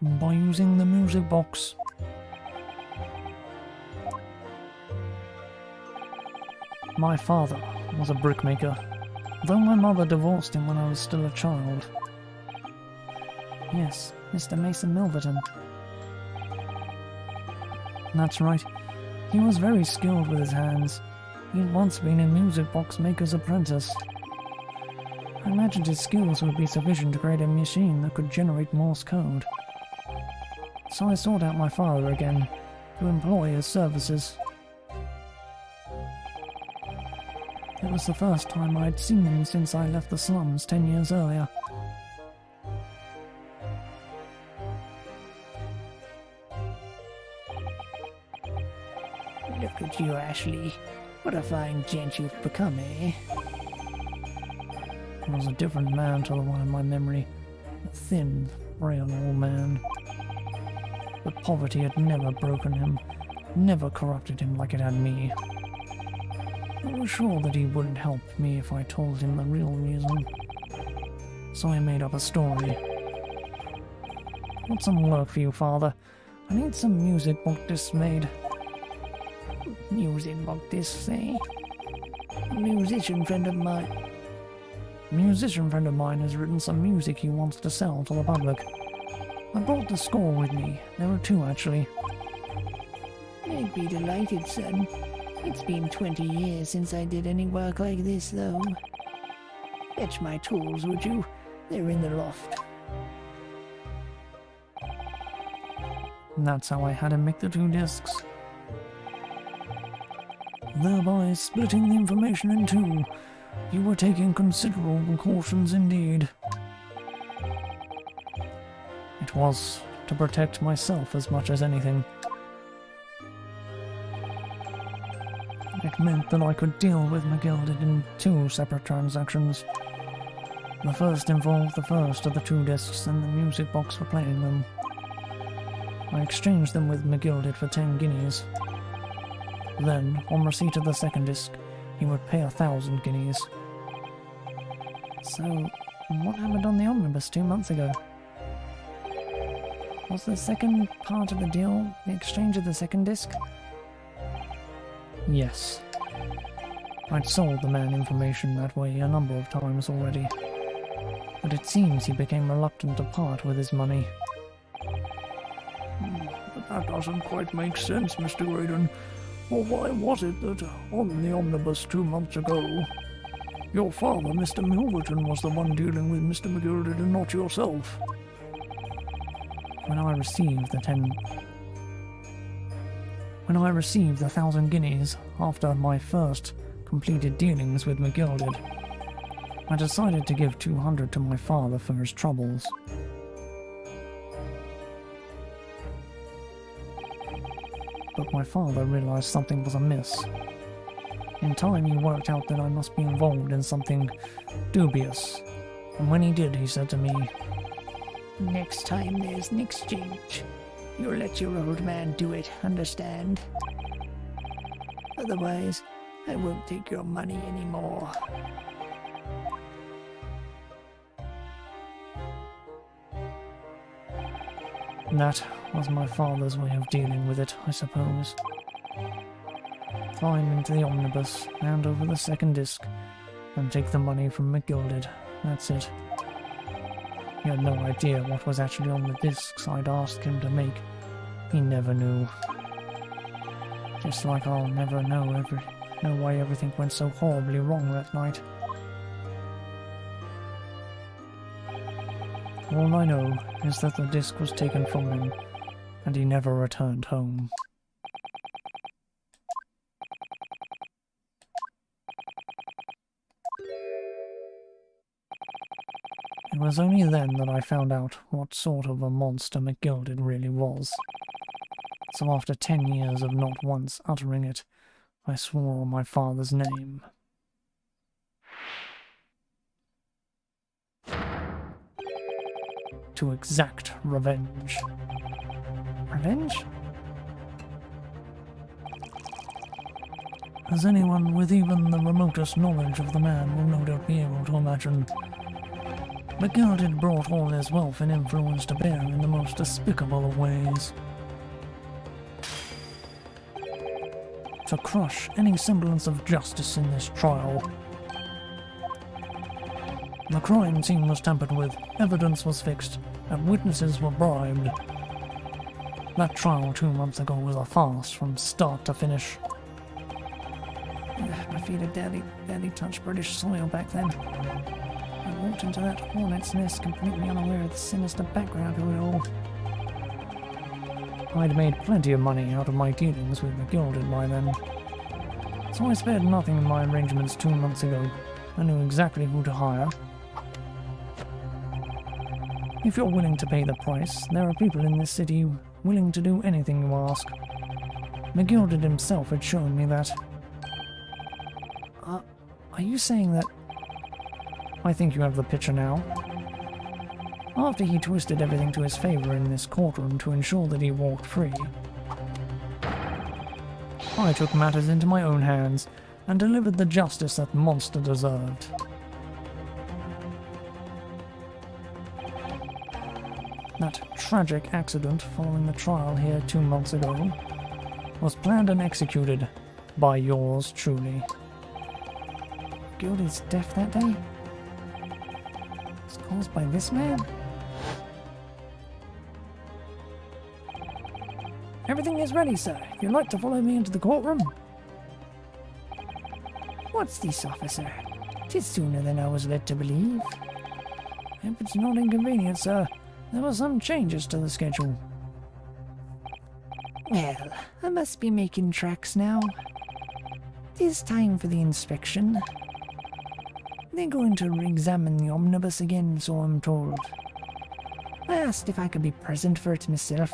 By using the music box. My father was a brickmaker, though my mother divorced him when I was still a child. Yes, Mr. Mason Milverton. That's right. He was very skilled with his hands. He had once been a music box maker's apprentice. I imagined his skills would be sufficient to create a machine that could generate Morse code. So I sought out my father again, to employ his services. It was the first time I'd seen him since I left the slums 10 years earlier.
Look at you, Ashley. What a fine gent you've become, eh?
I was a different man to the one in my memory. A thin, frail old man. But poverty had never broken him, never corrupted him like it had me. I was sure that he wouldn't help me if I told him the real reason. So I made up a story. Got some work for you, Father. I need some music book discs made.
Music box discs, eh? A musician friend of mine.
A musician friend of mine has written some music he wants to sell to the public. I brought the score with me. There were two, actually.
I'd be delighted, son. It's been 20 years since I did any work like this, though. Fetch my tools, would you? They're in the loft.
And that's how I had him make the two discs. Thereby splitting the information in two. You were taking considerable cautions indeed. It was to protect myself as much as anything. It meant that I could deal with McGilded in two separate transactions. The first involved the first of the two discs and the music box for playing them. I exchanged them with McGilded for 10 guineas. Then, on receipt of the second disc, he would pay 1,000 guineas.
So, what happened on the omnibus 2 months ago? Was the second part of the deal the exchange of the second disc?
Yes. I'd sold the man information that way a number of times already. But it seems he became reluctant to part with his money.
But that doesn't quite make sense, Mr. Graydon. Or why was it that, on the omnibus 2 months ago, your father, Mr. Milverton, was the one dealing with Mr. McGilded and not yourself?
When I received the 1,000 guineas after my first completed dealings with McGilded, I decided to give 200 to my father for his troubles. But my father realized something was amiss. In time he worked out that I must be involved in something dubious, and when he did, he said to me,
Next time there's an exchange, you'll let your old man do it, understand? Otherwise, I won't take your money anymore.
That was my father's way of dealing with it, I suppose. Climb into the omnibus, hand over the second disc, and take the money from McGilded. That's it. He had no idea what was actually on the discs I'd asked him to make. He never knew. Just like I'll never know why everything went so horribly wrong that night. All I know is that the disc was taken from him, and he never returned home. was only then that I found out what sort of a monster McGilded really was. So after 10 years of not once uttering it, I swore on my father's name. To exact revenge.
Revenge?
As anyone with even the remotest knowledge of the man will no doubt be able to imagine, McGilded brought all his wealth and influence to bear in the most despicable of ways. To crush any semblance of justice in this trial. The crime scene was tampered with, evidence was fixed, and witnesses were bribed. That trial 2 months ago was a farce from start to finish.
My feet had barely touched British soil back then. I walked into that hornet's nest completely unaware of the sinister background of it all.
I'd made plenty of money out of my dealings with McGilded by then, so I spared nothing in my arrangements 2 months ago. I knew exactly who to hire. If you're willing to pay the price, there are people in this city willing to do anything you ask. McGilded himself had shown me that.
Are you saying that...
I think you have the picture now.
After he twisted everything to his favor in this courtroom to ensure that he walked free,
I took matters into my own hands and delivered the justice that monster deserved. That tragic accident following the trial here 2 months ago was planned and executed by yours truly.
Gilded's death that day? It's caused by this man? Everything is ready, sir. If you'd like to follow me into the courtroom. What's this, officer? 'Tis sooner than I was led to believe. If it's not inconvenient, sir, there were some changes to the schedule. Well, I must be making tracks now. 'Tis time for the inspection. They're going to re-examine the omnibus again, so I'm told. I asked if I could be present for it myself.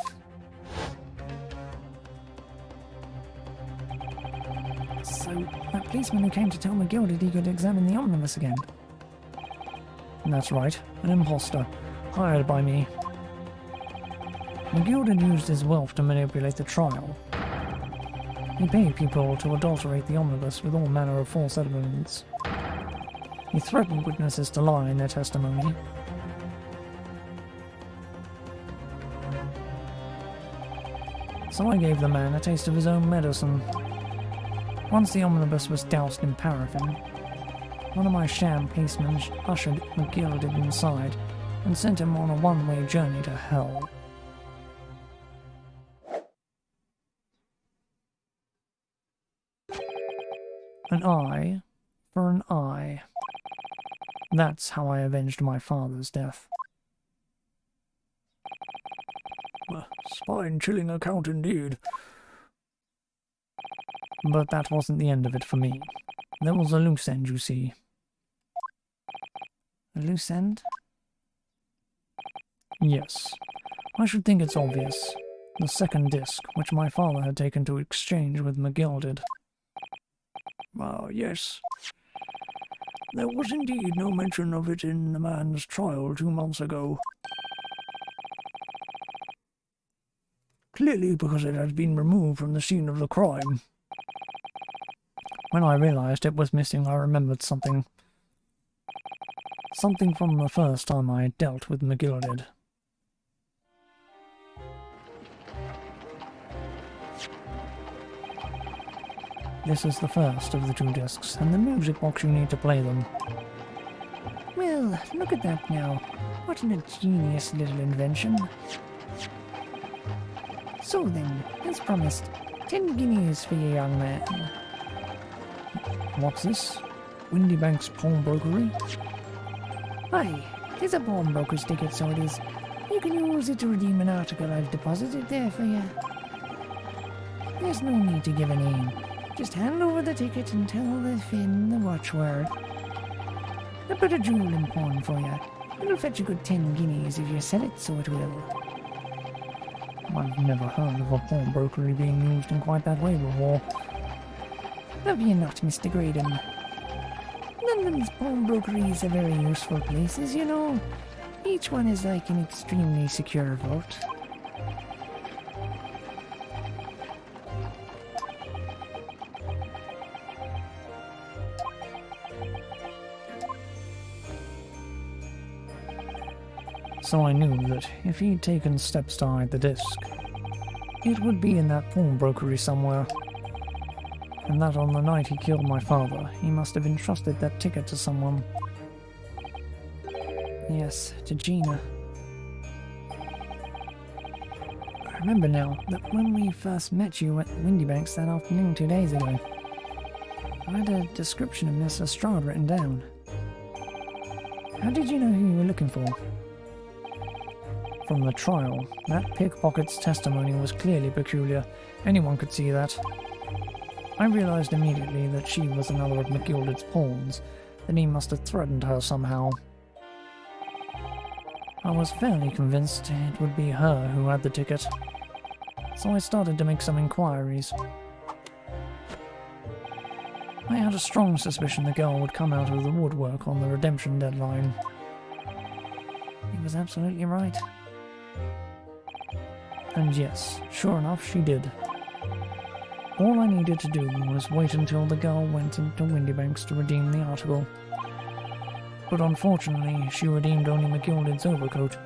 So, that policeman who came to tell McGilded he could examine the omnibus again?
That's right, an imposter, hired by me. McGilded used his wealth to manipulate the trial. He paid people to adulterate the omnibus with all manner of false evidence. He threatened witnesses to lie in their testimony. So I gave the man a taste of his own medicine. Once the omnibus was doused in paraffin, one of my sham policemen ushered McGilded inside and sent him on a one-way journey to hell. An eye for an eye. That's how I avenged my father's death.
Spine-chilling account indeed.
But that wasn't the end of it for me. There was a loose end, you see.
A loose end?
Yes. I should think it's obvious. The second disc, which my father had taken to exchange with McGilded.
Yes. There was indeed no mention of it in the man's trial 2 months ago. Clearly because it had been removed from the scene of the crime.
When I realized it was missing, I remembered something. Something from the first time I dealt with McGilded. This is the first of the 2 discs, and the music box you need to play them.
Well, look at that now. What an ingenious little invention. So then, as promised, 10 guineas for you, young man.
What's this? Windybank's pawnbrokery?
Aye, there's a pawnbroker's ticket, so it is. You can use it to redeem an article I've deposited there for you. There's no need to give a name. Just hand over the ticket and tell the Finn the watchword. I put a jewel in pawn for you. It'll fetch a good 10 guineas if you sell it, so it will.
I've never heard of a pawnbrokery being used in quite that way before.
Have you not, Mr. Graydon? London's pawnbrokeries are very useful places, you know. Each one is like an extremely secure vault.
So I knew that if he'd taken steps to hide the disc, it would be in that pawnbrokery somewhere. And that on the night he killed my father, he must have entrusted that ticket to someone.
Yes, to Gina. I remember now that when we first met you at Windybanks that afternoon 2 days ago, I had a description of Miss Lestrade written down. How did you know who you were looking for?
From the trial, that pickpocket's testimony was clearly peculiar. Anyone could see that. I realized immediately that she was another of McGilded's pawns, that he must have threatened her somehow. I was fairly convinced it would be her who had the ticket, so I started to make some inquiries. I had a strong suspicion the girl would come out of the woodwork on the redemption deadline.
He was absolutely right.
And yes, sure enough, she did. All I needed to do was wait until the girl went into Windybanks to redeem the article. But unfortunately, she redeemed only McGilded's overcoat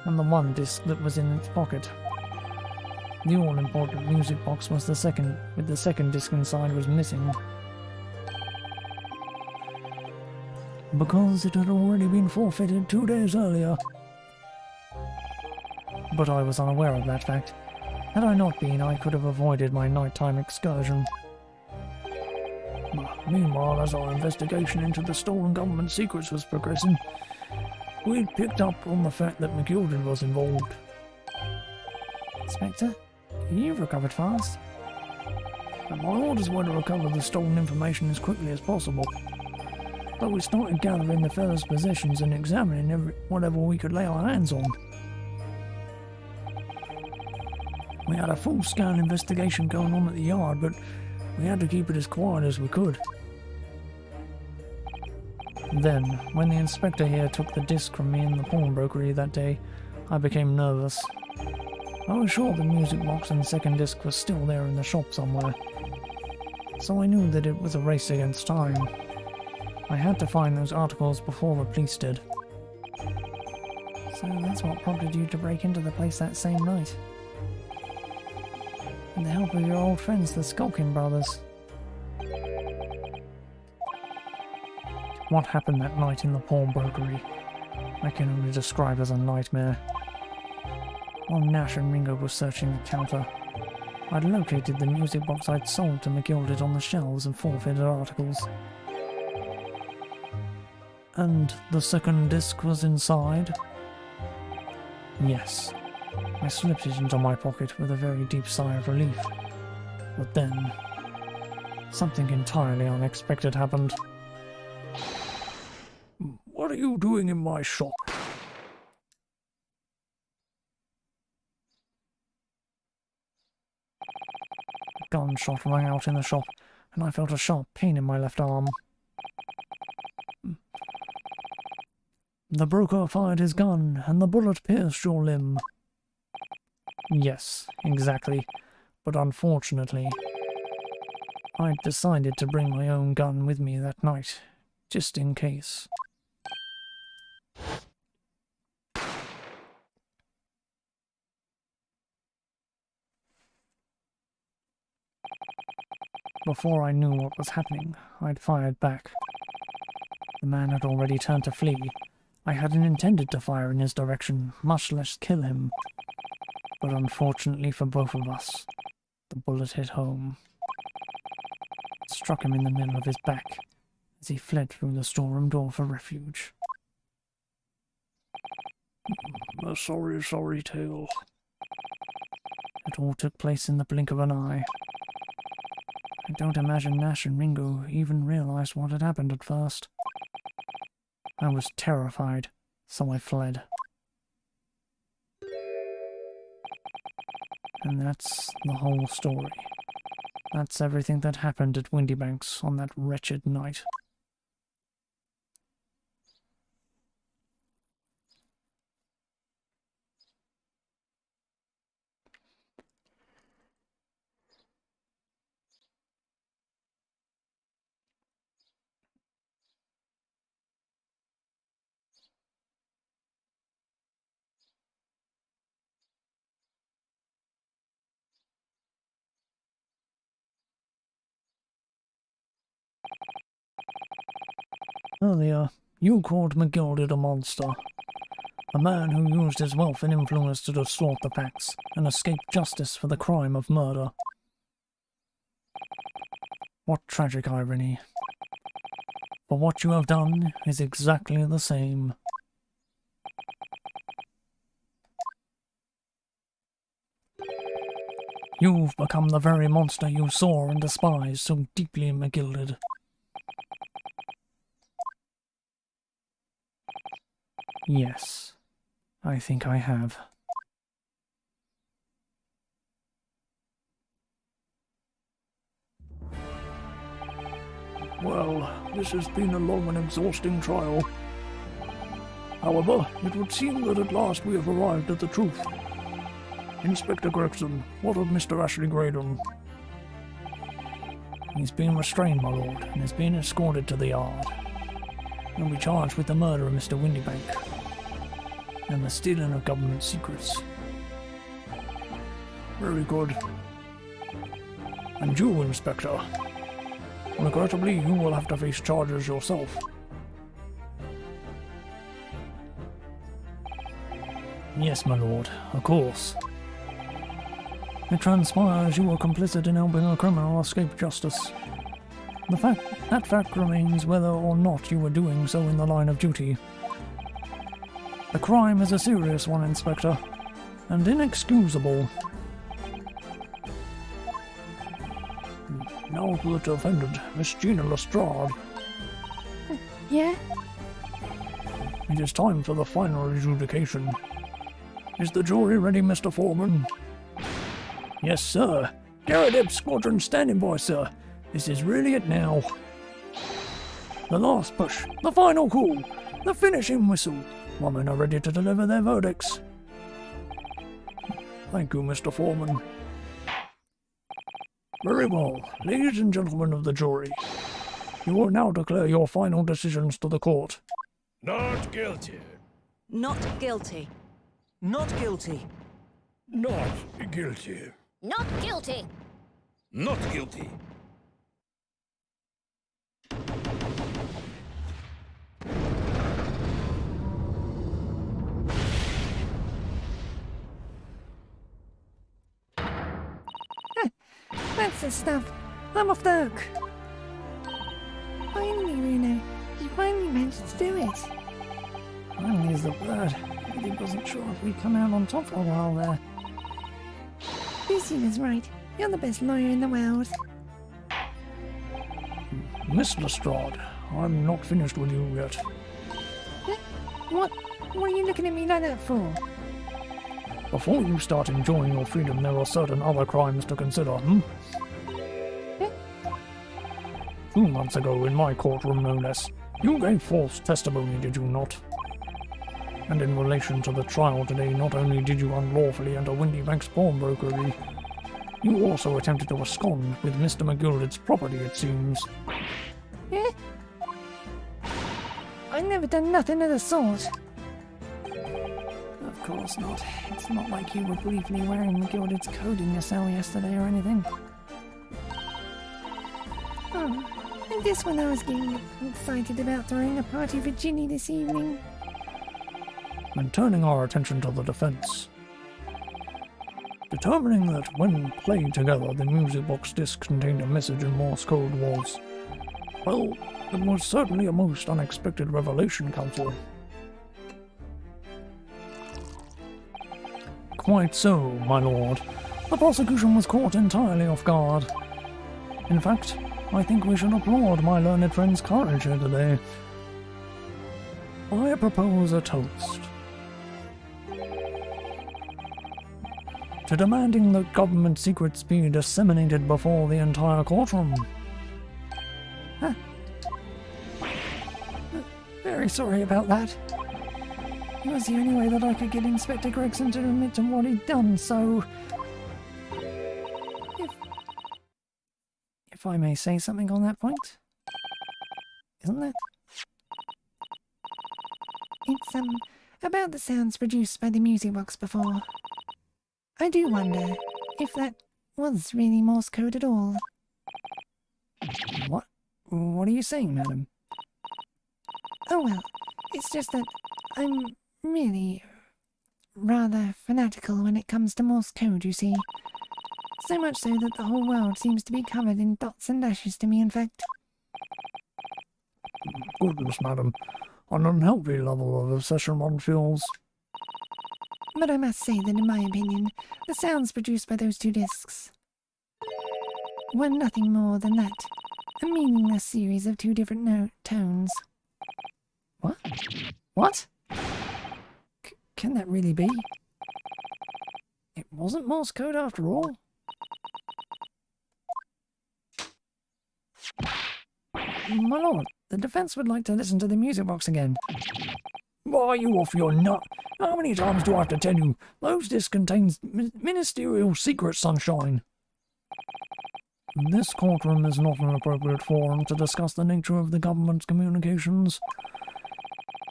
and the one disc that was in its pocket. The all-important music box was the second, with the second disc inside was missing.
Because it had already been forfeited 2 days earlier.
But I was unaware of that fact. Had I not been, I could have avoided my nighttime excursion.
Meanwhile, as our investigation into the stolen government secrets was progressing, we'd picked up on the fact that McGilded was involved.
Inspector, you've recovered fast.
And my orders were to recover the stolen information as quickly as possible. But we started gathering the fellow's possessions and examining whatever we could lay our hands on. We had a full-scale investigation going on at the yard, but we had to keep it as quiet as we could.
Then, when the inspector here took the disc from me in the pawnbrokery that day, I became nervous. I was sure the music box and second disc was still there in the shop somewhere, so I knew that it was a race against time. I had to find those articles before the police did.
So that's what prompted you to break into the place that same night. With the help of your old friends, the Skulkin brothers.
What happened that night in the pawnbrokery, I can only describe as a nightmare. While Nash and Ringo were searching the counter, I'd located the music box I'd sold to McGilded on the shelves of forfeited articles. And the second disc was inside? Yes. I slipped it into my pocket with a very deep sigh of relief. But then, something entirely unexpected happened.
What are you doing in my shop?
A gunshot rang out in the shop, and I felt a sharp pain in my left arm.
The broker fired his gun, and the bullet pierced your limb.
Yes, exactly. But unfortunately, I'd decided to bring my own gun with me that night, just in case. Before I knew what was happening, I'd fired back. The man had already turned to flee. I hadn't intended to fire in his direction, much less kill him. But unfortunately for both of us, the bullet hit home. It struck him in the middle of his back as he fled through the storeroom door for refuge.
A sorry, sorry tale.
It all took place in the blink of an eye. I don't imagine Nash and Ringo even realized what had happened at first. I was terrified,
So I fled. And that's the whole story. That's everything that happened at Windybanks on that wretched night. Earlier, you called McGilded a monster. A man who used his wealth and influence to distort the facts and escape justice for the crime of murder. What tragic irony. For what you have done is exactly the same. You've become the very monster you saw and despised so deeply, McGilded. Yes, I think I have.
Well, this has been a long and exhausting trial. However, it would seem that at last we have arrived at the truth. Inspector Gregson, what of Mr. Ashley Graydon?
He's been restrained, my lord, and has been escorted to the yard. He'll be charged with the murder of Mr. Windybank and the stealing of government secrets.
Very good. And you, Inspector? Regrettably, you will have to face charges yourself.
Yes, my lord, of course. It transpires you were complicit in helping a criminal escape justice. That fact remains whether or not you were doing so in the line of duty. The crime is a serious one, Inspector, and inexcusable.
Now to the defendant, Miss Gina Lestrade.
Yeah?
It is time for the final adjudication. Is the jury ready, Mr. Foreman?
Yes, sir. Garrett Squadron standing by, sir. This is really it now.
The last push, the final call, the finishing whistle. My men are ready to deliver their verdicts. Thank you, Mr. Foreman. Very well, ladies and gentlemen of the jury. You will now declare your final decisions to the court.
Not guilty.
Not guilty.
Not guilty.
Not guilty.
Not guilty.
Not guilty.
That's the stuff. I'm off the hook. Finally, Bruno. You finally managed to do it.
Finally is the word. I really wasn't sure if we'd come out on top for a while there.
Lucy was right. You're the best lawyer in the world.
Miss Lestrade, I'm not finished with you yet.
What? What are you looking at me like that for?
Before you start enjoying your freedom, there are certain other crimes to consider, 2 months ago, in my courtroom no less, you gave false testimony, did you not? And in relation to the trial today, not only did you unlawfully enter Windybank's pawnbrokery, you also attempted to abscond with Mr. McGilded's property, it seems.
I never done nothing of the sort.
Of course not. It's not like you were briefly wearing McGilded's coat in your cell yesterday or anything.
Oh, and this one I was getting excited about throwing a party for Ginny this evening.
And turning our attention to the defense. Determining that when played together, the music box disc contained a message in Morse code was, well, it was certainly a most unexpected revelation, counsel.
Quite so, my lord. The prosecution was caught entirely off guard. In fact, I think we should applaud my learned friend's courage here today.
I propose a toast to demanding that government secrets be disseminated before the entire courtroom.
Very sorry about that. It was the only way that I could get Inspector Gregson to admit to what he'd done, so... If I may say something on that point. Isn't that?
It's, about the sounds produced by the music box before. I do wonder if that was really Morse code at all.
What? What are you saying, madam?
Oh well, it's just that I'm really rather fanatical when it comes to Morse code, you see. So much so that the whole world seems to be covered in dots and dashes to me, in fact.
Goodness, madam. An unhealthy level of obsession one feels.
But I must say that in my opinion, the sounds produced by those two discs were nothing more than that. A meaningless series of two different tones.
What? What? Can that really be? It wasn't Morse code after all? My lord, the defense would like to listen to the music box again.
Why, you off your nut? How many times do I have to tell you? Those discs contain ministerial secrets, sunshine.
This courtroom is not an appropriate forum to discuss the nature of the government's communications.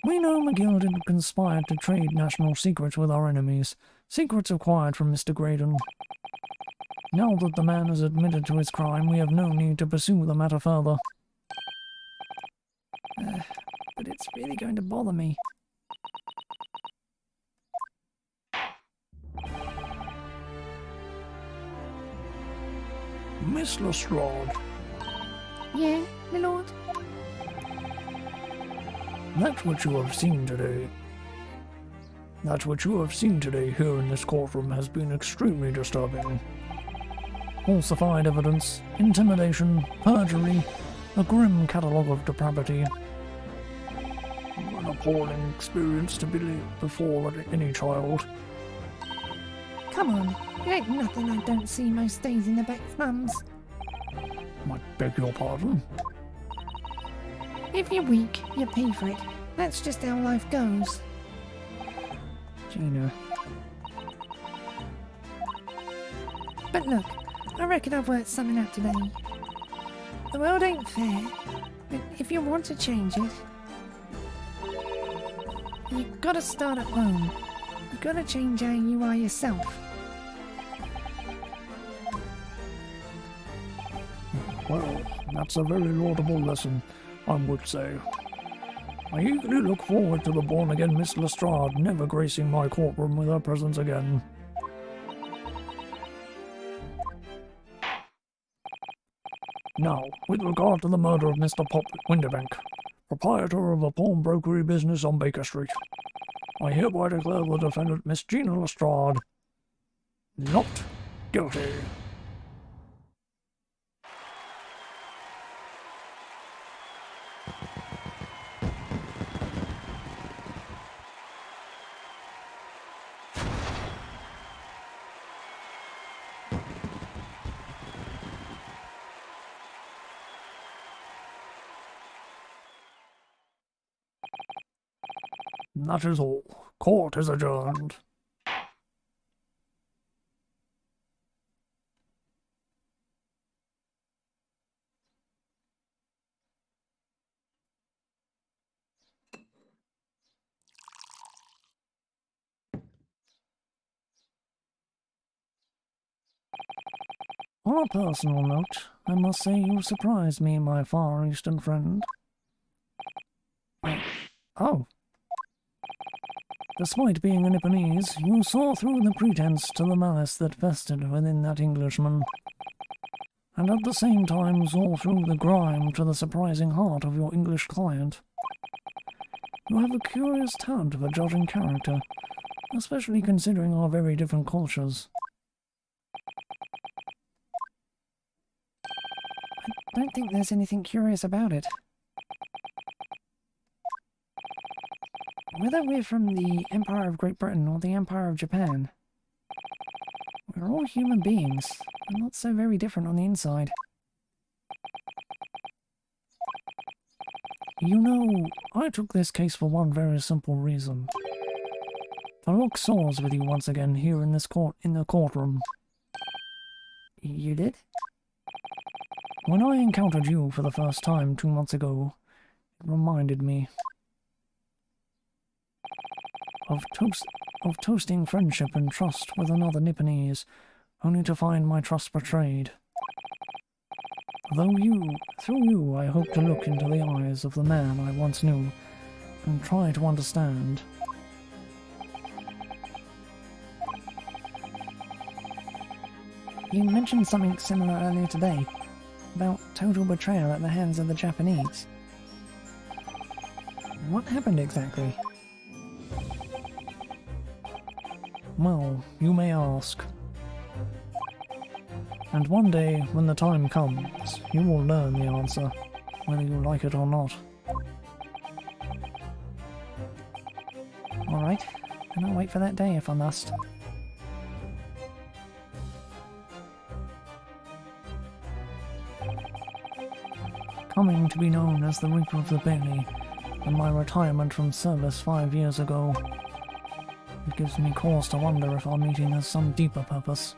We know McGill had conspired to trade national secrets with our enemies, secrets acquired from Mr. Graydon. Now that the man has admitted to his crime, we have no need to pursue the matter further.
But it's really going to bother me.
Miss Lestrade.
Yeah, my lord?
That's what you have seen today. That's what you have seen today here in this courtroom has been extremely disturbing.
Falsified evidence, intimidation, perjury, a grim catalogue of depravity.
An appalling experience to befall any child.
Come on, there ain't nothing I don't see most days in the back slums.
I beg your pardon?
If you're weak, you pay for it. That's just how life goes.
Gina.
But look, I reckon I've worked something out today. The world ain't fair, but if you want to change it, you've got to start at home. You've got to change how you are yourself.
Well, that's a very laudable lesson, I would say. I eagerly look forward to the born-again Miss Lestrade never gracing my courtroom with her presence again. Now, with regard to the murder of Mr. Pop Winterbank, proprietor of a pawnbrokery business on Baker Street, I hereby declare the defendant, Miss Gina Lestrade, not guilty. That is all. Court is adjourned.
On a personal note, I must say you surprised me, my Far Eastern friend. Oh. Despite being a Nipponese, you saw through the pretense to the malice that festered within that Englishman, and at the same time saw through the grime to the surprising heart of your English client. You have a curious talent for judging character, especially considering our very different cultures.
I don't think there's anything curious about it. whether we're from the Empire of Great Britain or the Empire of Japan, we're all human beings, and not so very different on the inside.
You know, I took this case for one very simple reason. To lock swords with you once again here in the courtroom.
You did?
When I encountered you for the first time 2 months ago, it reminded me of toasting friendship and trust with another Nipponese, only to find my trust betrayed. Through you, I hope to look into the eyes of the man I once knew and try to understand.
You mentioned something similar earlier today, about total betrayal at the hands of the Japanese. What happened exactly?
Well, you may ask. And one day, when the time comes, you will learn the answer, whether you like it or not.
Alright, and I'll wait for that day if I must.
Coming to be known as the Reaper of the Bailey, and my retirement from service 5 years ago, it gives me cause to wonder if our meeting has some deeper purpose.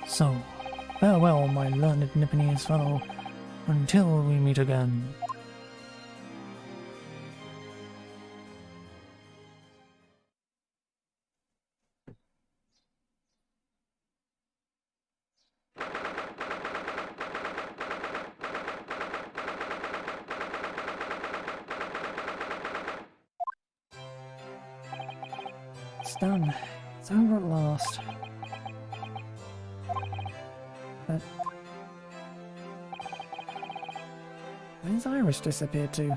So, farewell, my learned Nipponese fellow, until we meet again.
It's done. It's over at last. But where's Iris disappeared to?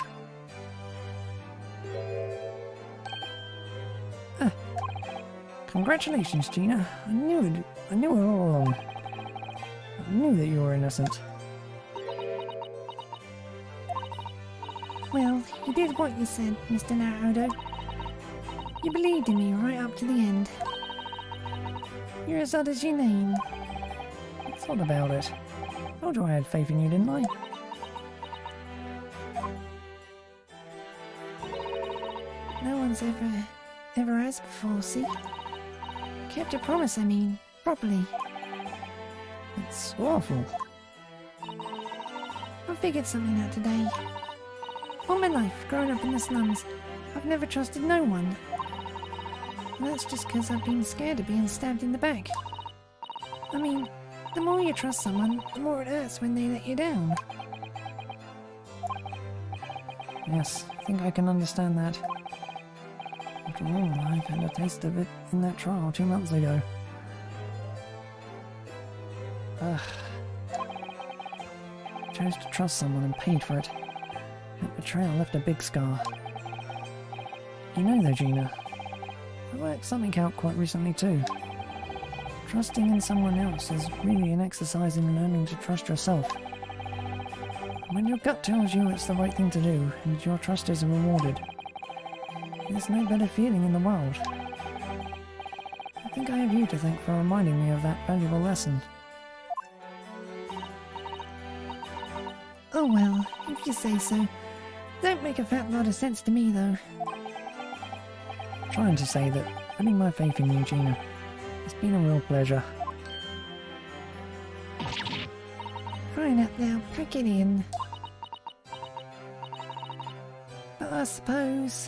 Ah. Congratulations, Gina. I knew it all along. I knew that you were innocent.
Well, you did what you said, Mr. Naruto. You believed in me right up to the end. You're as odd as your name.
It's not about it. I told you I had faith in you, didn't I?
No one's ever has before, see? Kept a promise, I mean, properly.
It's awful.
I figured something out today. All my life, growing up in the slums, I've never trusted no one. And that's just because I've been scared of being stabbed in the back. I mean, the more you trust someone, the more it hurts when they let you down.
Yes, I think I can understand that. After all, I've had a taste of it in that trial 2 months ago. Ugh. I chose to trust someone and paid for it. That betrayal left a big scar. You know though, Gina, I worked something out quite recently too. Trusting in someone else is really an exercise in learning to trust yourself. When your gut tells you it's the right thing to do, and your trust is rewarded, there's no better feeling in the world. I think I have you to thank for reminding me of that valuable lesson.
Oh well, if you say so. Don't make a fat lot of sense to me, though.
Trying to say that putting my faith in you, Gina, it's been a real pleasure.
Crying up now, pack it in. But I suppose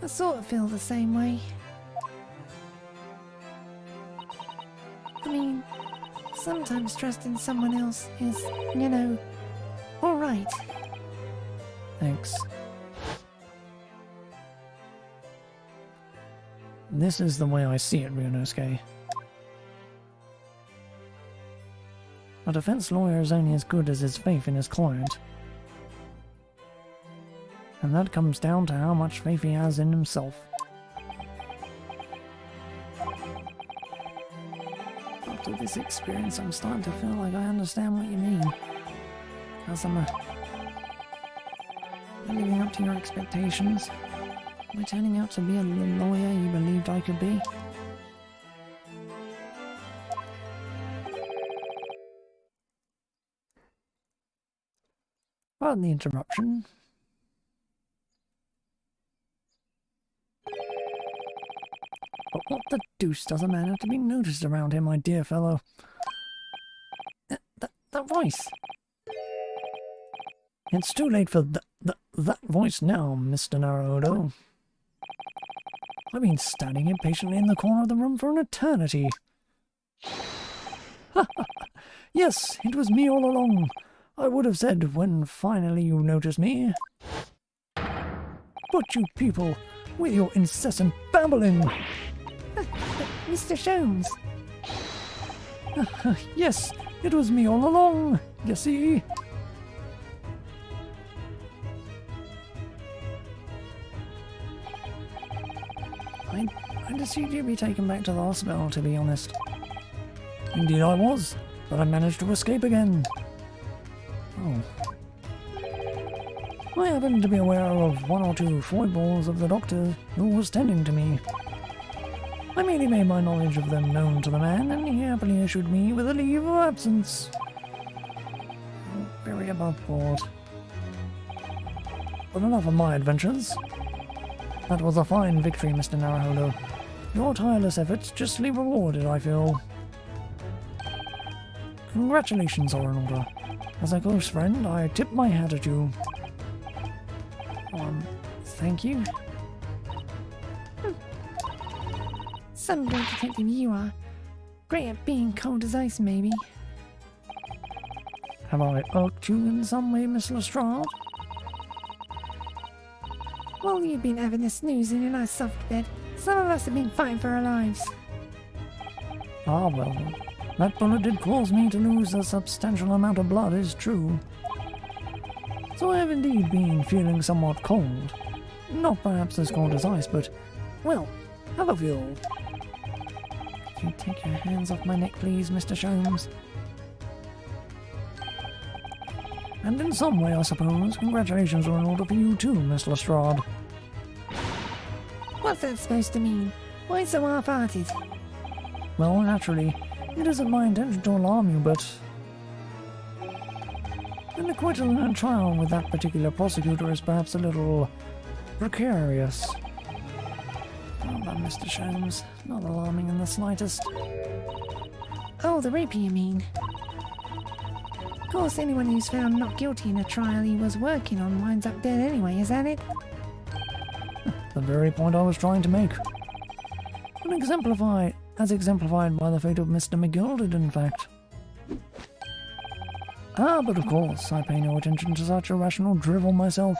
I sort of feel the same way. I mean, sometimes trusting someone else is, you know, alright.
Thanks. This is the way I see it, Ryunosuke. A defense lawyer is only as good as his faith in his client. And that comes down to how much faith he has in himself. After this experience, I'm starting to feel like I understand what you mean. Kazuma. Am I living up to your expectations? Am I turning out to be a lawyer you believed I could be? Pardon the interruption. But what the deuce does a man have to be noticed around here, my dear fellow? That voice! It's too late for that voice now, Mr. Naruto. I've been standing impatiently in the corner of the room for an eternity. Yes, it was me all along. I would have said when finally you noticed me. But you people, with your incessant babbling.
Mr. Sholmes.
Yes, it was me all along, you see. I'd assumed you'd be taken back to the hospital, to be honest. Indeed I was, but I managed to escape again. Oh. I happened to be aware of one or two foibles of the doctor who was tending to me. I merely made my knowledge of them known to the man, and he happily issued me with a leave of absence. Oh, very above board. But enough of my adventures. That was a fine victory, Mr. Naruto. Your tireless efforts justly rewarded, I feel. Congratulations, Orinoda. As a close friend, I tip my hat at you. Thank you.
Some great detective you are. Great at being cold as ice, maybe.
Have I irked you in some way, Miss Lestrade?
While you've been having a snooze in your nice soft bed, some of us have been fighting for our lives.
Ah, well, that bullet did cause me to lose a substantial amount of blood, is true. So I have indeed been feeling somewhat cold. Not perhaps as cold as ice, but, well, have a feel. Could you take your hands off my neck, please, Mr. Sholmes? And in some way, I suppose, congratulations are in order for you too, Miss Lestrade.
What's that supposed to mean? Why so half-hearted?
Well, naturally, it isn't my intention to alarm you, but an acquittal in a trial with that particular prosecutor is perhaps a little precarious. Oh, but Mr. Sholmes, not alarming in the slightest.
Oh, the rape you mean? Of course, anyone who's found not guilty in a trial he was working on winds up dead anyway, is that it?
The very point I was trying to make. As exemplified by the fate of Mr. McGilded, in fact. Ah, but of course, I pay no attention to such irrational drivel myself.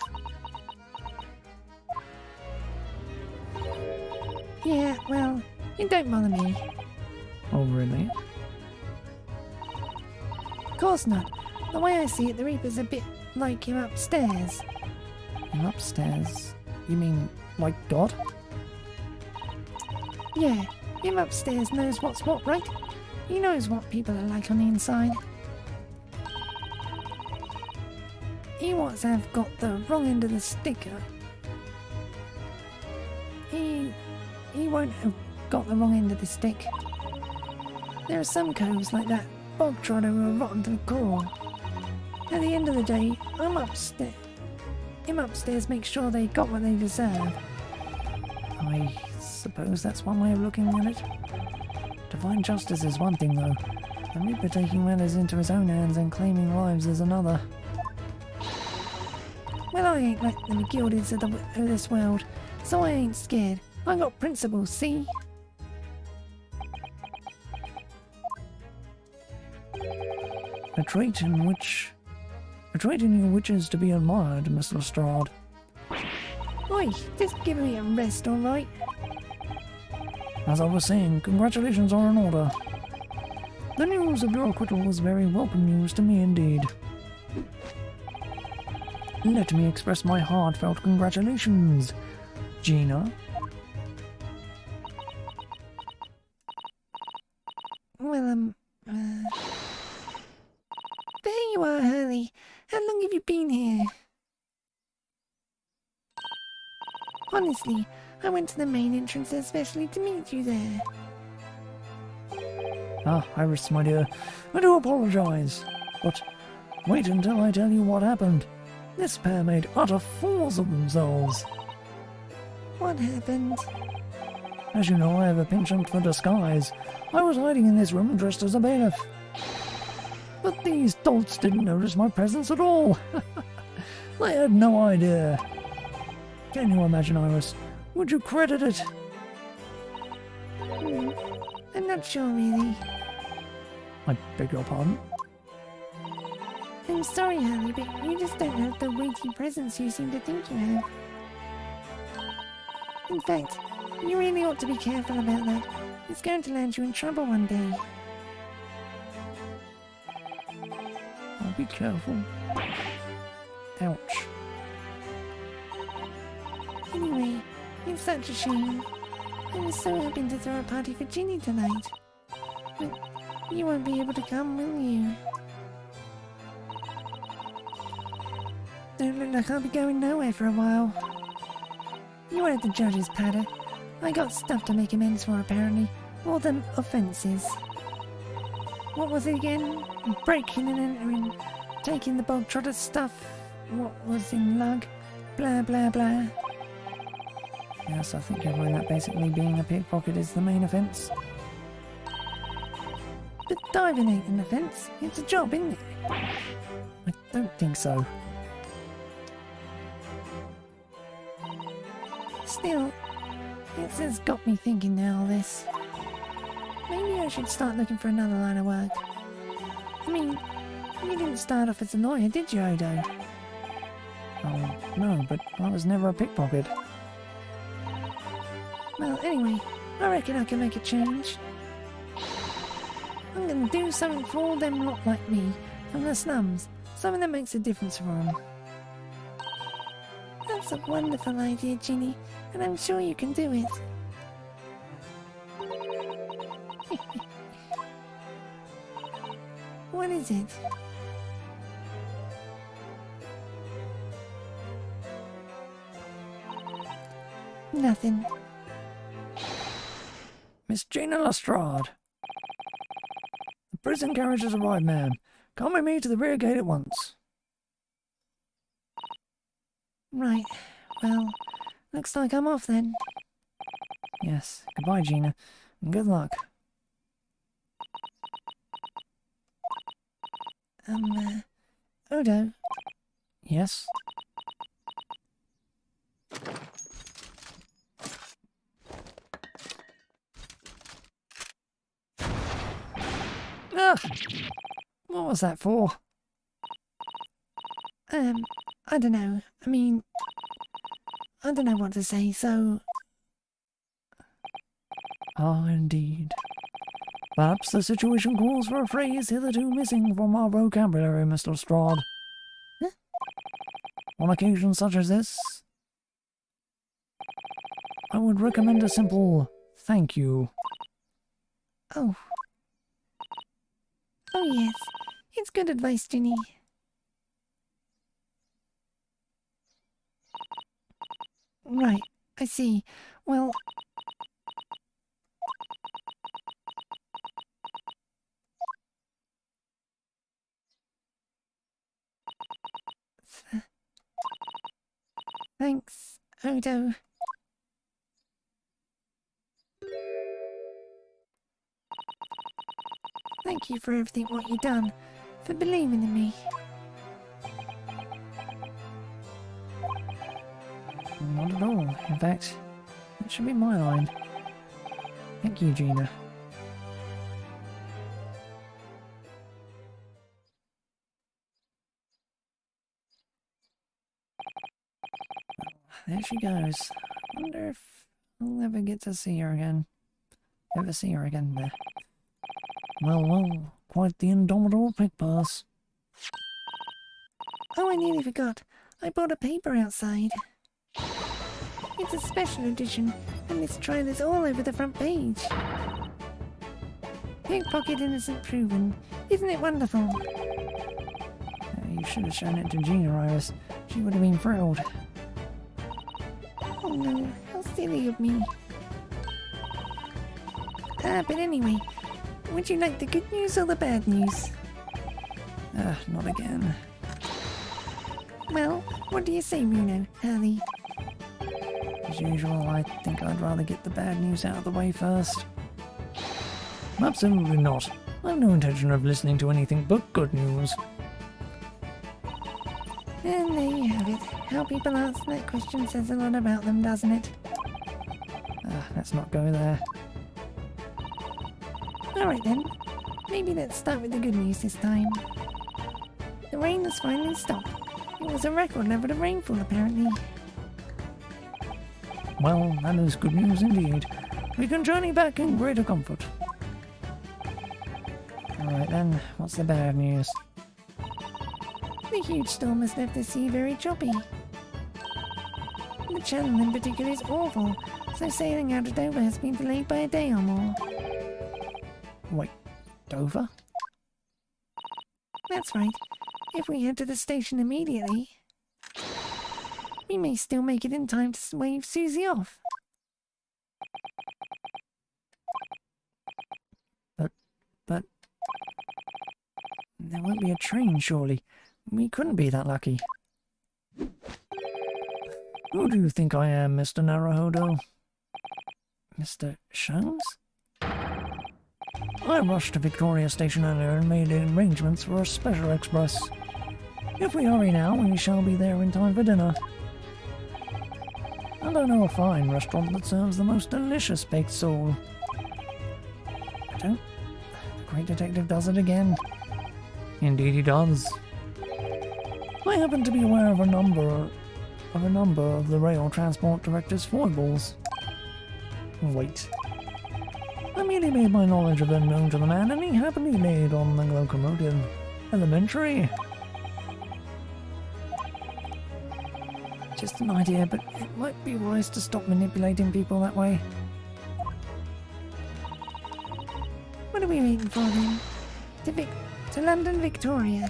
Yeah, well, it don't bother me.
Oh, really?
Of course not. The way I see it, the Reaper's a bit like him upstairs.
Him upstairs? You mean, like God?
Yeah, him upstairs knows what's what, right? He knows what people are like on the inside. He wants to have got the wrong end of the sticker. He won't have got the wrong end of the stick. There are some coves like that bog trotter who are rotten to the core. At the end of the day, him upstairs makes sure they got what they deserve.
I suppose that's one way of looking at it. Divine justice is one thing, though. The Reaper taking matters into his own hands and claiming lives is another.
Well, I ain't like the McGildeds of this world, so I ain't scared. I got principles, see?
A trait in you which is to be admired, Miss Lestrade.
Oi, just give me a rest, alright?
As I was saying, congratulations are in order. The news of your acquittal was very welcome news to me indeed. Let me express my heartfelt congratulations, Gina.
Well, there you are, Hurley. How long have you been here? Honestly, I went to the main entrance especially to meet you there.
Ah, Iris, my dear, I do apologize. But wait until I tell you what happened. This pair made utter fools of themselves.
What happened?
As you know, I have a penchant for disguise. I was hiding in this room dressed as a bailiff. But these dolts didn't notice my presence at all. They had no idea. Can you imagine, Iris? Would you credit it?
I'm not sure really.
I beg your pardon?
I'm sorry, Harley, but you just don't have the weighty presence you seem to think you have. In fact, you really ought to be careful about that. It's going to land you in trouble one day.
I'll be careful. Ouch.
Anyway, it's such a shame. I was so hoping to throw a party for Ginny tonight. But you won't be able to come, will you? Don't look like I'll be going nowhere for a while. You were at the judge's padder. I got stuff to make amends for, apparently. All them offences. What was it again? Breaking and entering, taking the bog trotter stuff. What was in lug? Blah blah blah.
Yes, I think you'll find that basically being a pickpocket is the main offence.
But diving ain't an offence. It's a job, isn't it?
I don't think so.
Still, it's just got me thinking now, this. Maybe I should start looking for another line of work. I mean, you didn't start off as a lawyer, did you, Odo?
Oh, no, but I was never a pickpocket.
Well, anyway, I reckon I can make a change. I'm gonna do something for all them lot like me, from the slums. Something that makes a difference for them. That's a wonderful idea, Ginny, and I'm sure you can do it. What is it? Nothing.
Miss Gina Lestrade. The prison carriage has arrived, ma'am. Come with me to the rear gate at once.
Right. Well, looks like I'm off then.
Yes. Goodbye, Gina. And good luck.
Odo,
Yes? Ah! What was that for?
I don't know. I mean, I don't know what to say, so...
Ah, indeed. Perhaps the situation calls for a phrase hitherto missing from our vocabulary, Mr. Lestrade.
Huh?
On occasions such as this, I would recommend a simple thank you.
Oh. Oh yes, it's good advice, Ginny. Right, I see. Well... Thanks, Odo. Thank you for everything what you done, for believing in me.
Not at all. In fact, it should be my line. Thank you, Gina. There she goes. I wonder if I'll ever get to see her again. Ever see her again there. Well, quite the indomitable pick pass.
Oh, I nearly forgot. I bought a paper outside. It's a special edition, and this trailer's all over the front page. Pickpocket innocent proven. Isn't it wonderful?
You should have shown it to Gina, Iris. She would have been thrilled.
Oh no. silly of me. But anyway, would you like the good news or the bad news?
Not again.
Well, what do you say, Bruno, Harley?
As usual, I think I'd rather get the bad news out of the way first. Absolutely not. I have no intention of listening to anything but good news.
And there you have it. How people answer that question says a lot about them, doesn't it?
Let's not go there.
Alright then, maybe let's start with the good news this time. The rain has finally stopped. It was a record level of rainfall apparently.
Well, that is good news indeed. We can journey back in greater comfort. Alright then, what's the bad news?
The huge storm has left the sea very choppy. The channel in particular is awful, so sailing out of Dover has been delayed by a day or more.
Wait, Dover?
That's right. If we head to the station immediately, we may still make it in time to wave Susie off.
But... there won't be a train, surely. We couldn't be that lucky. Who do you think I am, Mr. Naruhodo? Mr. Shanks? I rushed to Victoria Station earlier and made arrangements for a special express. If we hurry now, we shall be there in time for dinner. And I know a fine restaurant that serves the most delicious baked sole. The Great Detective does it again. Indeed he does. I happen to be aware of a number of the rail transport director's foibles. Wait. I merely made my knowledge of them known to the man, and he happily laid on the locomotive. Elementary. Just an idea, but it might be wise to stop manipulating people that way.
What are we waiting for then? To London Victoria.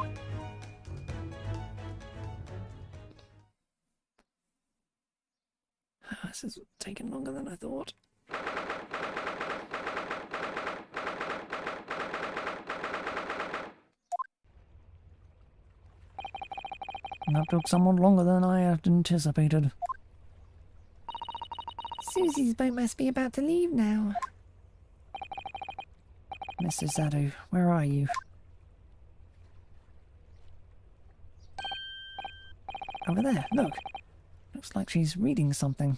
This is taking longer than I thought. That took somewhat longer than I had anticipated.
Susie's boat must be about to leave now.
Mr. Zadu, where are you? Over there, look. Looks like she's reading something.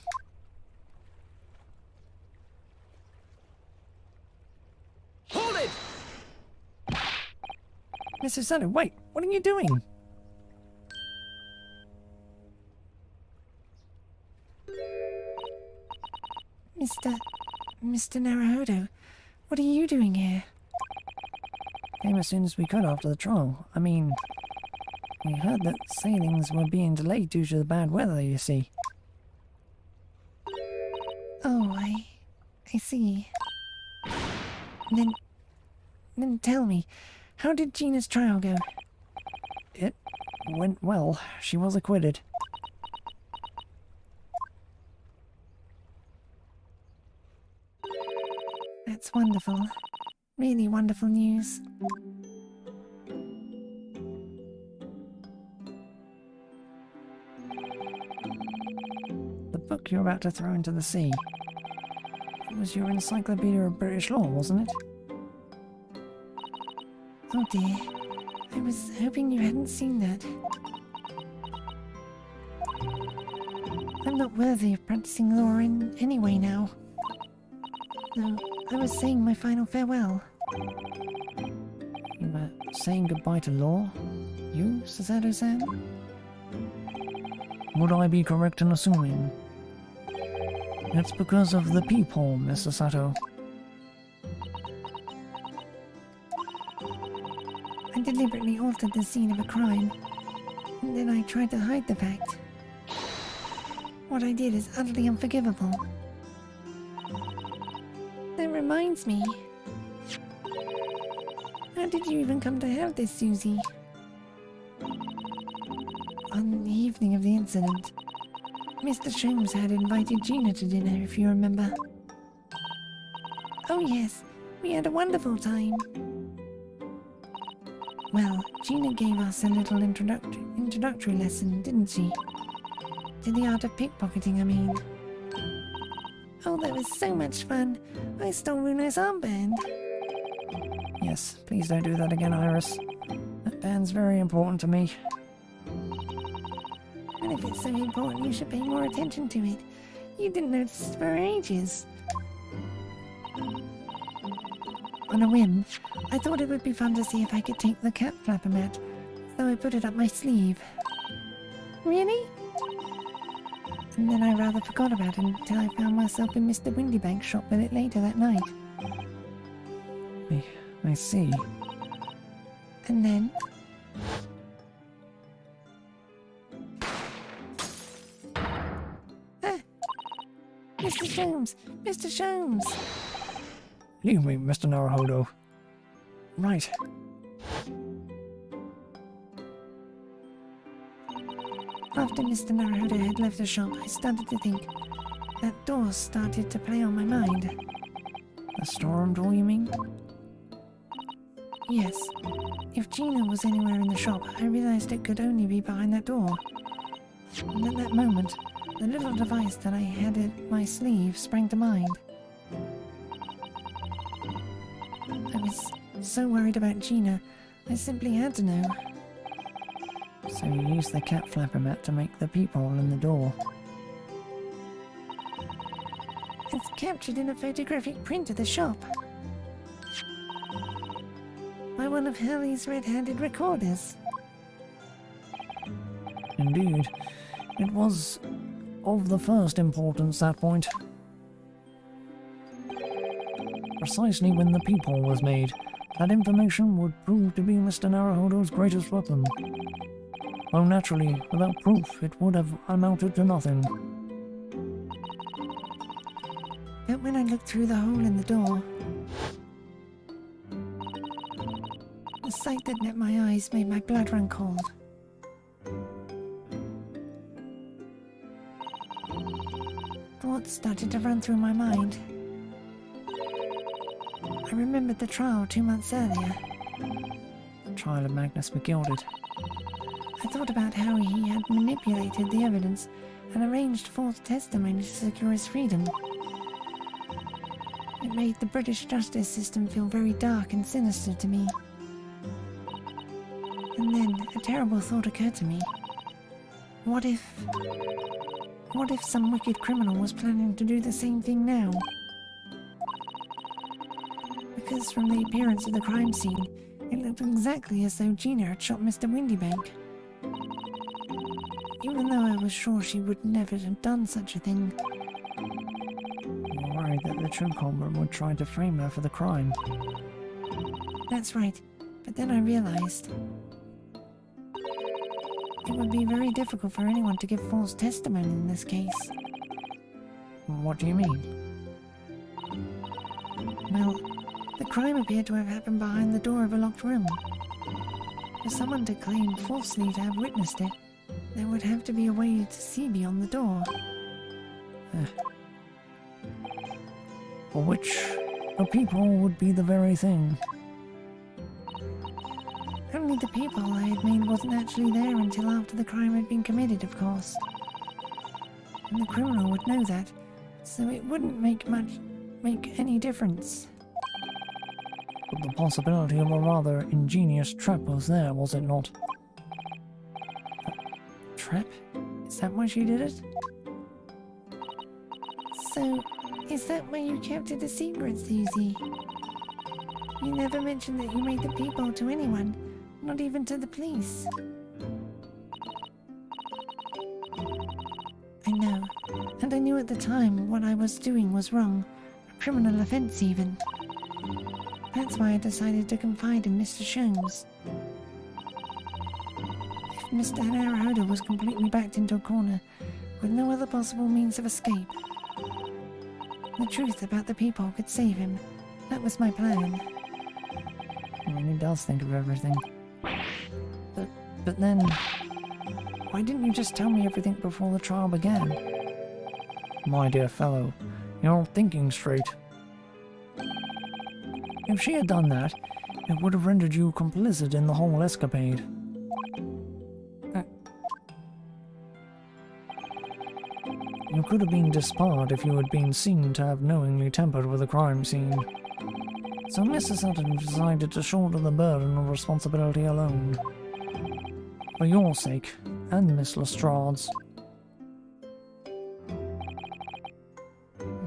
Hold it!
Mr. Zadu, wait! What are you doing?
Mr. Naruhodo, what are you doing here?
Came as soon as we could after the trial. I mean, we heard that sailings were being delayed due to the bad weather, you see.
Oh, I see. Then tell me, how did Gina's trial go?
It went well. She was acquitted.
That's wonderful. Really wonderful news.
The book you're about to throw into the sea. It was your Encyclopedia of British Law, wasn't it?
Oh dear. I was hoping you hadn't seen that. I'm not worthy of practicing law in any way now. No, I was saying my final farewell.
You were saying goodbye to law? You, Susato-san? Would I be correct in assuming? It's because of the peephole, Mr. Sato.
I deliberately altered the scene of a crime, and then I tried to hide the fact. What I did is utterly unforgivable. That reminds me. How did you even come to have this, Susie? On the evening of the incident, Mr. Sholmes had invited Gina to dinner, if you remember. Oh yes, we had a wonderful time. Well, Gina gave us a little introductory lesson, didn't she? To the art of pickpocketing, I mean. Oh, that was so much fun. I stole Runo's armband.
Yes, please don't do that again, Iris. That band's very important to me.
And if it's so important, you should pay more attention to it. You didn't notice for ages. On a whim, I thought it would be fun to see if I could take the cat flapper mat, so I put it up my sleeve. Really? And then I rather forgot about it until I found myself in Mr. Windybank's shop with it later that night.
I see.
And then... Ah! Mr. Sholmes! Mr. Sholmes!
Leave me, Mr. Naruhodo. Right.
After Mr. Naruhodo had left the shop, I started to think. That door started to play on my mind.
The storm door, you mean?
Yes. If Gina was anywhere in the shop, I realized it could only be behind that door. And at that moment, the little device that I had at my sleeve sprang to mind. I was so worried about Gina, I simply had to know.
So you used the cat flapper mat to make the peephole in the door.
It's captured in a photographic print of the shop. By one of Hurley's red-handed recorders.
Indeed. It was of the first importance, that point. Precisely when the peephole was made, that information would prove to be Mr. Naruhodo's greatest weapon. Though naturally, without proof, it would have amounted to nothing.
But when I looked through the hole in the door, the sight that met my eyes made my blood run cold. Thoughts started to run through my mind. I remembered the trial 2 months earlier.
The trial of Magnus McGilded.
I thought about how he had manipulated the evidence and arranged false testimony to secure his freedom. It made the British justice system feel very dark and sinister to me. And then a terrible thought occurred to me. What if some wicked criminal was planning to do the same thing now? Because from the appearance of the crime scene, it looked exactly as though Gina had shot Mr. Windybank. Even though I was sure she would never have done such a thing.
You were worried that the true culprit would try to frame her for the crime.
That's right, but then I realized it would be very difficult for anyone to give false testimony in this case.
What do you mean?
Well, the crime appeared to have happened behind the door of a locked room. For someone to claim falsely to have witnessed it, there would have to be a way to see beyond the door.
For which a peephole would be the very thing.
Only the people I had made wasn't actually there until after the crime had been committed, of course. And the criminal would know that, so it wouldn't make any difference.
But the possibility of a rather ingenious trap was there, was it not?
Trap? Is that why she did it? So, is that why you kept it a secret, Susie? You never mentioned that you made the peephole to anyone, not even to the police. I know, and I knew at the time what I was doing was wrong, a criminal offense even. That's why I decided to confide in Mr. Sholmes. If Mr. Naruhodo was completely backed into a corner, with no other possible means of escape, the truth about the peephole could save him. That was my plan.
He really does think of everything. But then, Why didn't you just tell me everything before the trial began?
My dear fellow, you're thinking straight. If she had done that, it would have rendered you complicit in the whole escapade. You could have been disbarred if you had been seen to have knowingly tampered with a crime scene. So Mrs. Sutton decided to shoulder the burden of responsibility alone. For your sake, and Miss Lestrade's.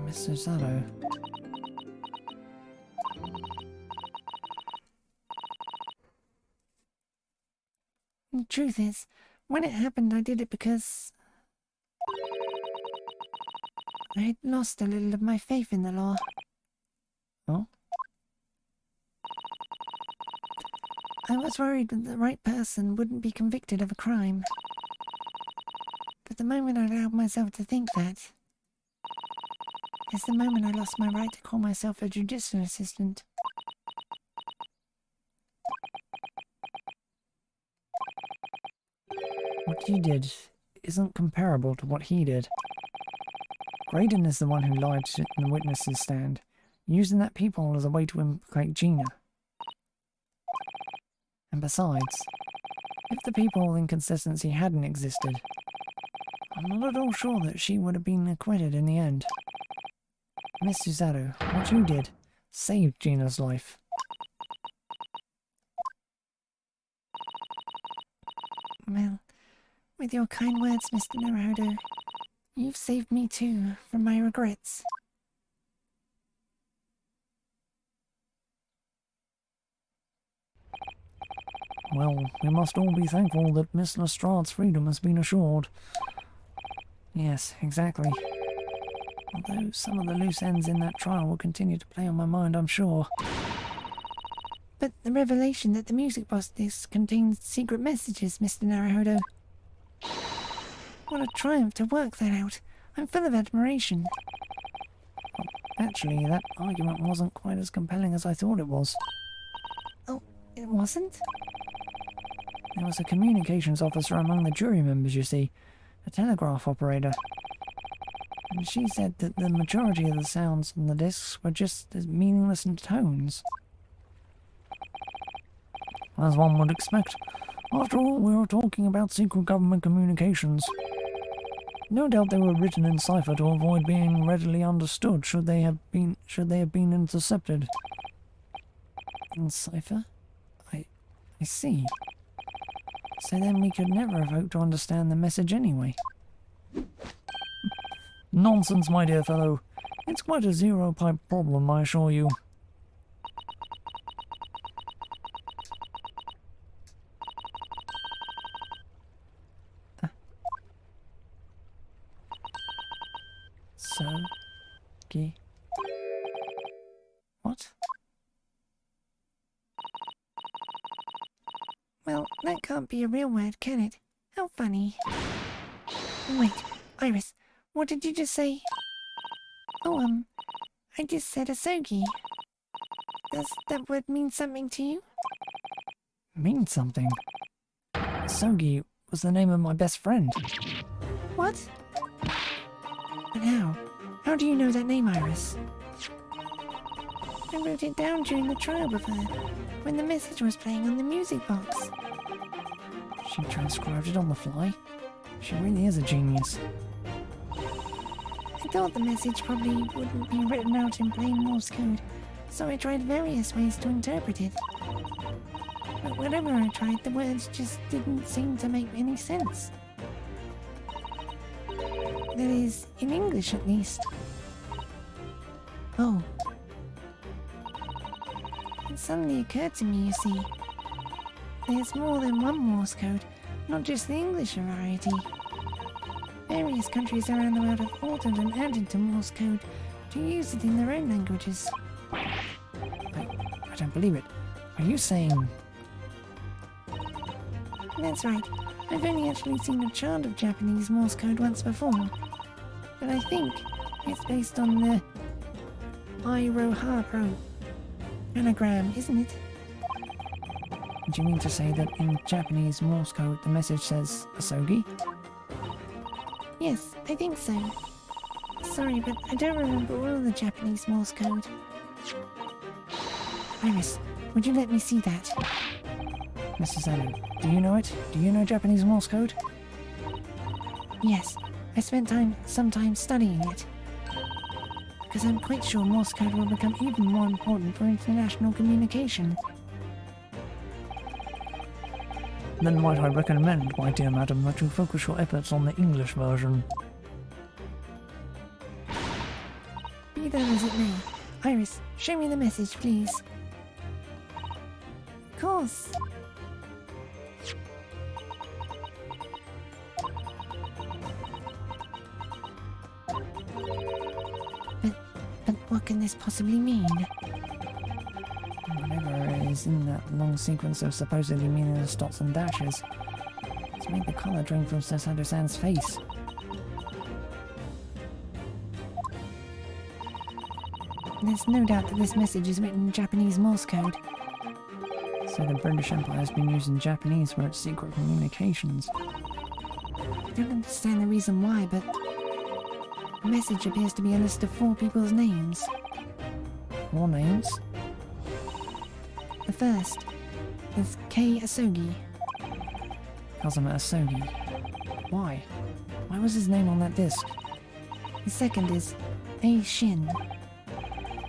Miss Susato.
The truth is, when it happened, I did it because I had lost a little of my faith in the law.
Oh?
I was worried that the right person wouldn't be convicted of a crime. But the moment I allowed myself to think that is the moment I lost my right to call myself a judicial assistant.
What you did isn't comparable to what he did. Graydon is the one who lied in the witnesses stand, using that peephole as a way to implicate Gina. And besides, if the peephole inconsistency hadn't existed, I'm not at all sure that she would have been acquitted in the end. Miss Susato, what you did saved Gina's life.
Well, with your kind words, Mr. Naruhodo, you've saved me too from my regrets.
Well, we must all be thankful that Miss Lestrade's freedom has been assured.
Yes, exactly. Although some of the loose ends in that trial will continue to play on my mind, I'm sure.
But the revelation that the music box disc contains secret messages, Mr. Naruhodo. What a triumph to work that out. I'm full of admiration.
Actually, that argument wasn't quite as compelling as I thought it was.
Oh, it wasn't?
There was a communications officer among the jury members, you see, a telegraph operator. And she said that the majority of the sounds on the discs were just as meaningless tones.
As one would expect. After all, we are talking about secret government communications. No doubt they were written in cipher to avoid being readily understood should they have been intercepted.
In cipher? I see. So then we could never have hoped to understand the message anyway.
Nonsense, my dear fellow. It's quite a zero-pipe problem, I assure you.
What?
Well, that can't be a real word, can it? How funny. Wait, Iris, what did you just say? Oh, I just said asogi. Does that word mean something to you?
Mean something? Sogi was the name of my best friend.
What? But how? How do you know that name, Iris? I wrote it down during the trial with her, when the message was playing on the music box.
She transcribed it on the fly. She really is a genius.
I thought the message probably wouldn't be written out in plain Morse code, so I tried various ways to interpret it. But whenever I tried, the words just didn't seem to make any sense. That is, in English at least. Oh. It suddenly occurred to me, you see. There's more than one Morse code, not just the English variety. Various countries around the world have altered and added to Morse code to use it in their own languages.
I don't believe it. Are you saying...
That's right. I've only actually seen a chart of Japanese Morse code once before. But I think it's based on the Iroha anagram, isn't it?
Do you mean to say that in Japanese Morse code the message says Asogi?
Yes, I think so. Sorry, but I don't remember all of the Japanese Morse code. Iris, would you let me see that?
Mrs. Anu, do you know it? Do you know Japanese Morse code?
Yes, I spent some time studying it. Because I'm quite sure Morse code will become even more important for international communication.
Then might I recommend, my dear madam, that you focus your efforts on the English version.
Be that as it may. Iris, show me the message, please. Of course. But what can this possibly mean?
Whatever is in that long sequence of supposedly meaningless dots and dashes. It's made the color drain from Sasado-san's face.
There's no doubt that this message is written in Japanese Morse code.
So the British Empire has been using Japanese for its secret communications.
I don't understand the reason why, but the message appears to be a list of 4 people's names.
4 names?
The first is Kei Asogi.
Kazuma Asogi. Why? Why was his name on that disc?
The second is A Shin.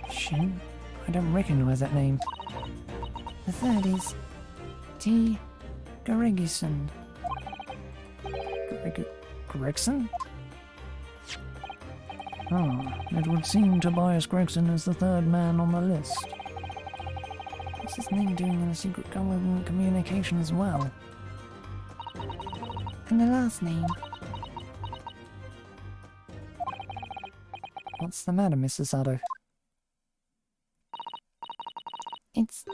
Shin? I don't recognize that name.
The third is T.
Garegison. Gregson? It would seem Tobias Gregson is the 3rd man on the list. What's his name doing in a secret government communication as well?
And the last name.
What's the matter, Mr. Sado?
It's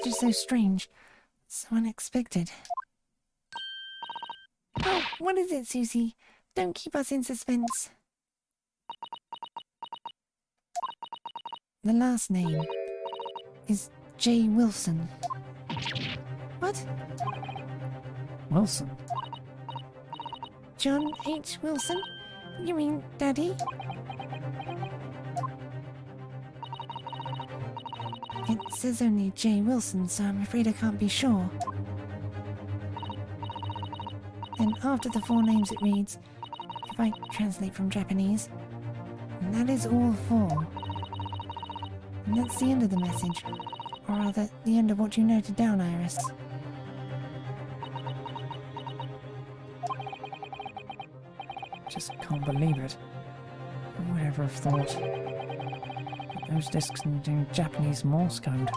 just so strange. So unexpected. Oh, what is it, Susie? Don't keep us in suspense. The last name is J. Wilson. What?
Wilson?
John H. Wilson? You mean Daddy? It says only J. Wilson, so I'm afraid I can't be sure. Then after the 4 names it reads, if I translate from Japanese, and that is all 4. And that's the end of the message. Or rather, the end of what you noted down, Iris.
Just can't believe it. Who would ever have thought that those discs contain Japanese Morse code?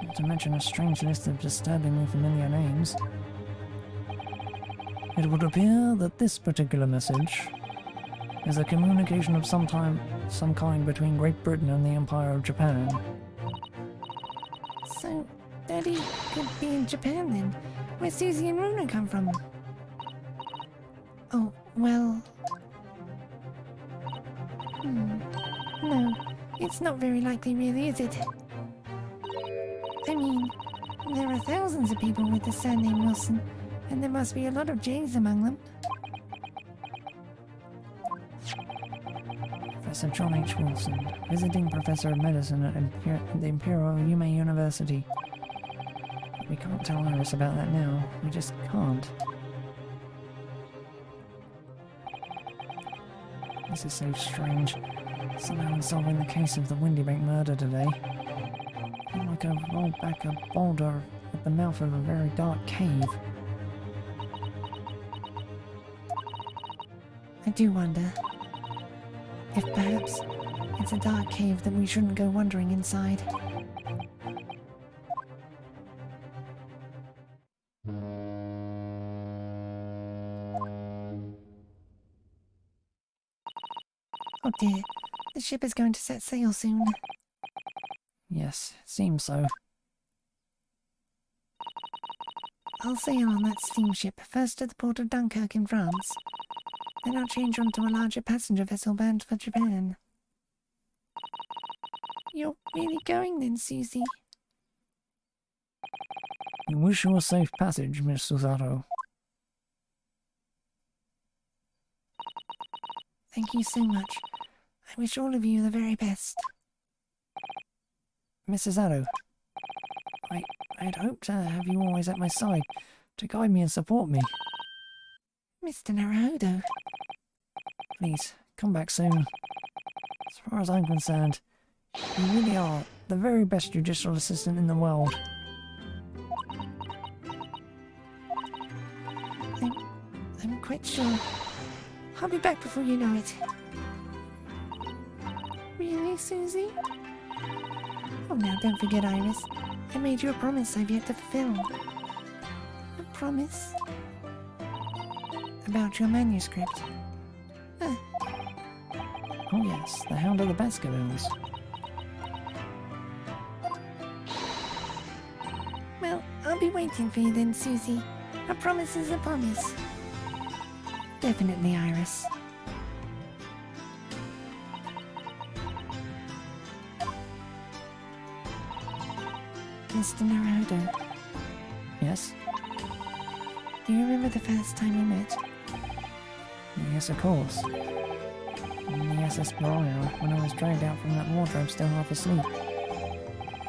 Not to mention a strange list of disturbingly familiar names. It would appear that this particular message is a communication of some kind between Great Britain and the Empire of Japan.
So, Daddy could be in Japan then, where Susie and Runa come from. Oh, well... No, it's not very likely really, is it? I mean, there are thousands of people with the surname Wilson, and there must be a lot of J's among them.
Professor John H. Wilson, visiting professor of medicine at the Imperial Yume University. But we can't tell Iris about that now. We just can't. This is so strange. Somehow I'm solving the case of the Windy Bank murder today. I feel like I've rolled back a boulder at the mouth of a very dark cave.
I do wonder if perhaps it's a dark cave that we shouldn't go wandering inside. Oh dear, the ship is going to set sail soon.
Yes, it seems so.
I'll sail on that steamship, first to the port of Dunkirk in France. Then I'll change onto a larger passenger vessel bound for Japan. You're really going then, Susie?
We wish you a safe passage, Miss Susato.
Thank you so much. I wish all of you the very best.
Mrs. Addo, I'd hoped to have you always at my side, to guide me and support me.
Mr. Naruhodo.
Please, come back soon. As far as I'm concerned, you really are the very best judicial assistant in the world.
I'm quite sure. I'll be back before you know it. Really, Susie? Oh, now don't forget, Iris. I made you a promise I've yet to fulfill. A promise? About your manuscript.
Oh yes, the Hound of the Baskervilles.
Well, I'll be waiting for you then, Susie. A promise is a promise. Definitely, Iris. Mr. Naruhodo,
Yes?
do you remember the first time we met?
Yes, of course. On the SS Briar, when I was dragged out from that wardrobe still half asleep.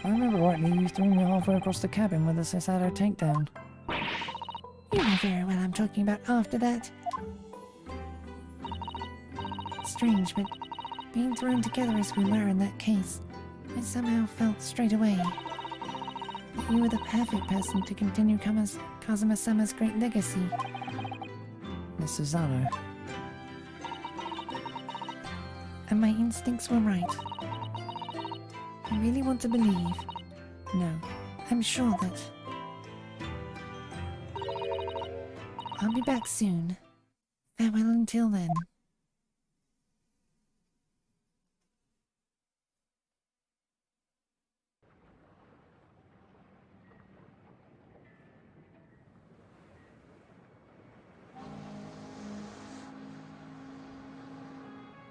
I remember rightly you threw me halfway across the cabin with a Cesaro takedown.
You know very well I'm talking about after that. Strange, but being thrown together as we were in that case, I somehow felt straight away that you were the perfect person to continue Kazuma-sama's great legacy.
Miss Susanoo.
And my instincts were right. I really want to believe. No, I'm sure that I'll be back soon. Farewell until then.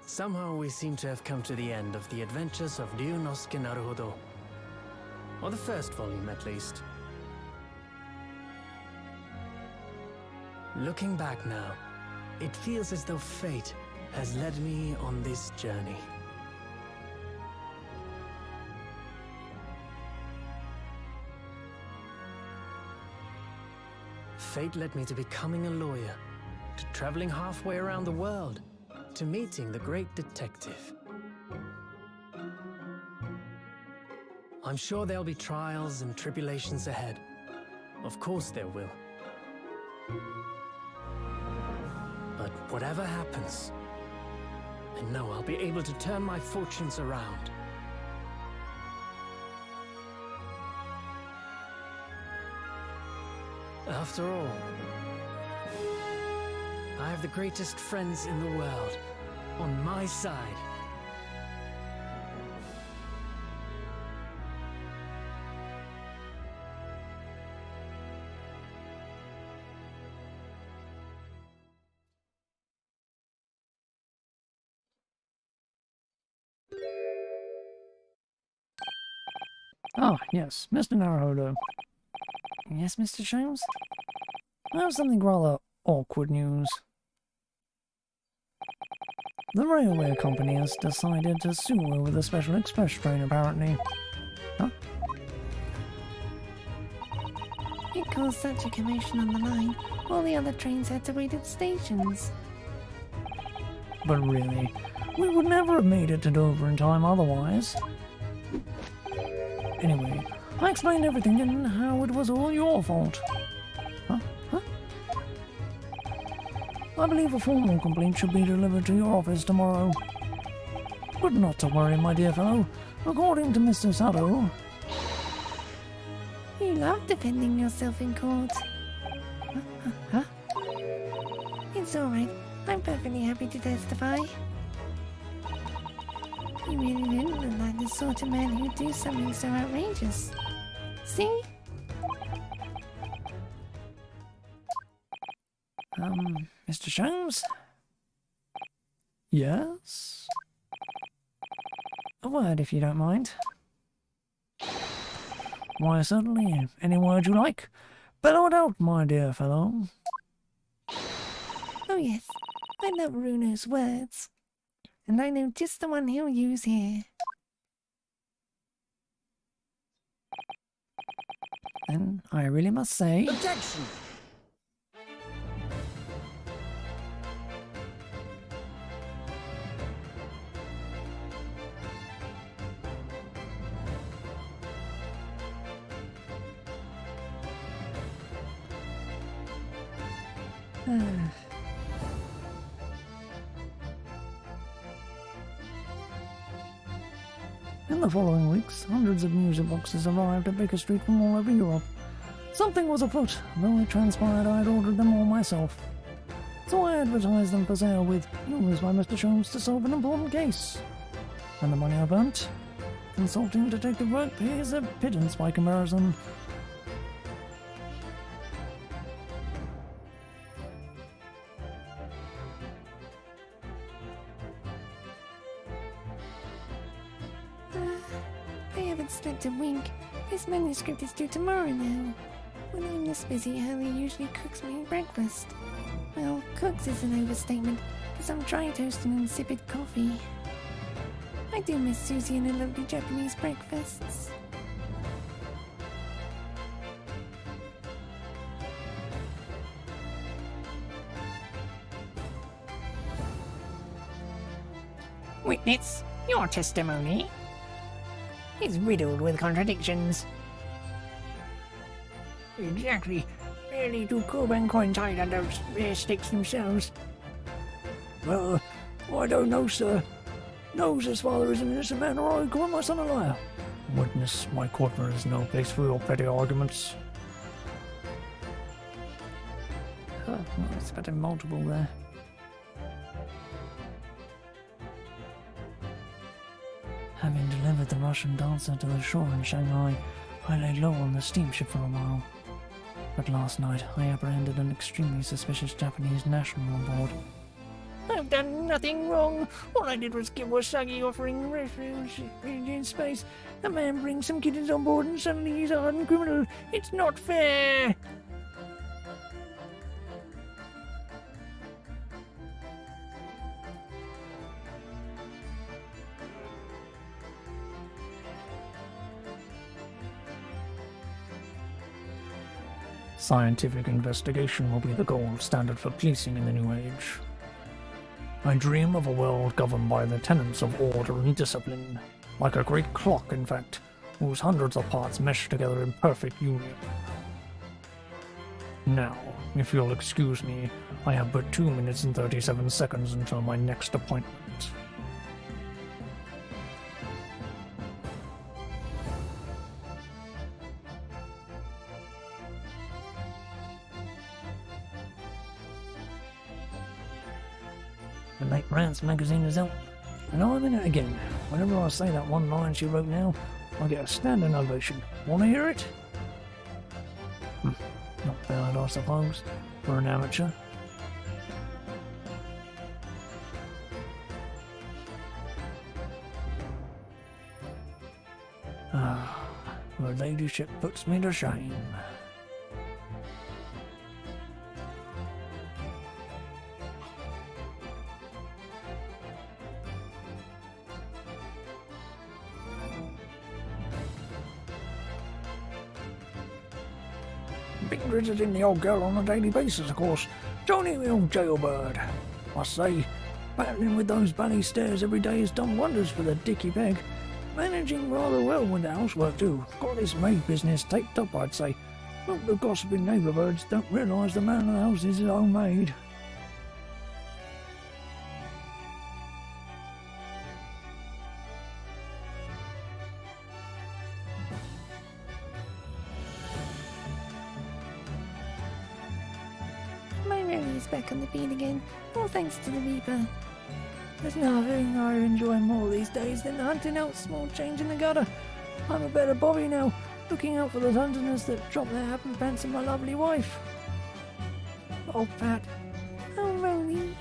Somehow we seem to have come to the end of the adventures of Ryunosuke Naruhodo. Or the first volume, at least. Looking back now, it feels as though fate has led me on this journey. Fate led me to becoming a lawyer, to traveling halfway around the world, to meeting the great detective. I'm sure there'll be trials and tribulations ahead. Of course there will. But whatever happens, I know I'll be able to turn my fortunes around. After all, I have the greatest friends in the world on my side.
Ah, yes, Mr. Naruhodo.
Yes, Mr. Sholmes?
I have something rather awkward news. The railway company has decided to sue over the special express train, apparently. Huh?
It caused such a commotion on the line, all the other trains had to wait at stations.
But really, we would never have made it to Dover in time otherwise. Anyway, I explained everything and how it was all your fault. Huh? I believe a formal complaint should be delivered to your office tomorrow. But not to worry, my dear fellow. According to Mr. Sato...
You love defending yourself in court.
Huh?
It's alright. I'm perfectly happy to testify. You really didn't look like the sort of man who would do something so outrageous. See?
Mr. Sholmes? Yes? A word, if you don't mind.
Why, certainly, any word you like. Bellow it out, my dear fellow.
Oh yes, I love Runo's words. And I know just the one he'll use here.
Then I really must say,
Objection!
in the following weeks, hundreds of music boxes arrived at Baker Street from all over Europe. Something was afoot, though it transpired I had ordered them all myself. So I advertised them for sale with "Used by Mr. Jones to solve an important case." And the money I've earned, consulting detective work pays a pittance by comparison.
I haven't slept a wink. This manuscript is due tomorrow now. When I'm this busy, Hallie usually cooks me breakfast. Well, cooks is an overstatement, because I'm dry toast and insipid coffee. I do miss Susie and her lovely Japanese breakfasts.
Witness, your testimony is riddled with contradictions. Exactly. Barely do Coban coin tied under their sticks themselves.
Well, I don't know, sir. Knows his father is an innocent man, or I call my son a liar.
Witness, my courtroom is no place for your petty arguments.
Huh, I expected multiple there.
Having delivered the Russian dancer to the shore in Shanghai, I lay low on the steamship for a while. But last night, I apprehended an extremely suspicious Japanese national on board.
I've done nothing wrong. All I did was give Wasagi offering refuge in space. A man brings some kittens on board and suddenly he's a hardened criminal. It's not fair.
Scientific investigation will be the gold standard for policing in the new age. I dream of a world governed by the tenets of order and discipline, like a great clock, in fact, whose hundreds of parts mesh together in perfect union. Now, if you'll excuse me, I have but 2 minutes and 37 seconds until my next appointment.
The late Rants magazine is out, and I'm in it again. Whenever I say that one line she wrote now, I get a standing ovation. Want to hear it? Not bad, I suppose, for an amateur. Her ladyship puts me to shame.
Been visiting the old girl on a daily basis, of course. Johnny, the old jailbird. Must say, battling with those bally stairs every day has done wonders for the dicky peg. Managing rather well with the housework too. Got this maid business taped up, I'd say. Hope the gossiping neighbour birds don't realise the man of the house is his own maid.
My Remy is back on the beat again, all thanks to the Reaper.
There's nothing I enjoy more these days than hunting out small change in the gutter. I'm a better Bobby now, looking out for the Londoners that drop their ha'penpence on my lovely wife. Oh, Pat.
Oh, Roly.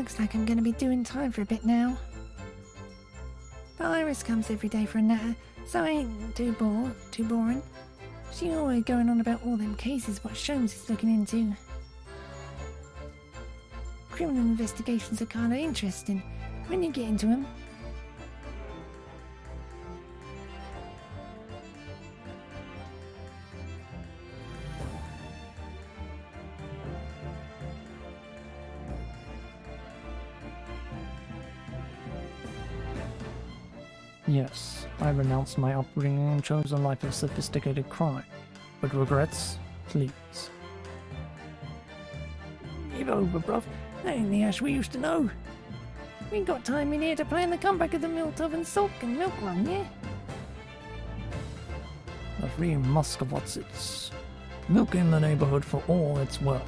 looks like I'm gonna be doing time for a bit now. But Iris comes every day for a natter, so I ain't too boring. She always going on about all them cases what Sholmes is looking into. Criminal investigations are kinda interesting when you get into them.
Yes, I renounced my upbringing and chose a life of sophisticated crime. But regrets? Please.
Give over, bruv. That ain't the Ash we used to know. We ain't got time in here to plan the comeback of the Miltov and Sulk and Milk Run, yeah?
The three Muscovots, milking the neighborhood for all it's worth.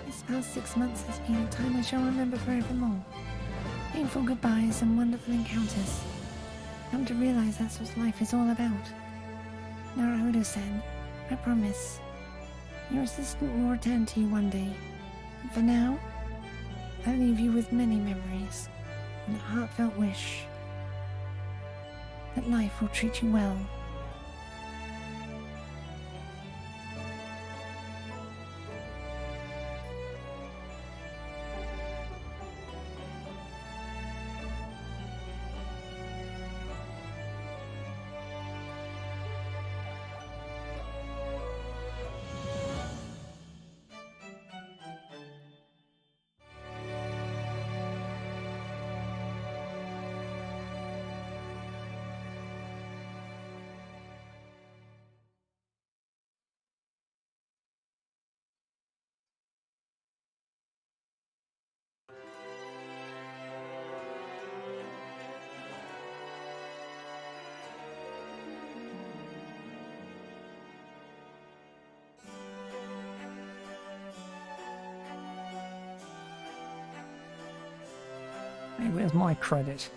This past 6 months has been a time I shall remember forevermore. Painful goodbyes and wonderful encounters. Come to realize that's what life is all about. Naruhodo-san, I promise. Your assistant will return to you one day. But for now, I leave you with many memories and a heartfelt wish that life will treat you well.
Hey, where's my credit?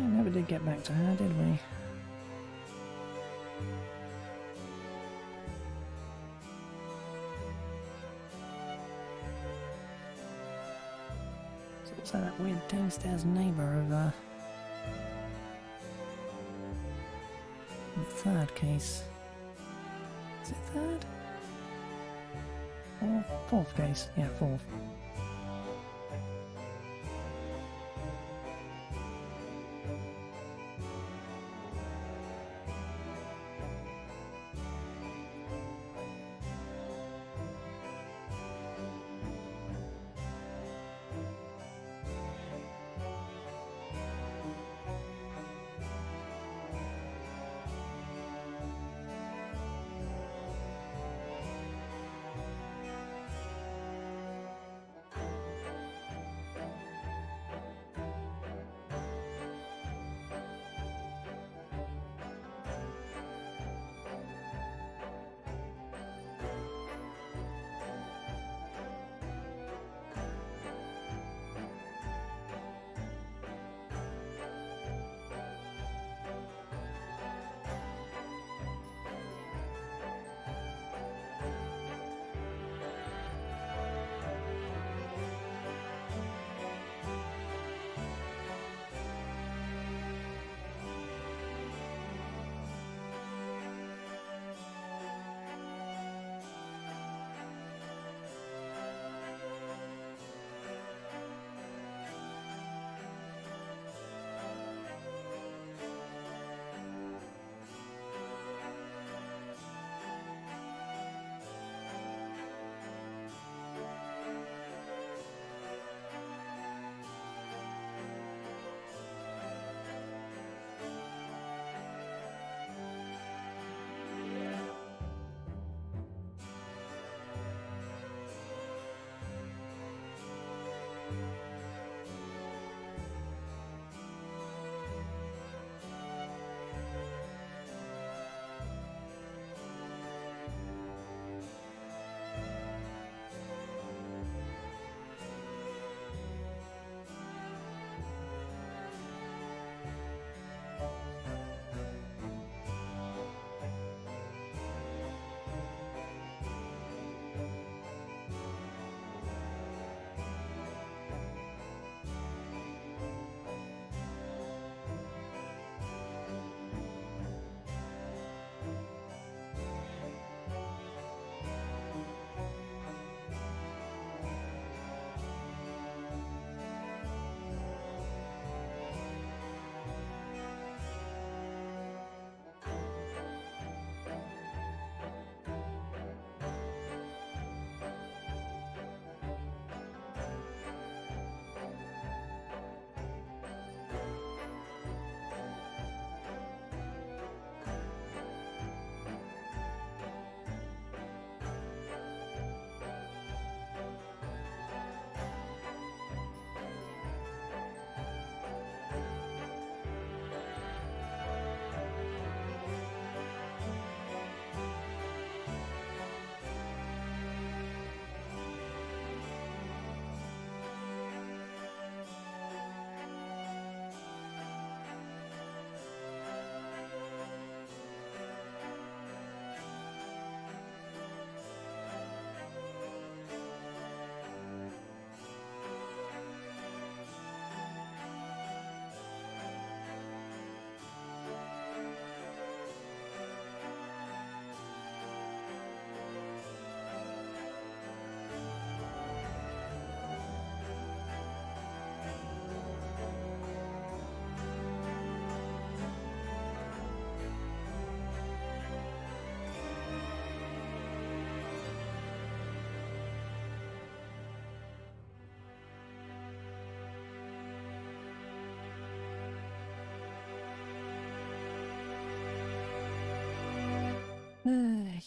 Never did get back to her, did we? So what's that weird downstairs neighbour of the third case? Is it third? Or fourth case? Yeah, fourth.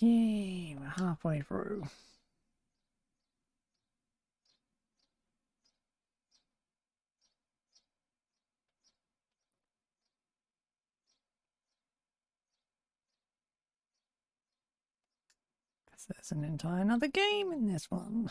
Yay, we're halfway through. There's an entire another game in this one.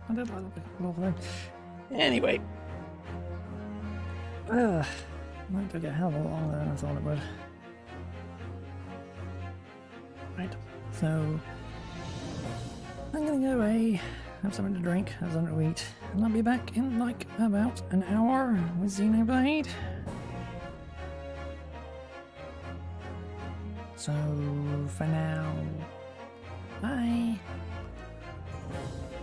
I did like the bit of anyway. Might took a hell of a lot longer than I thought it would. Right, so I'm gonna go away, have something to drink, have something to eat, and I'll be back in like about an hour with Xenoblade. So for now, bye.